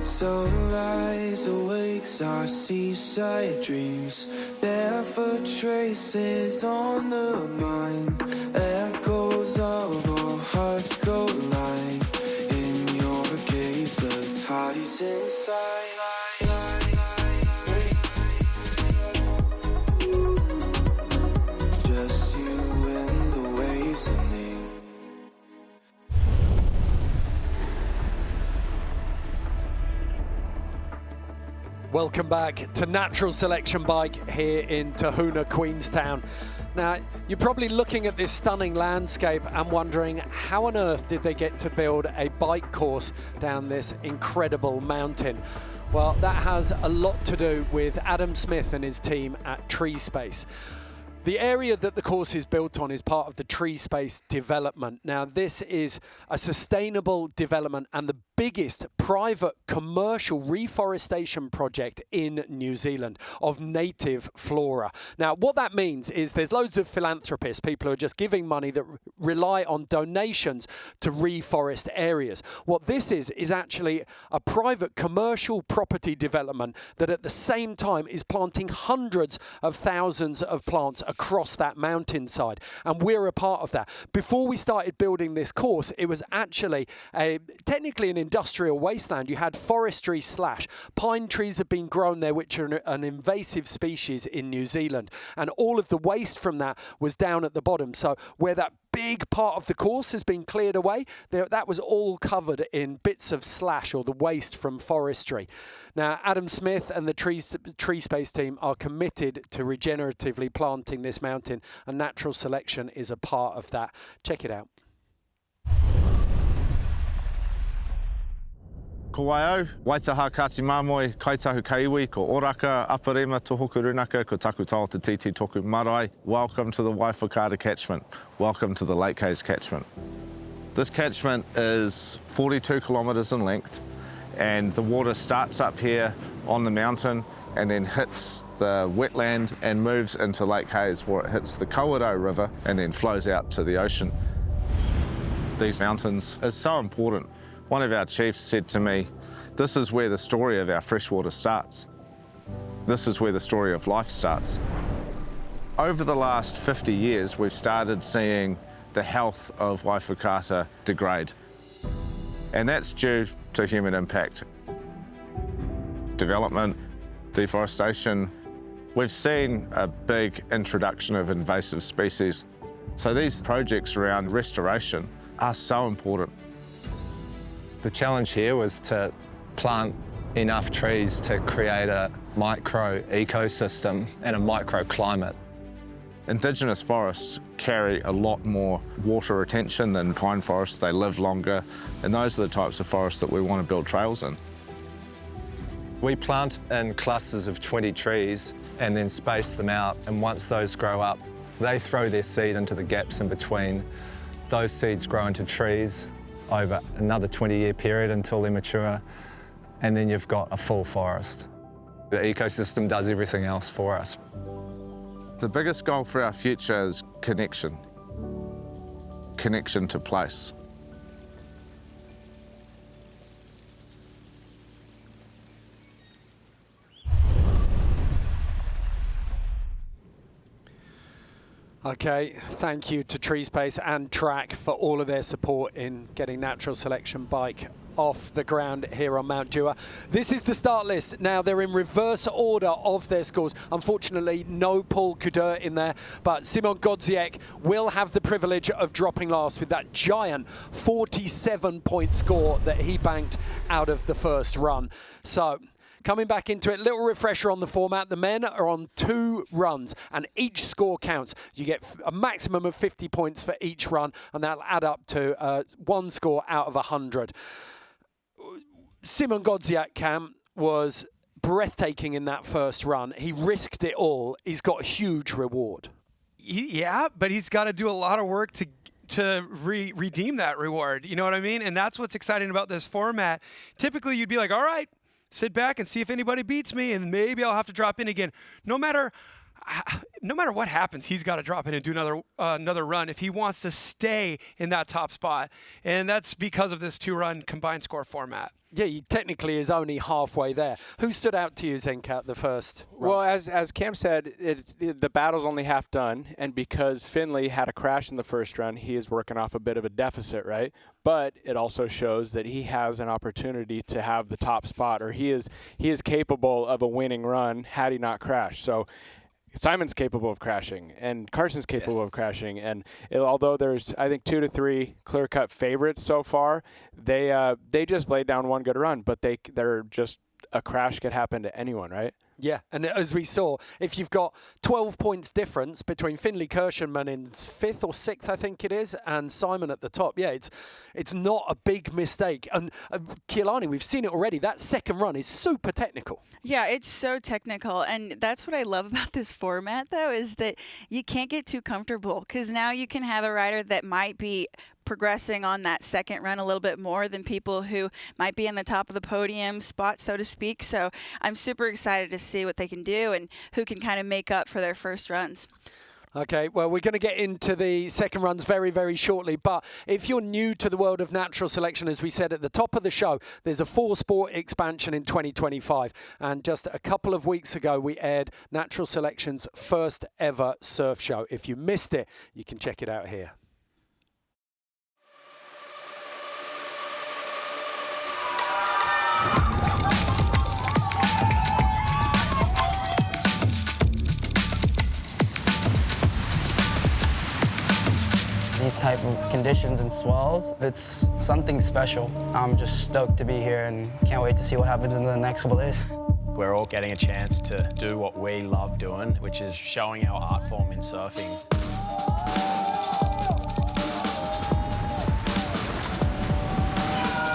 Sunrise awakes our seaside dreams. Barefoot traces on the mind. Echoes of our hearts collide. In your gaze, the tide is inside. Just you and the waves of me. Welcome back to Natural Selection Bike here in Tāhuna Queenstown. Now, you're probably looking at this stunning landscape and wondering how on earth did they get to build a bike course down this incredible mountain? Well, that has a lot to do with Adam Smith and his team at Tree Space. The area that the course is built on is part of the Tree Space development. Now, this is a sustainable development and the biggest private commercial reforestation project in New Zealand of native flora. Now, what that means is there's loads of philanthropists, people who are just giving money that rely on donations to reforest areas. What this is actually a private commercial property development that at the same time is planting hundreds of thousands of plants across that mountainside, and we're a part of that. Before we started building this course, it was actually technically an industrial wasteland. You had forestry / pine trees have been grown there, which are an invasive species in New Zealand, and all of the waste from that was down at the bottom. So where that big part of the course has been cleared away, that was all covered in bits of slash or the waste from forestry. Now, Adam Smith and the Tree Space team are committed to regeneratively planting this mountain, and natural selection is a part of that. Check it out. Ko waiau, waitaha kāti māmoe, kaitahu kaiwi, ko oraka, aparema, tohoku runaka, ko taku tau te titi toku marae. Welcome to the Waifakata catchment. Welcome to the Lake Hayes catchment. This catchment is 42 kilometres in length, and the water starts up here on the mountain and then hits the wetland and moves into Lake Hayes, where it hits the Kawerau River and then flows out to the ocean. These mountains are so important. One of our chiefs said to me, this is where the story of our freshwater starts. This is where the story of life starts. Over the last 50 years, we've started seeing the health of Waifakata degrade. And that's due to human impact. Development, deforestation. We've seen a big introduction of invasive species. So these projects around restoration are so important. The challenge here was to plant enough trees to create a micro ecosystem and a microclimate. Indigenous forests carry a lot more water retention than pine forests. They live longer, and those are the types of forests that we want to build trails in. We plant in clusters of 20 trees and then space them out, and once those grow up, they throw their seed into the gaps in between. Those seeds grow into trees over another 20-year period until they're mature, and then you've got a full forest. The ecosystem does everything else for us. The biggest goal for our future is connection. Connection to place. Okay, thank you to Tree Space and Track for all of their support in getting Natural Selection Bike off the ground here on Mount Dewar. This is the start list. Now, they're in reverse order of their scores. Unfortunately, no Paul Couture in there, but Szymon Godziek will have the privilege of dropping last with that giant 47-point score that he banked out of the first run. So, coming back into it, little refresher on the format. The men are on 2 runs and each score counts. You get a maximum of 50 points for each run, and that'll add up to 1 score out of 100. Szymon Godziek, Cam, was breathtaking in that first run. He risked it all. He's got a huge reward. Yeah, but he's got to do a lot of work to redeem that reward. You know what I mean? And that's what's exciting about this format. Typically, you'd be like, all right, sit back and see if anybody beats me, and maybe I'll have to drop in again. No matter no matter what happens, he's got to drop in and do another run if he wants to stay in that top spot. And that's because of this 2-run combined score format. Yeah, he technically is only halfway there. Who stood out to you, Zenkat, the first run? Well, as Cam said, the battle's only half done, and because Finley had a crash in the first run, he is working off a bit of a deficit, right? But it also shows that he has an opportunity to have the top spot, or he is capable of a winning run had he not crashed. So Symon's capable of crashing, and Carson's capable of crashing, and although there's, I think, 2 to 3 clear-cut favorites so far, they just laid down one good run, but they're just, a crash could happen to anyone, right? Yeah, and as we saw, if you've got 12 points difference between Finley Kirschenman in 5th or 6th, I think it is, and Szymon at the top, yeah, it's not a big mistake. And Keilani, we've seen it already. That second run is super technical. Yeah, it's so technical, and that's what I love about this format, though, is that you can't get too comfortable, because now you can have a rider that might be progressing on that second run a little bit more than people who might be in the top of the podium spot, so to speak. So I'm super excited to see what they can do and who can kind of make up for their first runs. Okay, well, we're going to get into the second runs very, very shortly. But if you're new to the world of natural selection, as we said at the top of the show, there's a 4-sport expansion in 2025. And just a couple of weeks ago, we aired Natural Selection's first ever surf show. If you missed it, you can check it out here. These type of conditions and swells, it's something special. I'm just stoked to be here and can't wait to see what happens in the next couple of days. We're all getting a chance to do what we love doing, which is showing our art form in surfing.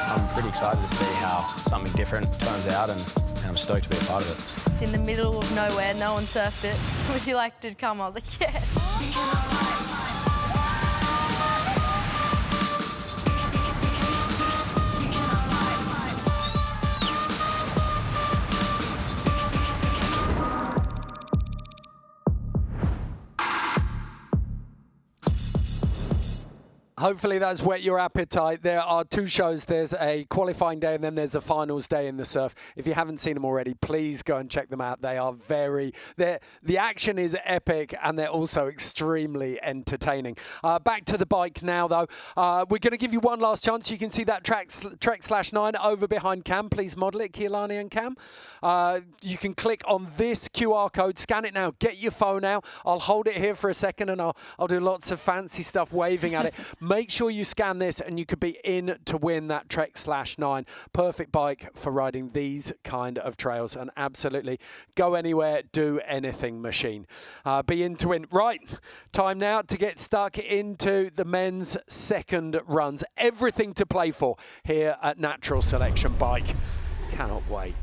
I'm pretty excited to see how something different turns out, and I'm stoked to be a part of it. It's in the middle of nowhere, no one surfed it. Would you like to come? I was like, yeah. Hopefully that's whet your appetite. There are 2 shows. There's a qualifying day and then there's a finals day in the surf. If you haven't seen them already, please go and check them out. They are the action is epic and they're also extremely entertaining. Back to the bike now, though. We're going to give you one last chance. You can see that Trek/9 over behind Cam. Please model it, Keilani and Cam. You can click on this QR code, scan it now, get your phone out. I'll hold it here for a second and I'll do lots of fancy stuff waving at it. Make sure you scan this and you could be in to win that Trek/9. Perfect bike for riding these kind of trails, and absolutely go anywhere, do anything machine. Be in to win. Right, time now to get stuck into the men's second runs. Everything to play for here at Natural Selection Bike. Cannot wait.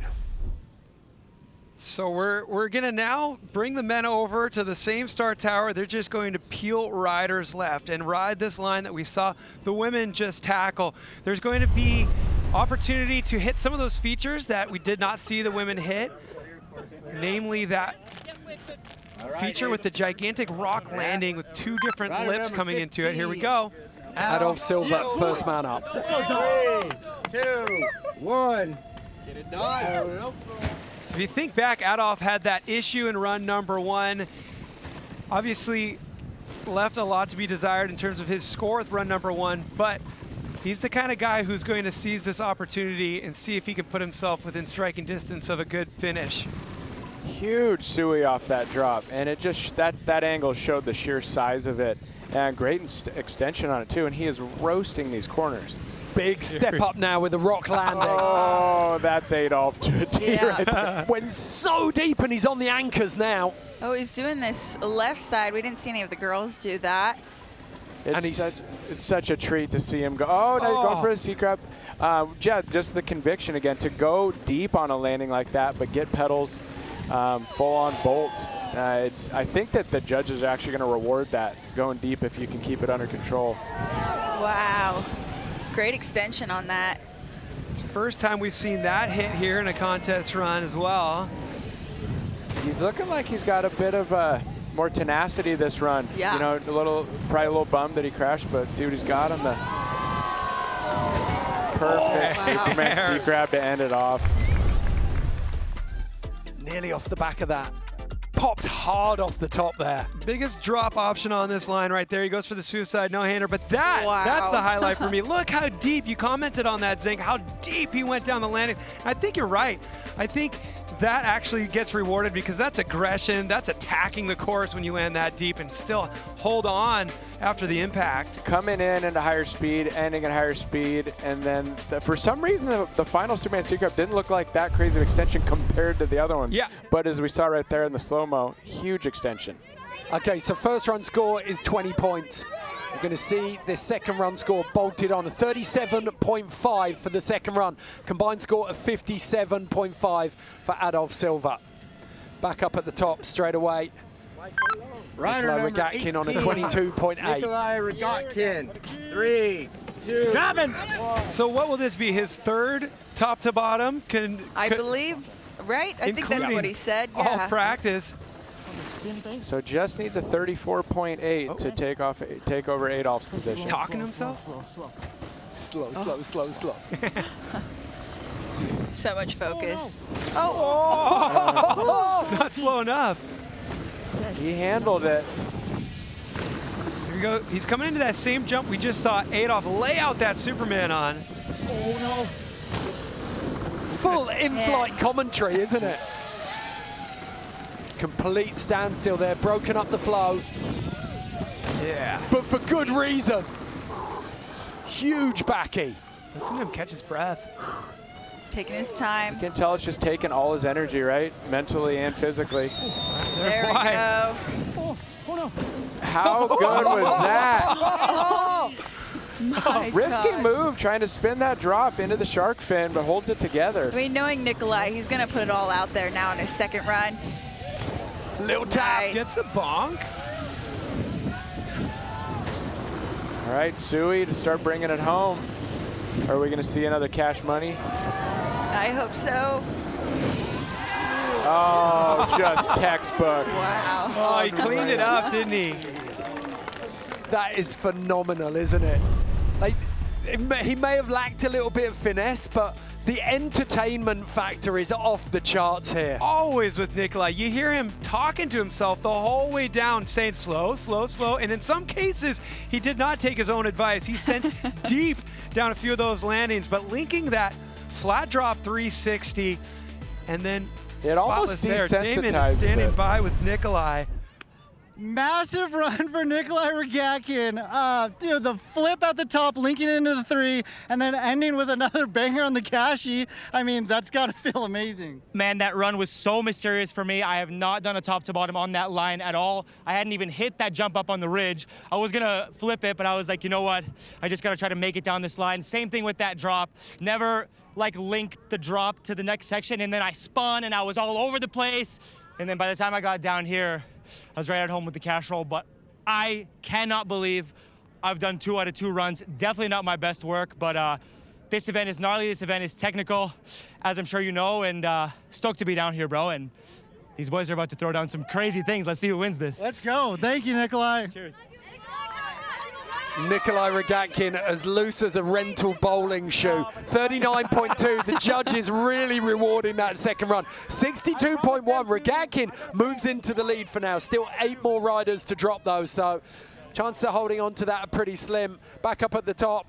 So we're going to now bring the men over to the same start tower. They're just going to peel riders left and ride this line that we saw the women just tackle. There's going to be opportunity to hit some of those features that we did not see the women hit, namely that feature with the gigantic rock landing with 2 different lips coming into it. Here we go. Adolf Silva, first man up. Let's go, 3, 2, 1. Get it done. If you think back, Adolf had that issue in run number 1. Obviously left a lot to be desired in terms of his score with run number 1, but he's the kind of guy who's going to seize this opportunity and see if he can put himself within striking distance of a good finish. Huge suey off that drop, and it just, that angle showed the sheer size of it, and great extension on it too, and he is roasting these corners. Big step up now with the rock landing. Oh, that's Adolf. Yeah. Went so deep and he's on the anchors now. Oh, he's doing this left side. We didn't see any of the girls do that. It's such a treat to see him go. Oh, now he's going for a C-crab. Yeah, just the conviction again to go deep on a landing like that, but get pedals full on bolts. I think that the judges are actually going to reward that, going deep if you can keep it under control. Wow. Great extension on that. It's the first time we've seen that hit here in a contest run as well. He's looking like he's got a bit of more tenacity this run. Yeah. You know, probably a little bummed that he crashed, but see what he's got on the perfect Superman C grab to end it off. Nearly off the back of that. Popped hard off the top there. Biggest drop option on this line right there. He goes for the suicide no-hander, but that's the highlight for me. Look how deep, you commented on that, Zink, how deep he went down the landing. I think you're right. I think that actually gets rewarded because that's aggression, that's attacking the course when you land that deep and still hold on after the impact. Coming in at a higher speed, ending at higher speed, and then for some reason the final Superman C grab didn't look like that crazy of extension compared to the other ones. Yeah. But as we saw right there in the slow-mo, huge extension. Okay, so first run score is 20 points. We're going to see this second run score bolted on, 37.5 for the second run. Combined score of 57.5 for Adolf Silva. Back up at the top straight away. Rider Nikolai number Regatkin 18. on a 22.8. Nikolai Regatkin. 3, 2. Dropping. So what will this be? His third top to bottom? I believe, right? I think that's what he said. Yeah. All practice. So just needs a 34.8 to take over Adolf's position. Talking to himself? Slow. So much focus. Not slow enough. He handled it. Here we go. He's coming into that same jump we just saw Adolf lay out that Superman on. Oh no. Full in-flight commentary, isn't it? Complete standstill there, broken up the flow. Yeah. But for good reason. Huge backy. Listen to him catch his breath. Taking his time. You can tell it's just taking all his energy, right? Mentally and physically. There we go. How good was that? My Risky God. move, trying to spin that drop into the shark fin, but holds it together. I mean, knowing Nikolai, he's going to put it all out there now in his second run. Little tap. Nice. Gets the bonk. All right, Sui to start bringing it home. Are we going to see another cash money? I hope so. Oh, just textbook. Wow. Oh, he cleaned it up, didn't he? That is phenomenal, isn't it? Like, he may have lacked a little bit of finesse, but the entertainment factor is off the charts here. Always with Nikolai, you hear him talking to himself the whole way down, saying slow, slow, slow. And in some cases, he did not take his own advice. He sent deep down a few of those landings, but linking that flat drop 360 and then it almost there. Damon standing by with Nikolai. Massive run for Nikolai Regatkin. Dude, the flip at the top, linking into the 3, and then ending with another banger on the cashy. I mean, that's got to feel amazing. Man, that run was so mysterious for me. I have not done a top to bottom on that line at all. I hadn't even hit that jump up on the ridge. I was gonna flip it, but I was like, you know what? I just gotta try to make it down this line. Same thing with that drop. Never like link the drop to the next section, and then I spun and I was all over the place. And then by the time I got down here, I was right at home with the cash roll, but I cannot believe I've done 2 out of 2 runs. Definitely not my best work, but this event is gnarly. This event is technical, as I'm sure you know, and stoked to be down here, bro. And these boys are about to throw down some crazy things. Let's see who wins this. Let's go. Thank you, Nikolai. Cheers. Nikolai Regatkin as loose as a rental bowling shoe. 39.2. The judges really rewarding that second run. 62.1. Regatkin moves into the lead for now. Still 8 more riders to drop though, so chances of holding on to that are pretty slim. Back up at the top,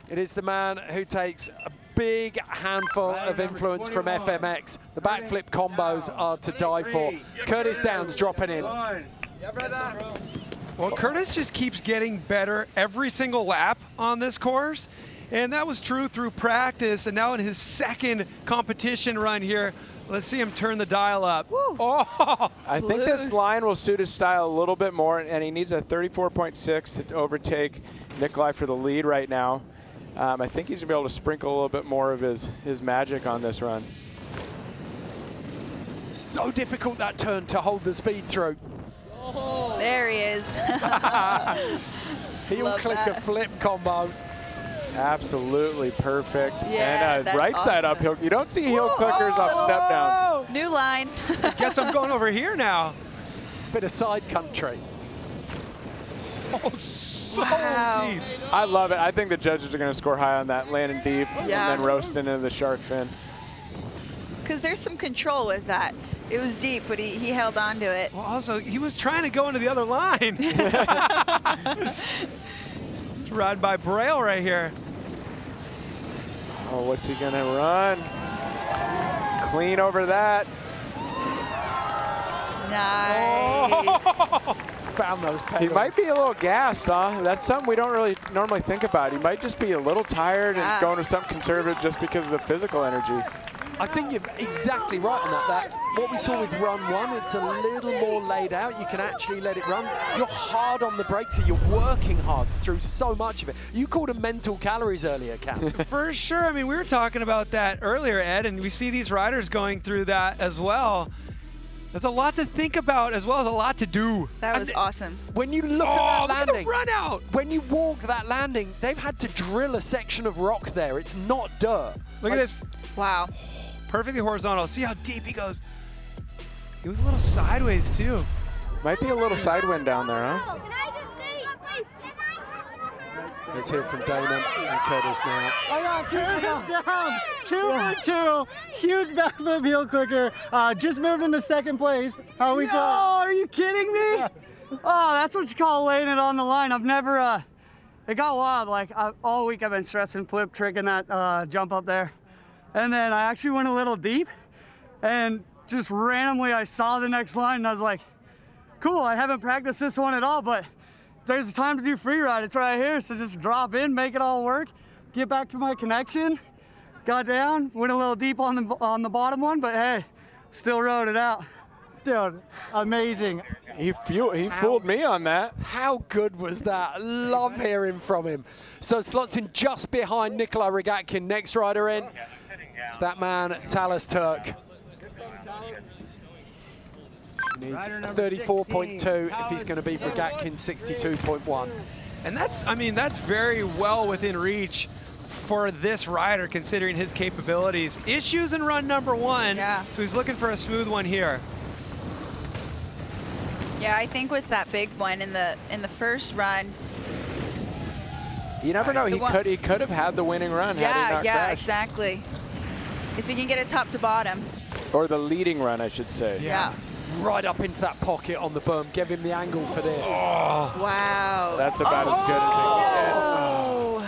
it is the man who takes a big handful of influence from FMX. The backflip combos are to die for. Curtis Downs dropping in. Well, Curtis just keeps getting better every single lap on this course, and that was true through practice, and now in his second competition run here, let's see him turn the dial up. Woo. Oh! I think this line will suit his style a little bit more, and he needs a 34.6 to overtake Nikolai for the lead right now. I think he's gonna be able to sprinkle a little bit more of his magic on this run. So difficult that turn to hold the speed through. There he is. Heel clicker flip combo. Absolutely perfect. Yeah, and that's right side awesome. up heel. You don't see heel clickers off step down. New line. Guess I'm going over here now. Bit of side country. Oh, so Wow. deep. I love it. I think the judges are going to score high on that, landing deep Yeah. and then roasting into the shark fin. Because there's some control with that. It was deep, but he held on to it. Well, also, he was trying to go into the other line. Let's ride by Braille right here. Oh, what's he going to run? Clean over that. Nice. Found those pedals. He might be a little gassed, huh? That's something we don't really normally think about. He might just be a little tired and going with something conservative just because of the physical energy. I think you're exactly right on that. What we saw with run one, it's a little more laid out. You can actually let it run. You're hard on the brakes here. You're working hard through so much of it. You called them mental calories earlier, Cam. For sure. I mean, we were talking about that earlier, Ed, and we see these riders going through that as well. There's a lot to think about as well as a lot to do. That was awesome. When you look at that landing, look at the run out. When you walk that landing, they've had to drill a section of rock there. It's not dirt. Look at this. Wow. Perfectly horizontal. See how deep he goes. He was a little sideways too. Might be a little side wind down there, huh? Let's hear from Damon and Curtis now. I got Curtis down. 2 for 2. Huge backflip heel clicker. Just moved into second place. How are we feeling? Are you kidding me? Yeah. Oh, that's what's called laying it on the line. I've never, it got wild. Like all week I've been stressing flip tricking that jump up there. And then I actually went a little deep and just randomly I saw the next line and I was like, cool, I haven't practiced this one at all, but there's time to do free ride. It's right here, so just drop in, make it all work, get back to my connection, got down, went a little deep on the bottom one, but hey, still rode it out. Dude, amazing. He fooled me on that. How good was that? Love hearing from him. So slots in just behind Nikolai Rogatkin. Next rider in, it's that man, Talis Turk. Needs 34.2 if he's going to beat Rogatkin 62.1. And that's very well within reach for this rider considering his capabilities. Issues in run number one, so he's looking for a smooth one here. Yeah, I think with that big one in the first run. You never know. He could have had the winning run had he not crashed. Exactly. If he can get it top to bottom. Or the leading run, I should say. Yeah. Right up into that pocket on the berm. Give him the angle for this. Oh. Wow. That's about as good as it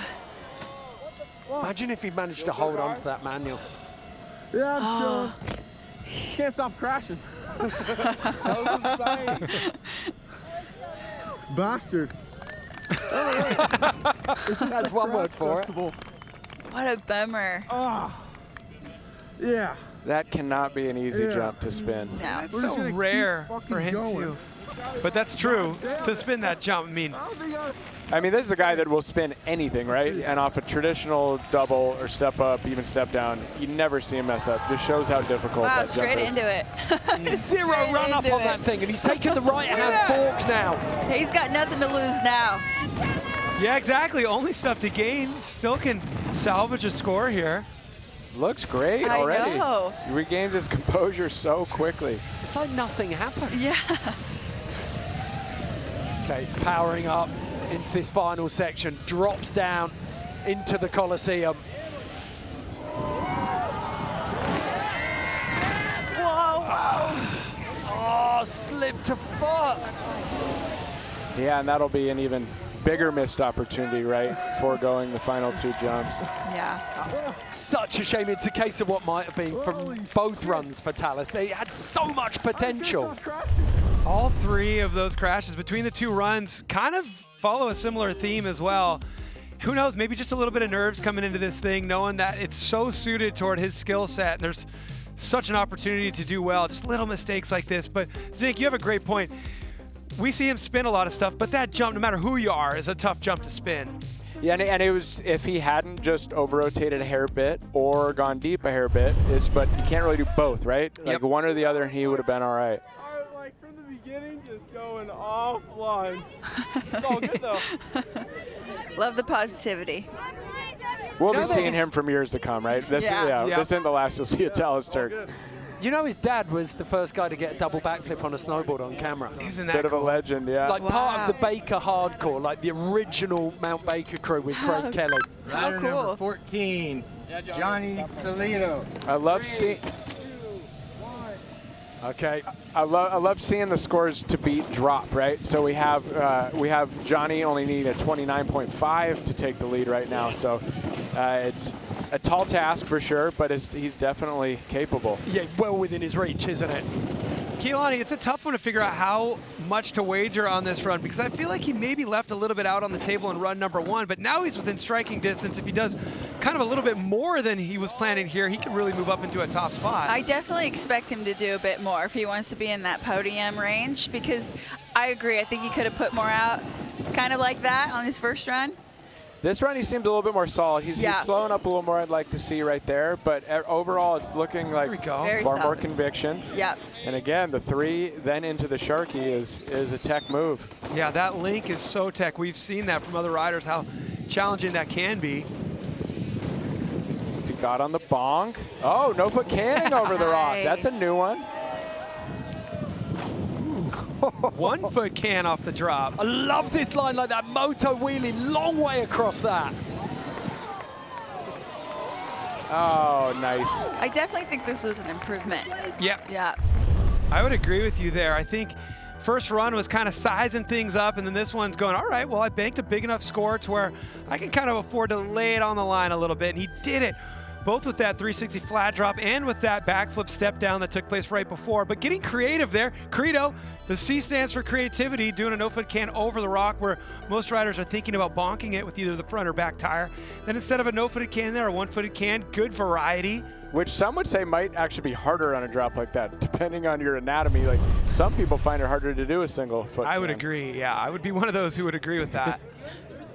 gets. Imagine if he managed to hold on to that manual. Yeah, I'm sure. Can't stop crashing. That was insane. Bastard. That's one word for it. What a bummer. Yeah. That cannot be an easy jump to spin. No. That's so rare for him too. But that's true, to spin that jump. I mean, this is a guy that will spin anything, right? And off a traditional double or step up, even step down, you never see him mess up. Just shows how difficult wow, that jump straight is. into it. Zero run up on that thing, and he's taking the right-hand fork now. He's got nothing to lose now. Yeah, exactly. Only stuff to gain. Still can salvage a score here. Looks great I already. know. He regains his composure so quickly. It's like nothing happened. Yeah. Okay, powering up into this final section, drops down into the Coliseum. Whoa, wow. Oh, slip to foot. Yeah, and that'll be an even bigger missed opportunity, right? Foregoing the final two jumps. Yeah. Such a shame. It's a case of what might have been from both runs for Talis. They had so much potential. All three of those crashes between the two runs kind of follow a similar theme as well. Who knows, maybe just a little bit of nerves coming into this thing, knowing that it's so suited toward his skill set, and there's such an opportunity to do well. Just little mistakes like this. But Zink, you have a great point. We see him spin a lot of stuff, but that jump, no matter who you are, is a tough jump to spin. Yeah, and it was, if he hadn't just over-rotated a hair bit or gone deep a hair bit, but you can't really do both, right? Like one or the other, and he would have been all right. Like from the beginning, just going offline. It's all good though. Love the positivity. We'll be seeing him from years to come, right? This, this isn't the last you'll see of Talis Turk. You know, his dad was the first guy to get a double backflip on a snowboard on camera. Isn't that Bit of a legend, yeah. Like part of the Baker hardcore, like the original Mount Baker crew with Craig Kelly. Rider number 14, Johny Salido. I love seeing. Okay. I love seeing the scores to beat drop, right? So we have Johnny only needing a 29.5 to take the lead right now. So it's a tall task for sure, but he's definitely capable. Yeah, well within his reach, isn't it? Keelani, it's a tough one to figure out how much to wager on this run, because I feel like he maybe left a little bit out on the table in run number 1, but now he's within striking distance. If he does kind of a little bit more than he was planning here, he could really move up into a top spot. I definitely expect him to do a bit more if he wants to be in that podium range, because I agree. I think he could have put more out kind of like that on his first run. This run, he seemed a little bit more solid. He's slowing up a little more, I'd like to see right there. But overall, it's looking like more conviction. Yep. And again, the 3, then into the Sharky is a tech move. Yeah, that link is so tech. We've seen that from other riders, how challenging that can be. He got on the bong. Oh, no foot canning over the rock. That's a new one. 1 foot can off the drop. I love this line, like that moto wheelie, long way across that. Oh, nice. I definitely think this was an improvement. Yep. Yeah. I would agree with you there. I think first run was kind of sizing things up, and then this one's going, all right, well, I banked a big enough score to where I can kind of afford to lay it on the line a little bit, and he did it. Both with that 360 flat drop and with that backflip step down that took place right before. But getting creative there, Credo, the C stands for creativity, doing a no-foot can over the rock where most riders are thinking about bonking it with either the front or back tire. Then instead of a no-footed can there, a one-footed can, good variety. Which some would say might actually be harder on a drop like that, depending on your anatomy. Like some people find it harder to do a single foot I can. would agree, yeah. I would be one of those who would agree with that.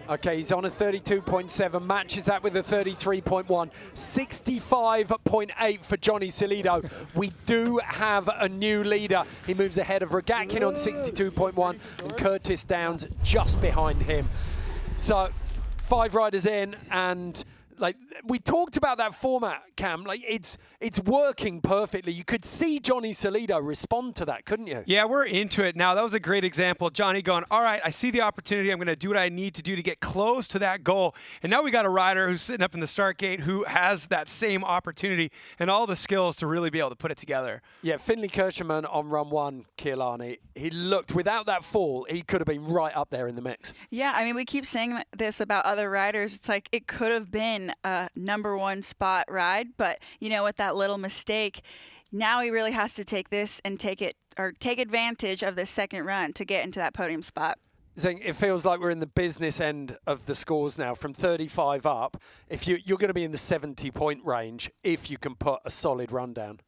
Okay, he's on a 32.7, matches that with a 33.1, 65.8 for Johny Salido. We do have a new leader. He moves ahead of Rogatkin on 62.1 and Curtis Downs just behind him. So 5 riders in, and like we talked about that format, Cam, like it's working perfectly. You could see Johny Salido respond to that, couldn't you? Yeah, we're into it now. That was a great example. Johnny going, all right, I see the opportunity. I'm going to do what I need to do to get close to that goal. And now we got a rider who's sitting up in the start gate who has that same opportunity and all the skills to really be able to put it together. Yeah, Finley Kirschman on run 1, Keelani, he looked, without that fall, he could have been right up there in the mix. Yeah, I mean, we keep saying this about other riders. It's like it could have been a #1 spot ride, but you know, with that little mistake, now he really has to take this and take advantage of the second run to get into that podium spot. Zing, it feels like we're in the business end of the scores now, from 35 up. If you're going to be in the 70-point range if you can put a solid run down.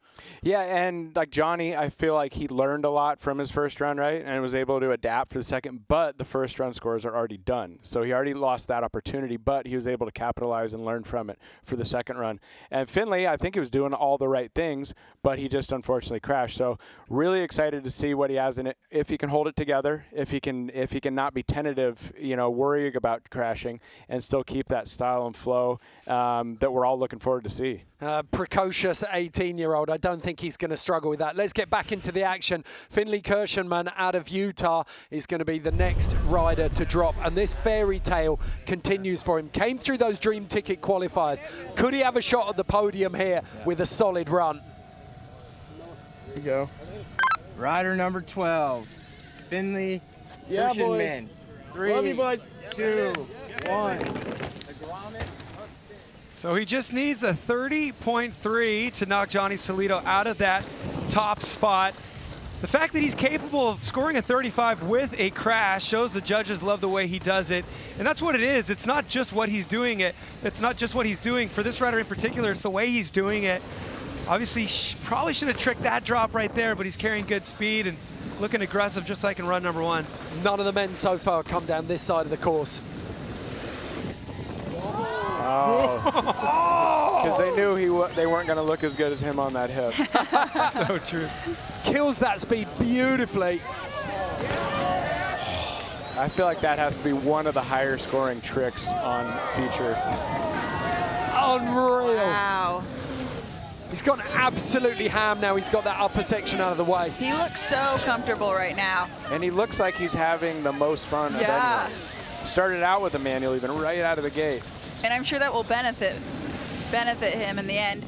Yeah, and like Johnny, I feel like he learned a lot from his first run, right? And was able to adapt for the second, but the first run scores are already done. So he already lost that opportunity, but he was able to capitalize and learn from it for the second run. And Finley, I think he was doing all the right things, but he just unfortunately crashed. So really excited to see what he has in it, if he can hold it together, if he can not be tentative, you know, worrying about crashing, and still keep that style and flow that we're all looking forward to see. Precocious 18-year-old. I don't think he's going to struggle with that. Let's get back into the action. Finley Kirschman out of Utah is going to be the next rider to drop, and this fairy tale continues for him. Came through those dream ticket qualifiers. Could he have a shot at the podium here with a solid run? Here we go. Rider number 12, Finley Kirschman. 3, 2, 1. So he just needs a 30.3 to knock Johny Salido out of that top spot. The fact that he's capable of scoring a 35 with a crash shows the judges love the way he does it. And that's what it is. It's not just what he's doing it. It's not just what he's doing. For this rider in particular, it's the way he's doing it. Obviously, probably should have tricked that drop right there, but he's carrying good speed and looking aggressive just like in run number 1. None of the men so far come down this side of the course. Because they knew they weren't going to look as good as him on that hip. So true. Kills that speed beautifully. I feel like that has to be one of the higher scoring tricks on feature. Unreal. Wow. He's gone absolutely ham now. He's got that upper section out of the way. He looks so comfortable right now. And he looks like he's having the most fun of anyone. Started out with a manual even right out of the gate. And I'm sure that will benefit him in the end.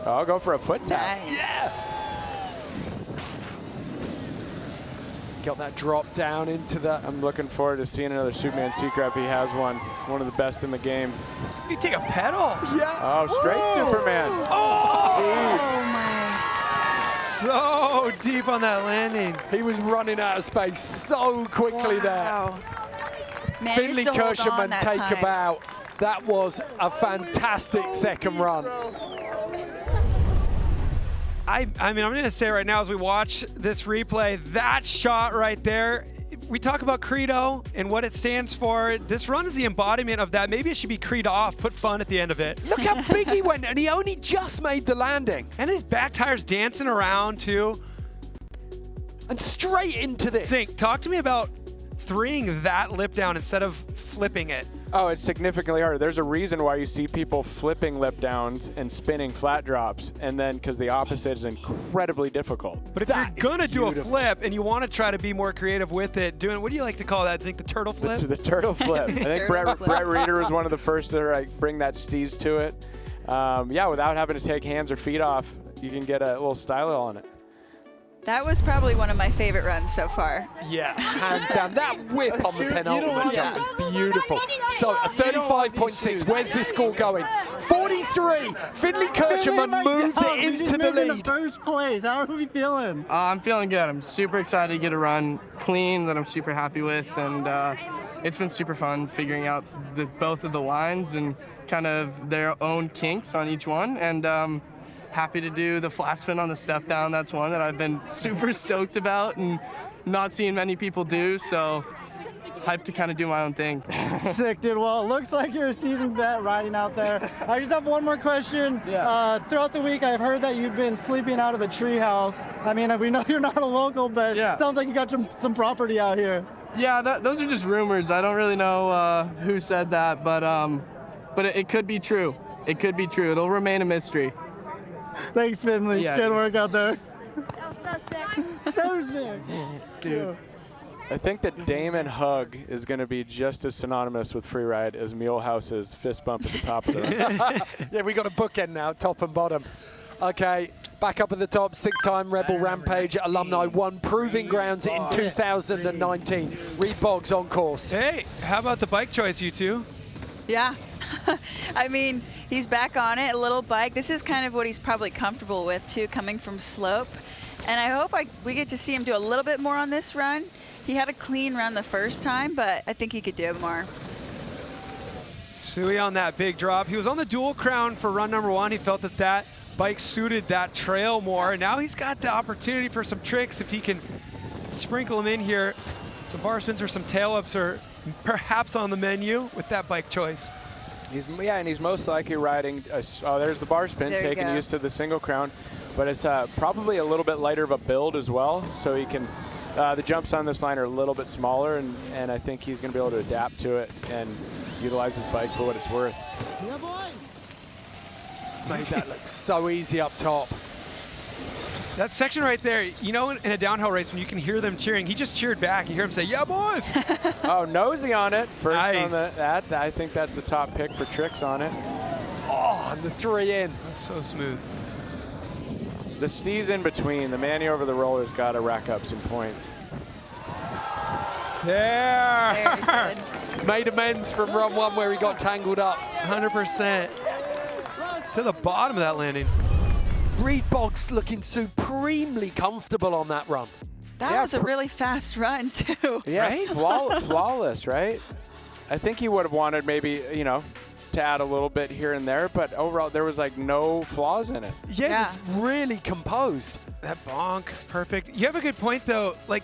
I'll go for a foot tap. Nice. Yeah! Got that drop down into that. I'm looking forward to seeing another Superman C-Crap. He has one of the best in the game. You take a pedal. Yeah. Oh, straight Superman. Oh my. So deep on that landing. He was running out of space so quickly there. Finley Kirschenman take a bow. That was a fantastic second run. I mean, I'm going to say right now as we watch this replay, that shot right there, we talk about credo and what it stands for. This run is the embodiment of that. Maybe it should be creed off, put fun at the end of it. Look how big he went, and he only just made the landing. And his back tire's dancing around too. And straight into this. Talk to me about threeing that lip down instead of flipping it. Oh, it's significantly harder. There's a reason why you see people flipping lip downs and spinning flat drops, and then because the opposite is incredibly difficult. But if you're gonna do a flip and you want to try to be more creative with it, doing, what do you like to call that, Zink? The turtle flip? The turtle flip. I think Brett Reeder was one of the first to bring that steez to it. Yeah, without having to take hands or feet off, you can get a little style on it. That was probably one of my favorite runs so far. Yeah, hands down. That whip on the penultimate jump was beautiful. So a 35.6. Where's this score going? 43. Finley Kirschenman moves it into the lead. First place. How are we feeling? I'm feeling good. I'm super excited to get a run clean that I'm super happy with, and it's been super fun figuring out both of the lines and kind of their own kinks on each one. And happy to do the flat spin on the step down. That's one that I've been super stoked about and not seeing many people do, so hyped to kind of do my own thing. Sick, dude. Well, it looks like you're a seasoned vet riding out there. I just have one more question. Yeah. Throughout the week, I've heard that you've been sleeping out of a treehouse. I mean, we know you're not a local, but it sounds like you got some property out here. Yeah, those are just rumors. I don't really know who said that, but it could be true. It could be true. It'll remain a mystery. Thanks, Finley. Yeah, good work out there. So sick. So sick. Dude. I think that Damon hug is going to be just as synonymous with freeride as Mulehouse's fist bump at the top of the run. Yeah, we got a bookend now, top and bottom. Okay, back up at the top, 6-time Rebel Rampage alumni, won Proving Grounds in 2019. Reed Boggs on course. Hey, how about the bike choice, you two? Yeah. I mean, he's back on it, a little bike. This is kind of what he's probably comfortable with, too, coming from slope. And I hope we get to see him do a little bit more on this run. He had a clean run the first time, but I think he could do more. Suey on that big drop. He was on the dual crown for run number 1. He felt that bike suited that trail more. And now he's got the opportunity for some tricks if he can sprinkle them in here. Some bar spins or some tail ups are perhaps on the menu with that bike choice. And he's most likely riding, there's the bar spin, taking used to the single crown. But it's probably a little bit lighter of a build as well, so he can, the jumps on this line are a little bit smaller, and I think he's going to be able to adapt to it and utilize his bike for what it's worth. Yeah, boys. It's made that look so easy up top. That section right there, you know, in a downhill race when you can hear them cheering, he just cheered back. You hear him say, "Yeah, boys!" Oh, nosy on it. First nice. On that. I think that's the top pick for tricks on it. Oh, and the 3 in. That's so smooth. The steez in between, the Manny over the roller's got to rack up some points. There. Very good. Made amends from run 1 where he got tangled up. 100%. To the bottom of that landing. Reed Boggs looking supremely comfortable on that run. That was a really fast run, too. Yeah, right? flawless, right? I think he would have wanted maybe, you know, to add a little bit here and there, but overall there was like no flaws in it. Yeah, it's really composed. That bonk is perfect. You have a good point, though. Like,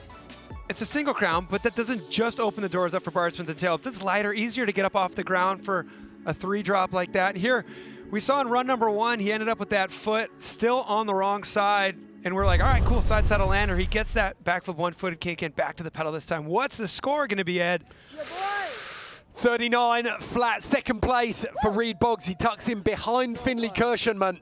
it's a single crown, but that doesn't just open the doors up for bar spins and tail ups. It's lighter, easier to get up off the ground for a 3 drop like that. Here, we saw in run number 1, he ended up with that foot still on the wrong side. And we're like, all right, cool, side saddle lander. He gets that backflip one-footed kink in, back to the pedal this time. What's the score going to be, Ed? 39 flat, second place for Reed Boggs. He tucks in behind Finley Kirschenman.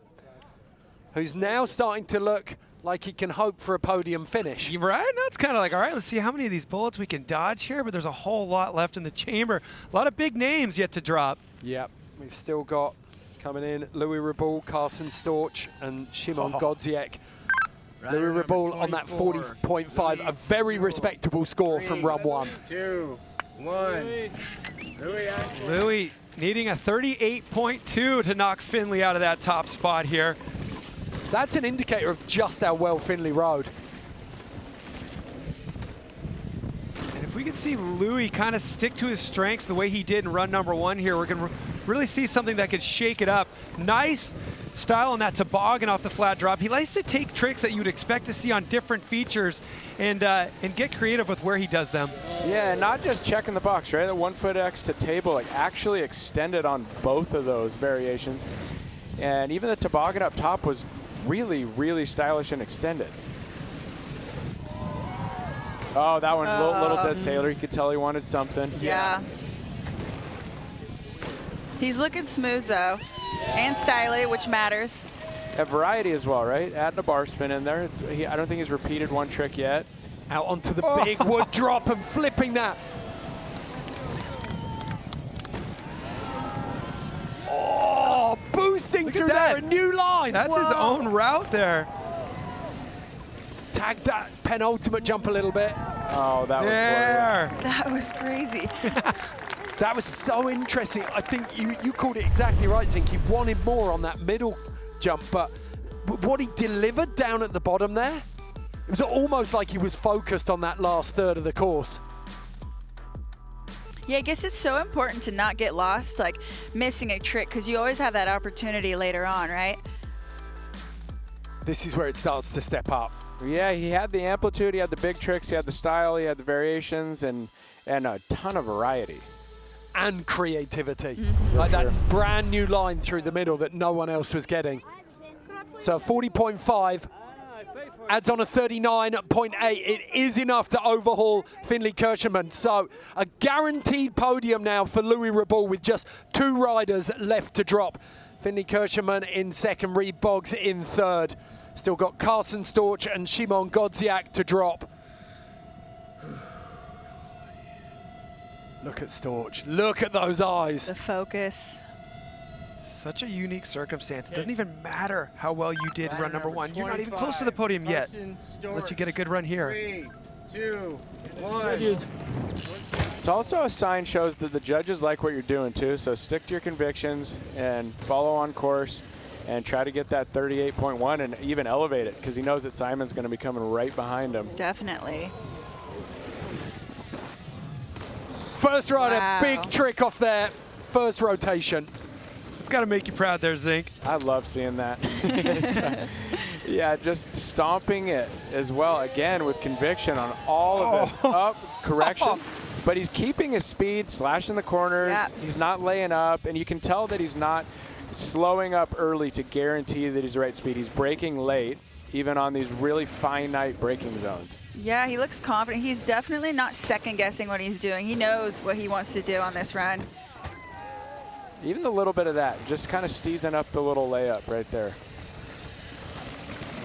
who's now starting to look like he can hope for a podium finish. Right? Now it's kind of like, all right, let's see how many of these bullets we can dodge here, but there's a whole lot left in the chamber. A lot of big names yet to drop. Yep, we've still got coming in Louis Raboul, Carson Storch, and Szymon Godziek. Louis Raboul on that 40.5, a very respectable score from run 1. 2, 1. Louis needing a 38.2 to knock Finley out of that top spot here. That's an indicator of just how well Finley rode. And if we can see Louis kind of stick to his strengths the way he did in run number 1 here, we're going to really see something that could shake it up. Nice style on that toboggan off the flat drop. He likes to take tricks that you would expect to see on different features and get creative with where he does them. Yeah, and not just checking the box, right? The 1 foot X to table, like actually extended on both of those variations. And even the toboggan up top was really, really stylish and extended. Oh, that one, little dead sailor. You could tell he wanted something. Yeah. He's looking smooth though, and stylish, which matters. A variety as well, right? Adding a bar spin in there. I don't think he's repeated one trick yet. Out onto the big wood drop and flipping that. Oh, boosting through there, a new line. That's his own route there. Tagged that penultimate jump a little bit. Oh, that was glorious. That was crazy. That was so interesting. I think you called it exactly right, Zink. He wanted more on that middle jump, but what he delivered down at the bottom there, it was almost like he was focused on that last third of the course. Yeah, I guess it's so important to not get lost, like missing a trick, because you always have that opportunity later on, right? This is where it starts to step up. Yeah, he had the amplitude, he had the big tricks, he had the style, he had the variations, and a ton of variety. And creativity. Like that brand new line through the middle that no one else was getting. So 40.5 adds on a 39.8. It is enough to overhaul Finley Kirschenmann. So a guaranteed podium now for Louis Raboul with just 2 riders left to drop. Finley Kirschenmann in second, Reed Boggs in third. Still got Carson Storch and Szymon Godziek to drop. Look at Storch. Look at those eyes. The focus. Such a unique circumstance. It doesn't even matter how well you did run number 1. You're not even close to the podium yet, unless you get a good run here. 3, 2, 1. It's also a sign shows that the judges like what you're doing too, so stick to your convictions and follow on course and try to get that 38.1 and even elevate it, because he knows that Symon's going to be coming right behind him. Definitely. First rider, big trick off there. First rotation. It's got to make you proud there, Zink. I love seeing that. Yeah, just stomping it as well, again, with conviction on all of this. Up, correction. But he's keeping his speed, slashing the corners. Yeah. He's not laying up, and you can tell that he's not slowing up early to guarantee that he's the right speed. He's braking late, even on these really finite braking zones. Yeah, he looks confident. He's definitely not second-guessing what he's doing. He knows what he wants to do on this run. Even a little bit of that, just kind of steezing up the little layup right there.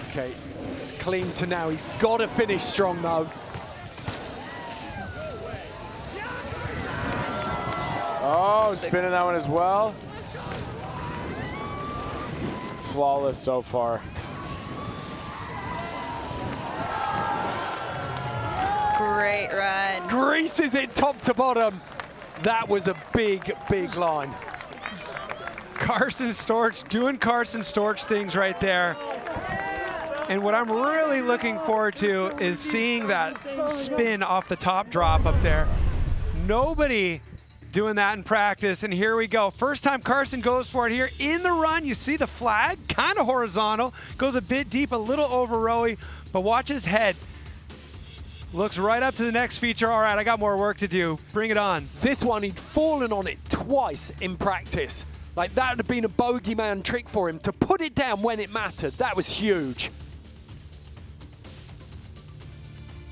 Okay, it's clean to now. He's got to finish strong, though. Oh, spinning that one as well. Flawless so far. Great run. Greases it top to bottom. That was a big, big line. Carson Storch doing Carson Storch things right there. And what I'm really looking forward to is seeing that spin off the top drop up there. Nobody doing that in practice, and here we go. First time Carson goes for it here in the run. You see the flag, kind of horizontal, goes a bit deep, a little over rowy, but watch his head. Looks right up to the next feature. All right, I got more work to do. Bring it on. This one, he'd fallen on it twice in practice. Like, that would have been a bogeyman trick for him. To put it down when it mattered, that was huge.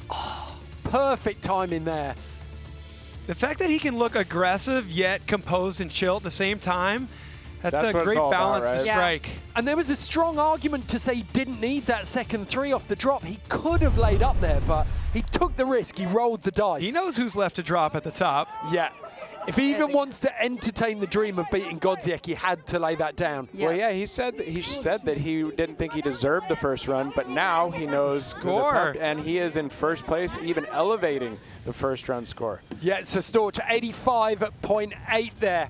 Oh, perfect timing there. The fact that he can look aggressive yet composed and chill at the same time, That's a great balance to strike. And there was a strong argument to say he didn't need that second 3 off the drop. He could have laid up there, but he took the risk. He rolled the dice. He knows who's left to drop at the top. Yeah. If he even wants to entertain the dream of beating Godziek, he had to lay that down. Yeah. Well, yeah, he said that he didn't think he deserved the first run, but now he knows score, and he is in first place, even elevating the first run score. Yeah, so Storch 85.8 there.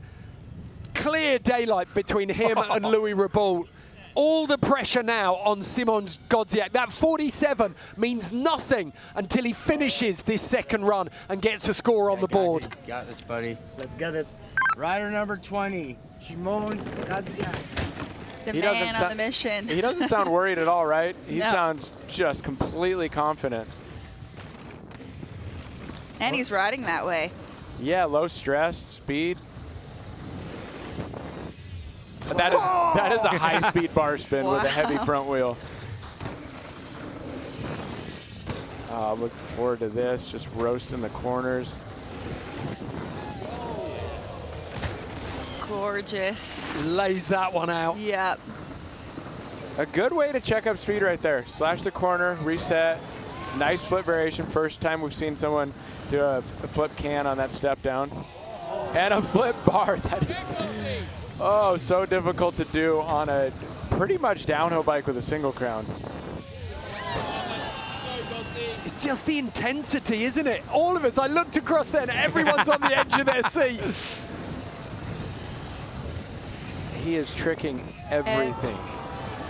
Clear daylight between him and Louis Reboul. All the pressure now on Szymon Godziek. That 47 means nothing until he finishes this second run and gets a score on the board. Got this, buddy. Let's get it. Rider number 20, Szymon Godziek. The man on the mission. He doesn't sound worried at all, right? He No. sounds just completely confident. And he's riding that way. Yeah, low stress, speed. That is a high-speed bar spin with a heavy front wheel. Looking forward to this, just roasting the corners. Gorgeous. Lays that one out. Yep. A good way to check up speed right there. Slash the corner, reset. Nice flip variation. First time we've seen someone do a flip can on that step down. And a flip bar. That is so difficult to do on a pretty much downhill bike with a single crown. It's just the intensity, isn't it? All of us, I looked across there and everyone's on the edge of their seat. He is tricking everything.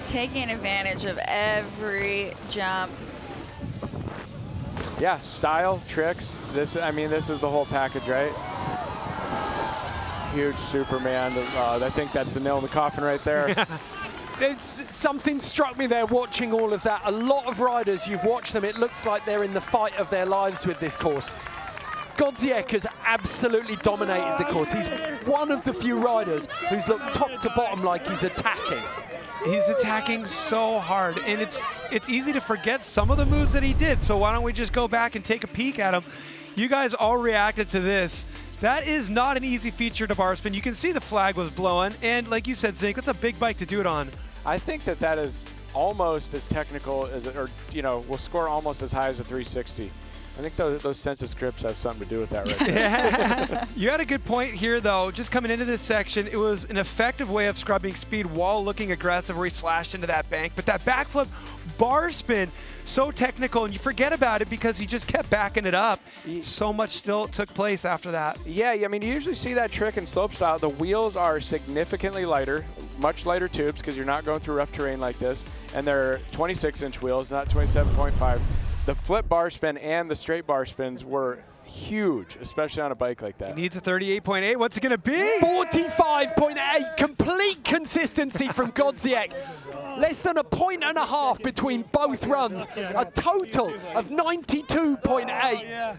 Taking advantage of every jump. Yeah, style, tricks. This is the whole package, right? Huge Superman. I think that's the nail in the coffin right there. Something struck me there watching all of that. A lot of riders, you've watched them, it looks like they're in the fight of their lives with this course. Godziek has absolutely dominated the course. He's one of the few riders who's looked top to bottom like he's attacking. He's attacking so hard, and it's easy to forget some of the moves that he did, so why don't we just go back and take a peek at him. You guys all reacted to this. That is not an easy feature to bar spin. You can see the flag was blowing, and like you said, Zink, that's a big bike to do it on. I think that is almost as technical as it, or will score almost as high as a 360. I think those census scripts have something to do with that right there. Yeah. You had a good point here, though. Just coming into this section, it was an effective way of scrubbing speed while looking aggressive where he slashed into that bank. But that backflip bar spin, so technical, and you forget about it because he just kept backing it up. So much still took place after that. Yeah, I mean, you usually see that trick in slopestyle. The wheels are significantly lighter, much lighter tubes because you're not going through rough terrain like this. And they're 26-inch wheels, not 27.5. The flip bar spin and the straight bar spins were huge, especially on a bike like that. He needs a 38.8. What's it going to be? 45.8. Complete consistency from Godziek. Less than 1.5 points between both runs. A total of 92.8.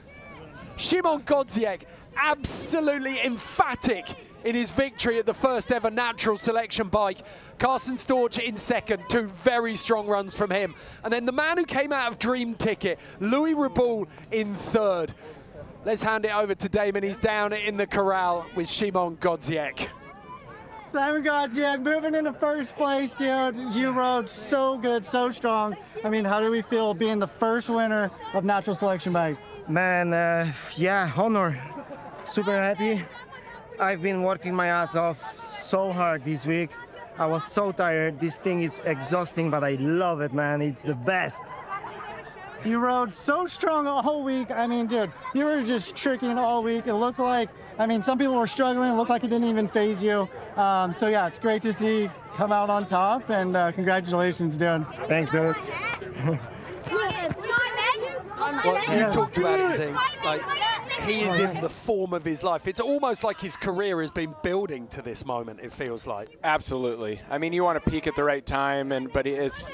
Szymon Godziek, absolutely emphatic in his victory at the first ever natural selection bike. Carson Storch in second, 2 very strong runs from him. And then the man who came out of Dream Ticket, Louis Reboul in third. Let's hand it over to Damon. He's down in the corral with Szymon Godziek. Szymon Godziek moving into first place, dude. You rode so good, so strong. I mean, how do we feel being the first winner of natural selection bike? Man, yeah, honor. Super happy. I've been working my ass off so hard this week. I was so tired. This thing is exhausting, but I love it, man. It's the best. You rode so strong all week. I mean, dude, you were just tricking all week. It looked like, I mean, some people were struggling. It looked like it didn't even phase you. So yeah, it's great to see you come out on top, and congratulations, dude. Thanks, dude. Well, you talked about it, Zing. Like, he is in the form of his life. It's almost like his career has been building to this moment, it feels like. Absolutely. I mean, you want to peak at the right time, but it's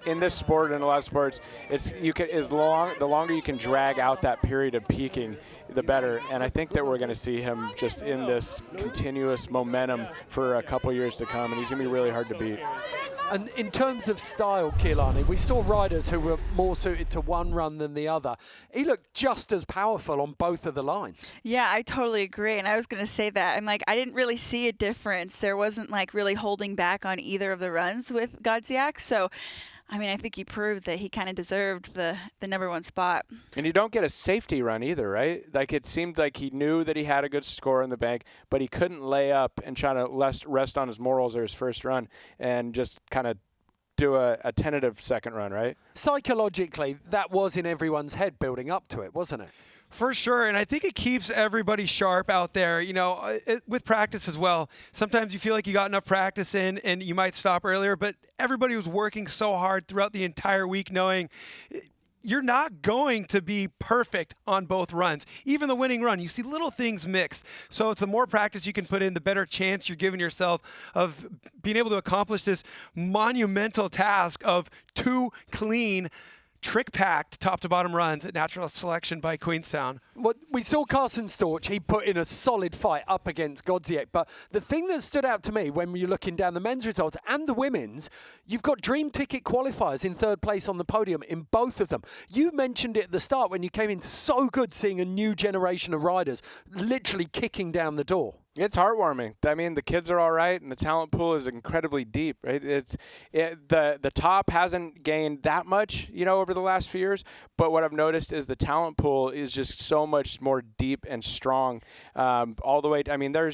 in this sport and a lot of sports, the longer you can drag out that period of peaking, the better. And I think that we're going to see him just in this continuous momentum for a couple years to come, and he's going to be really hard to beat. And in terms of style, Keelani, we saw riders who were more suited to one run than the other. He looked just as powerful on both of the lines. Yeah, I totally agree. And I was going to say that. I'm like, I didn't really see a difference. There wasn't like really holding back on either of the runs with Godziek. So, I mean, I think he proved that he kind of deserved the #1 spot. And you don't get a safety run either, right? Like, it seemed like he knew that he had a good score in the bank, but he couldn't lay up and try to rest on his morals or his first run and just kind of do a tentative second run, right? Psychologically, that was in everyone's head building up to it, wasn't it? For sure, and I think it keeps everybody sharp out there, you know, with practice as well. Sometimes you feel like you got enough practice in and you might stop earlier, but everybody was working so hard throughout the entire week knowing you're not going to be perfect on both runs. Even the winning run, you see little things mixed. So it's the more practice you can put in, the better chance you're giving yourself of being able to accomplish this monumental task of 2 clean, trick-packed top-to-bottom runs at Natural Selection by Queenstown. Well, we saw Carson Storch. He put in a solid fight up against Godziek. But the thing that stood out to me when you're looking down the men's results and the women's, you've got dream ticket qualifiers in 3rd place on the podium in both of them. You mentioned it at the start when you came in. So good seeing a new generation of riders literally kicking down the door. It's heartwarming. I mean, the kids are all right, and the talent pool is incredibly deep. Right? The top hasn't gained that much, you know, over the last few years. But what I've noticed is the talent pool is just so much more deep and strong, all the way. I mean, there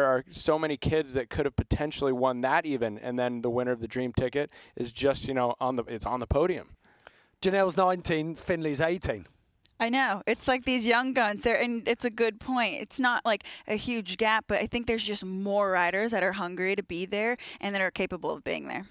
are so many kids that could have potentially won that even, and then the winner of the dream ticket is just, you know, it's on the podium. Janelle's 19, Finley's 18. I know. It's like these young guns there, and it's a good point. It's not like a huge gap, but I think there's just more riders that are hungry to be there and that are capable of being there.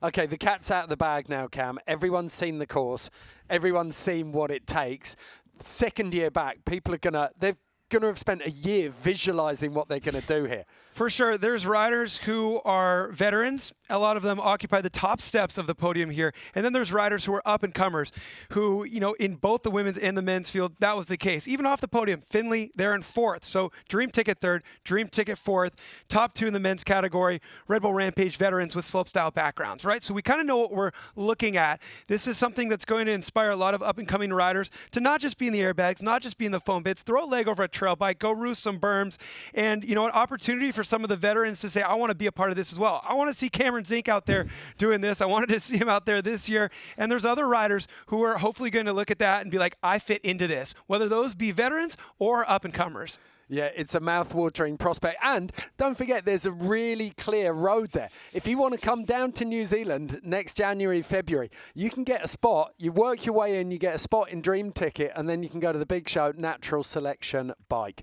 Okay, the cat's out of the bag now, Cam. Everyone's seen the course. Everyone's seen what it takes. Second year back, people are they're going to have spent a year visualizing what they're going to do here. For sure, there's riders who are veterans. A lot of them occupy the top steps of the podium here. And then there's riders who are up-and-comers who, you know, in both the women's and the men's field, that was the case. Even off the podium, Finley, they're in 4th. So Dream Ticket 3rd, Dream Ticket 4th, top 2 in the men's category, Red Bull Rampage veterans with slopestyle backgrounds, right? So we kind of know what we're looking at. This is something that's going to inspire a lot of up-and-coming riders to not just be in the airbags, not just be in the foam bits, throw a leg over a trail bike, go roost some berms, and, you know, an opportunity for some of the veterans to say, I want to be a part of this as well. I want to see Cameron Zink out there doing this. I wanted to see him out there this year. And there's other riders who are hopefully going to look at that and be like, I fit into this, whether those be veterans or up-and-comers. Yeah, it's a mouth-watering prospect. And don't forget, there's a really clear road there. If you want to come down to New Zealand next January, February, you can get a spot. You work your way in, you get a spot in Dream Ticket, and then you can go to the big show, Natural Selection Bike.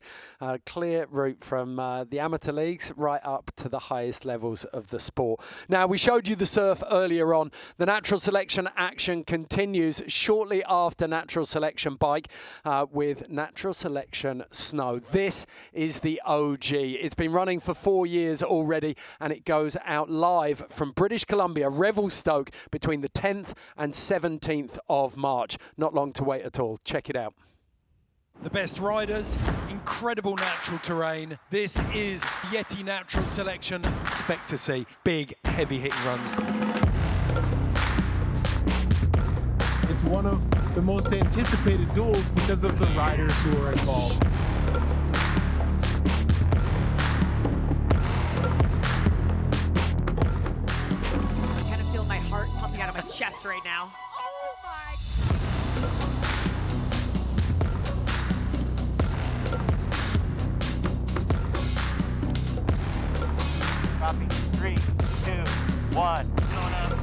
Clear route from the amateur leagues right up to the highest levels of the sport. Now, we showed you the surf earlier on. The Natural Selection action continues shortly after Natural Selection Bike with Natural Selection Snow. This is the OG. It's been running for 4 years already, and it goes out live from British Columbia, Revelstoke, between the 10th and 17th of March. Not long to wait at all. Check it out. The best riders, incredible natural terrain. This is Yeti Natural Selection. Expect to see big, heavy-hitting runs. It's one of the most anticipated duels because of the riders who are involved. Pumping out of my chest right now. Oh my! Copy. 3, 2, 1. Going up.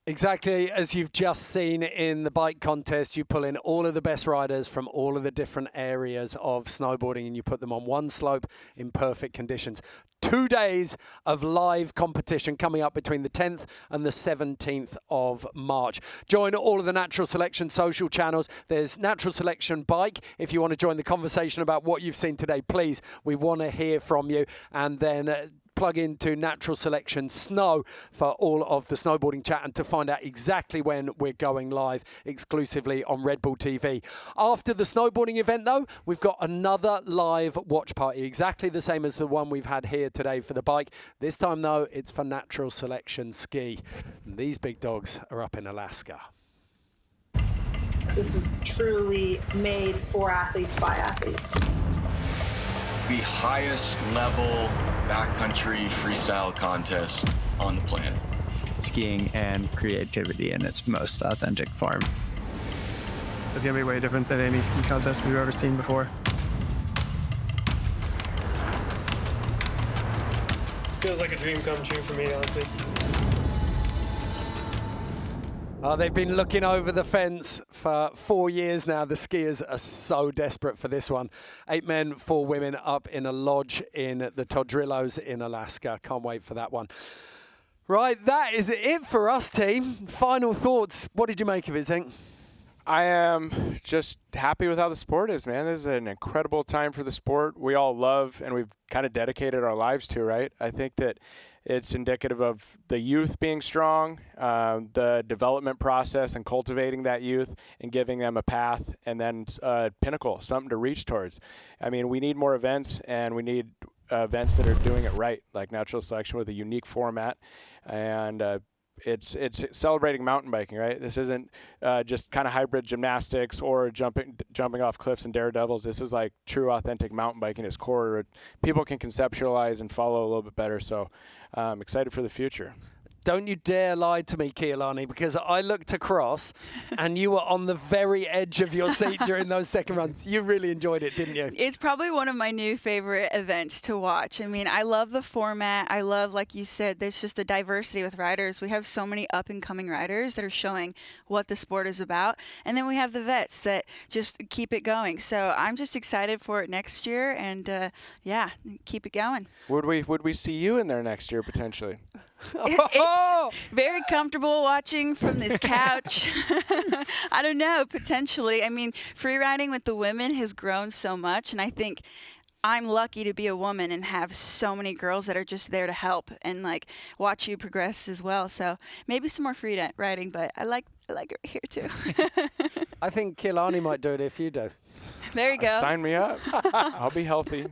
Exactly as you've just seen in the bike contest, you pull in all of the best riders from all of the different areas of snowboarding and you put them on one slope in perfect conditions. 2 2 days of live competition coming up between the 10th and the 17th of March. Join all of the Natural Selection social channels. There's Natural Selection Bike. If you want to join the conversation about what you've seen today, please, we want to hear from you. And then plug into Natural Selection Snow for all of the snowboarding chat and to find out exactly when we're going live exclusively on Red Bull TV. After the snowboarding event, though, we've got another live watch party, exactly the same as the one we've had here today for the bike. This time, though, it's for Natural Selection Ski. And these big dogs are up in Alaska. This is truly made for athletes by athletes. The highest level backcountry freestyle contest on the planet. Skiing and creativity in its most authentic form. It's gonna be way different than any ski contest we've ever seen before. Feels like a dream come true for me, honestly. They've been looking over the fence for 4 years now. The skiers are so desperate for this one. 8 men, 4 women up in a lodge in the Todrillos in Alaska. Can't wait for that one. Right, that is it for us, team. Final thoughts. What did you make of it, Zink? I am just happy with how the sport is, man. This is an incredible time for the sport. We all love and we've kind of dedicated our lives to, right? I think that it's indicative of the youth being strong, the development process and cultivating that youth and giving them a path and then a pinnacle, something to reach towards. I mean, we need more events and we need events that are doing it right, like Natural Selection with a unique format. And it's celebrating mountain biking, right? This isn't just kind of hybrid gymnastics or jumping off cliffs and daredevils. This is like true, authentic mountain biking. Its core, people can conceptualize and follow a little bit better. So I'm excited for the future. Don't you dare lie to me, Keelani, because I looked across and you were on the very edge of your seat during those second runs. You really enjoyed it, didn't you? It's probably one of my new favorite events to watch. I mean, I love the format. I love, like you said, there's just a diversity with riders. We have so many up-and-coming riders that are showing what the sport is about. And then we have the vets that just keep it going. So I'm just excited for it next year and, yeah, keep it going. Would we see you in there next year, potentially? It's very comfortable watching from this couch. I don't know, potentially. I mean, free riding with the women has grown so much, and I think I'm lucky to be a woman and have so many girls that are just there to help and like watch you progress as well. So maybe some more free riding, but I like it here too. I think Keelani might do it if you do. There you go. Sign me up. I'll be healthy.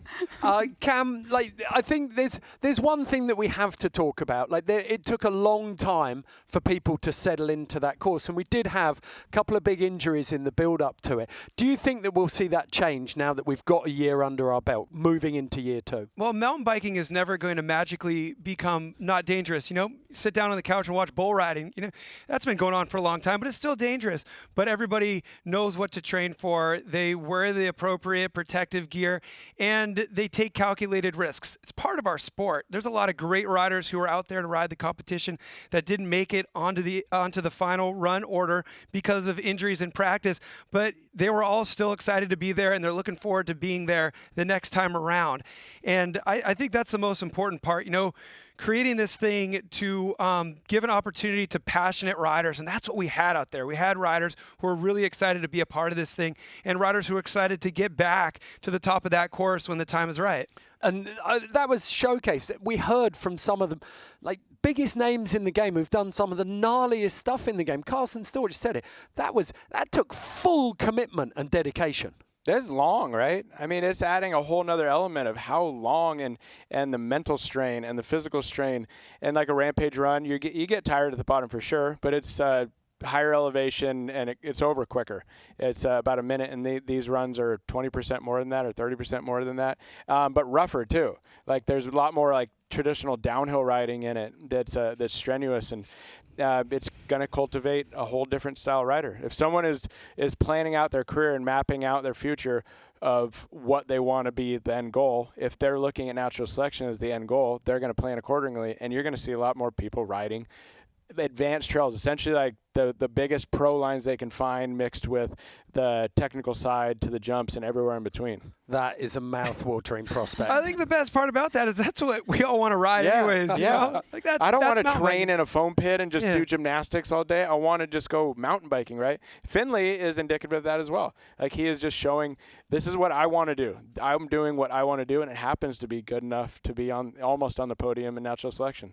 Cam, I think there's one thing that we have to talk about. It took a long time for people to settle into that course, and we did have a couple of big injuries in the build-up to it. Do you think that we'll see that change now that we've got a year under our belt, moving into year 2? Well, mountain biking is never going to magically become not dangerous. You know, sit down on the couch and watch bull riding. You know, that's been going on for a long time, but it's still dangerous. But everybody knows what to train for. They wear the appropriate protective gear and they take calculated risks. It's part of our sport. There's a lot of great riders who are out there to ride the competition that didn't make it onto the final run order because of injuries in practice, but they were all still excited to be there and they're looking forward to being there the next time around. And I think that's the most important part, you know, creating this thing to give an opportunity to passionate riders. And that's what we had out there. We had riders who were really excited to be a part of this thing and riders who were excited to get back to the top of that course when the time is right. And that was showcased. We heard from some of the biggest names in the game who've done some of the gnarliest stuff in the game. Carson Storch said it. That took full commitment and dedication. That's long, right? I mean, it's adding a whole nother element of how long and the mental strain and the physical strain. And like a rampage run, you get tired at the bottom for sure, but it's higher elevation and it's over quicker. It's about a minute, and these runs are 20% more than that or 30% more than that, but rougher too. Like there's a lot more like traditional downhill riding in it that's strenuous, and it's going to cultivate a whole different style rider. If someone is planning out their career and mapping out their future of what they want to be the end goal, if they're looking at Natural Selection as the end goal, they're going to plan accordingly, and you're going to see a lot more people riding advanced trails, essentially like the biggest pro lines they can find, mixed with the technical side to the jumps and everywhere in between. That is a mouth-watering prospect. I think the best part about that is that's what we all want to ride anyways. You know? Like I don't want to mountain train biking. in a foam pit and just do gymnastics all day. I want to just go mountain biking, right? Finley is indicative of that as well. Like, he is just showing, this is what I want to do. I'm doing what I want to do, and it happens to be good enough to be almost on the podium in natural selection.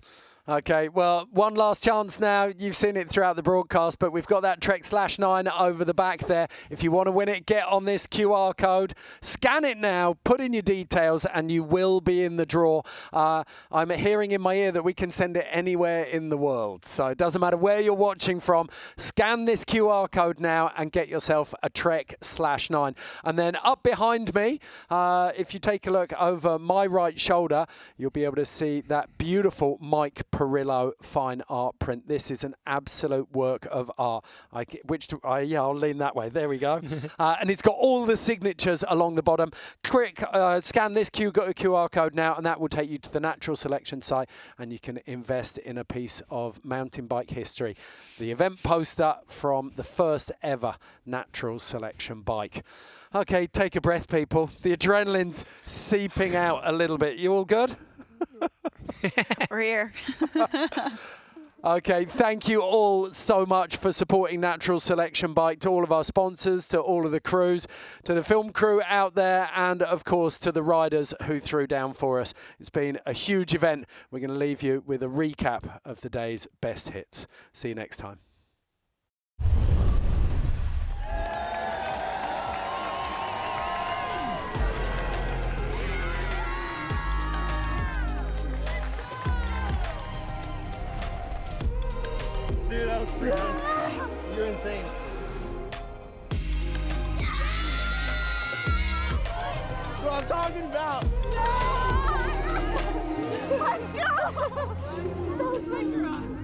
Okay, well, one last chance now. You've seen it throughout the broadcast, but we've got that Trek /9 over the back there. If you want to win it, get on this QR code, scan it now, put in your details, and you will be in the draw. I'm hearing in my ear that we can send it anywhere in the world. So it doesn't matter where you're watching from. Scan this QR code now and get yourself a Trek /9. And then up behind me, if you take a look over my right shoulder, you'll be able to see that beautiful Mike Perillo fine art print. This is an absolute work of art. I'll lean that way. There we go. And it's got all the signatures along the bottom. Quick, scan this QR code now, and that will take you to the Natural Selection site, and you can invest in a piece of mountain bike history. The event poster from the first ever Natural Selection bike. Okay, take a breath, people. The adrenaline's seeping out a little bit. You all good? We're here. Okay, thank you all so much for supporting Natural Selection Bike, to all of our sponsors, to all of the crews, to the film crew out there, and of course to the riders who threw down for us. It's been a huge event. We're going to leave you with a recap of the day's best hits. See you next time. Dude, that was crazy. You're insane. That's what I'm talking about. Let's go! So synchronized.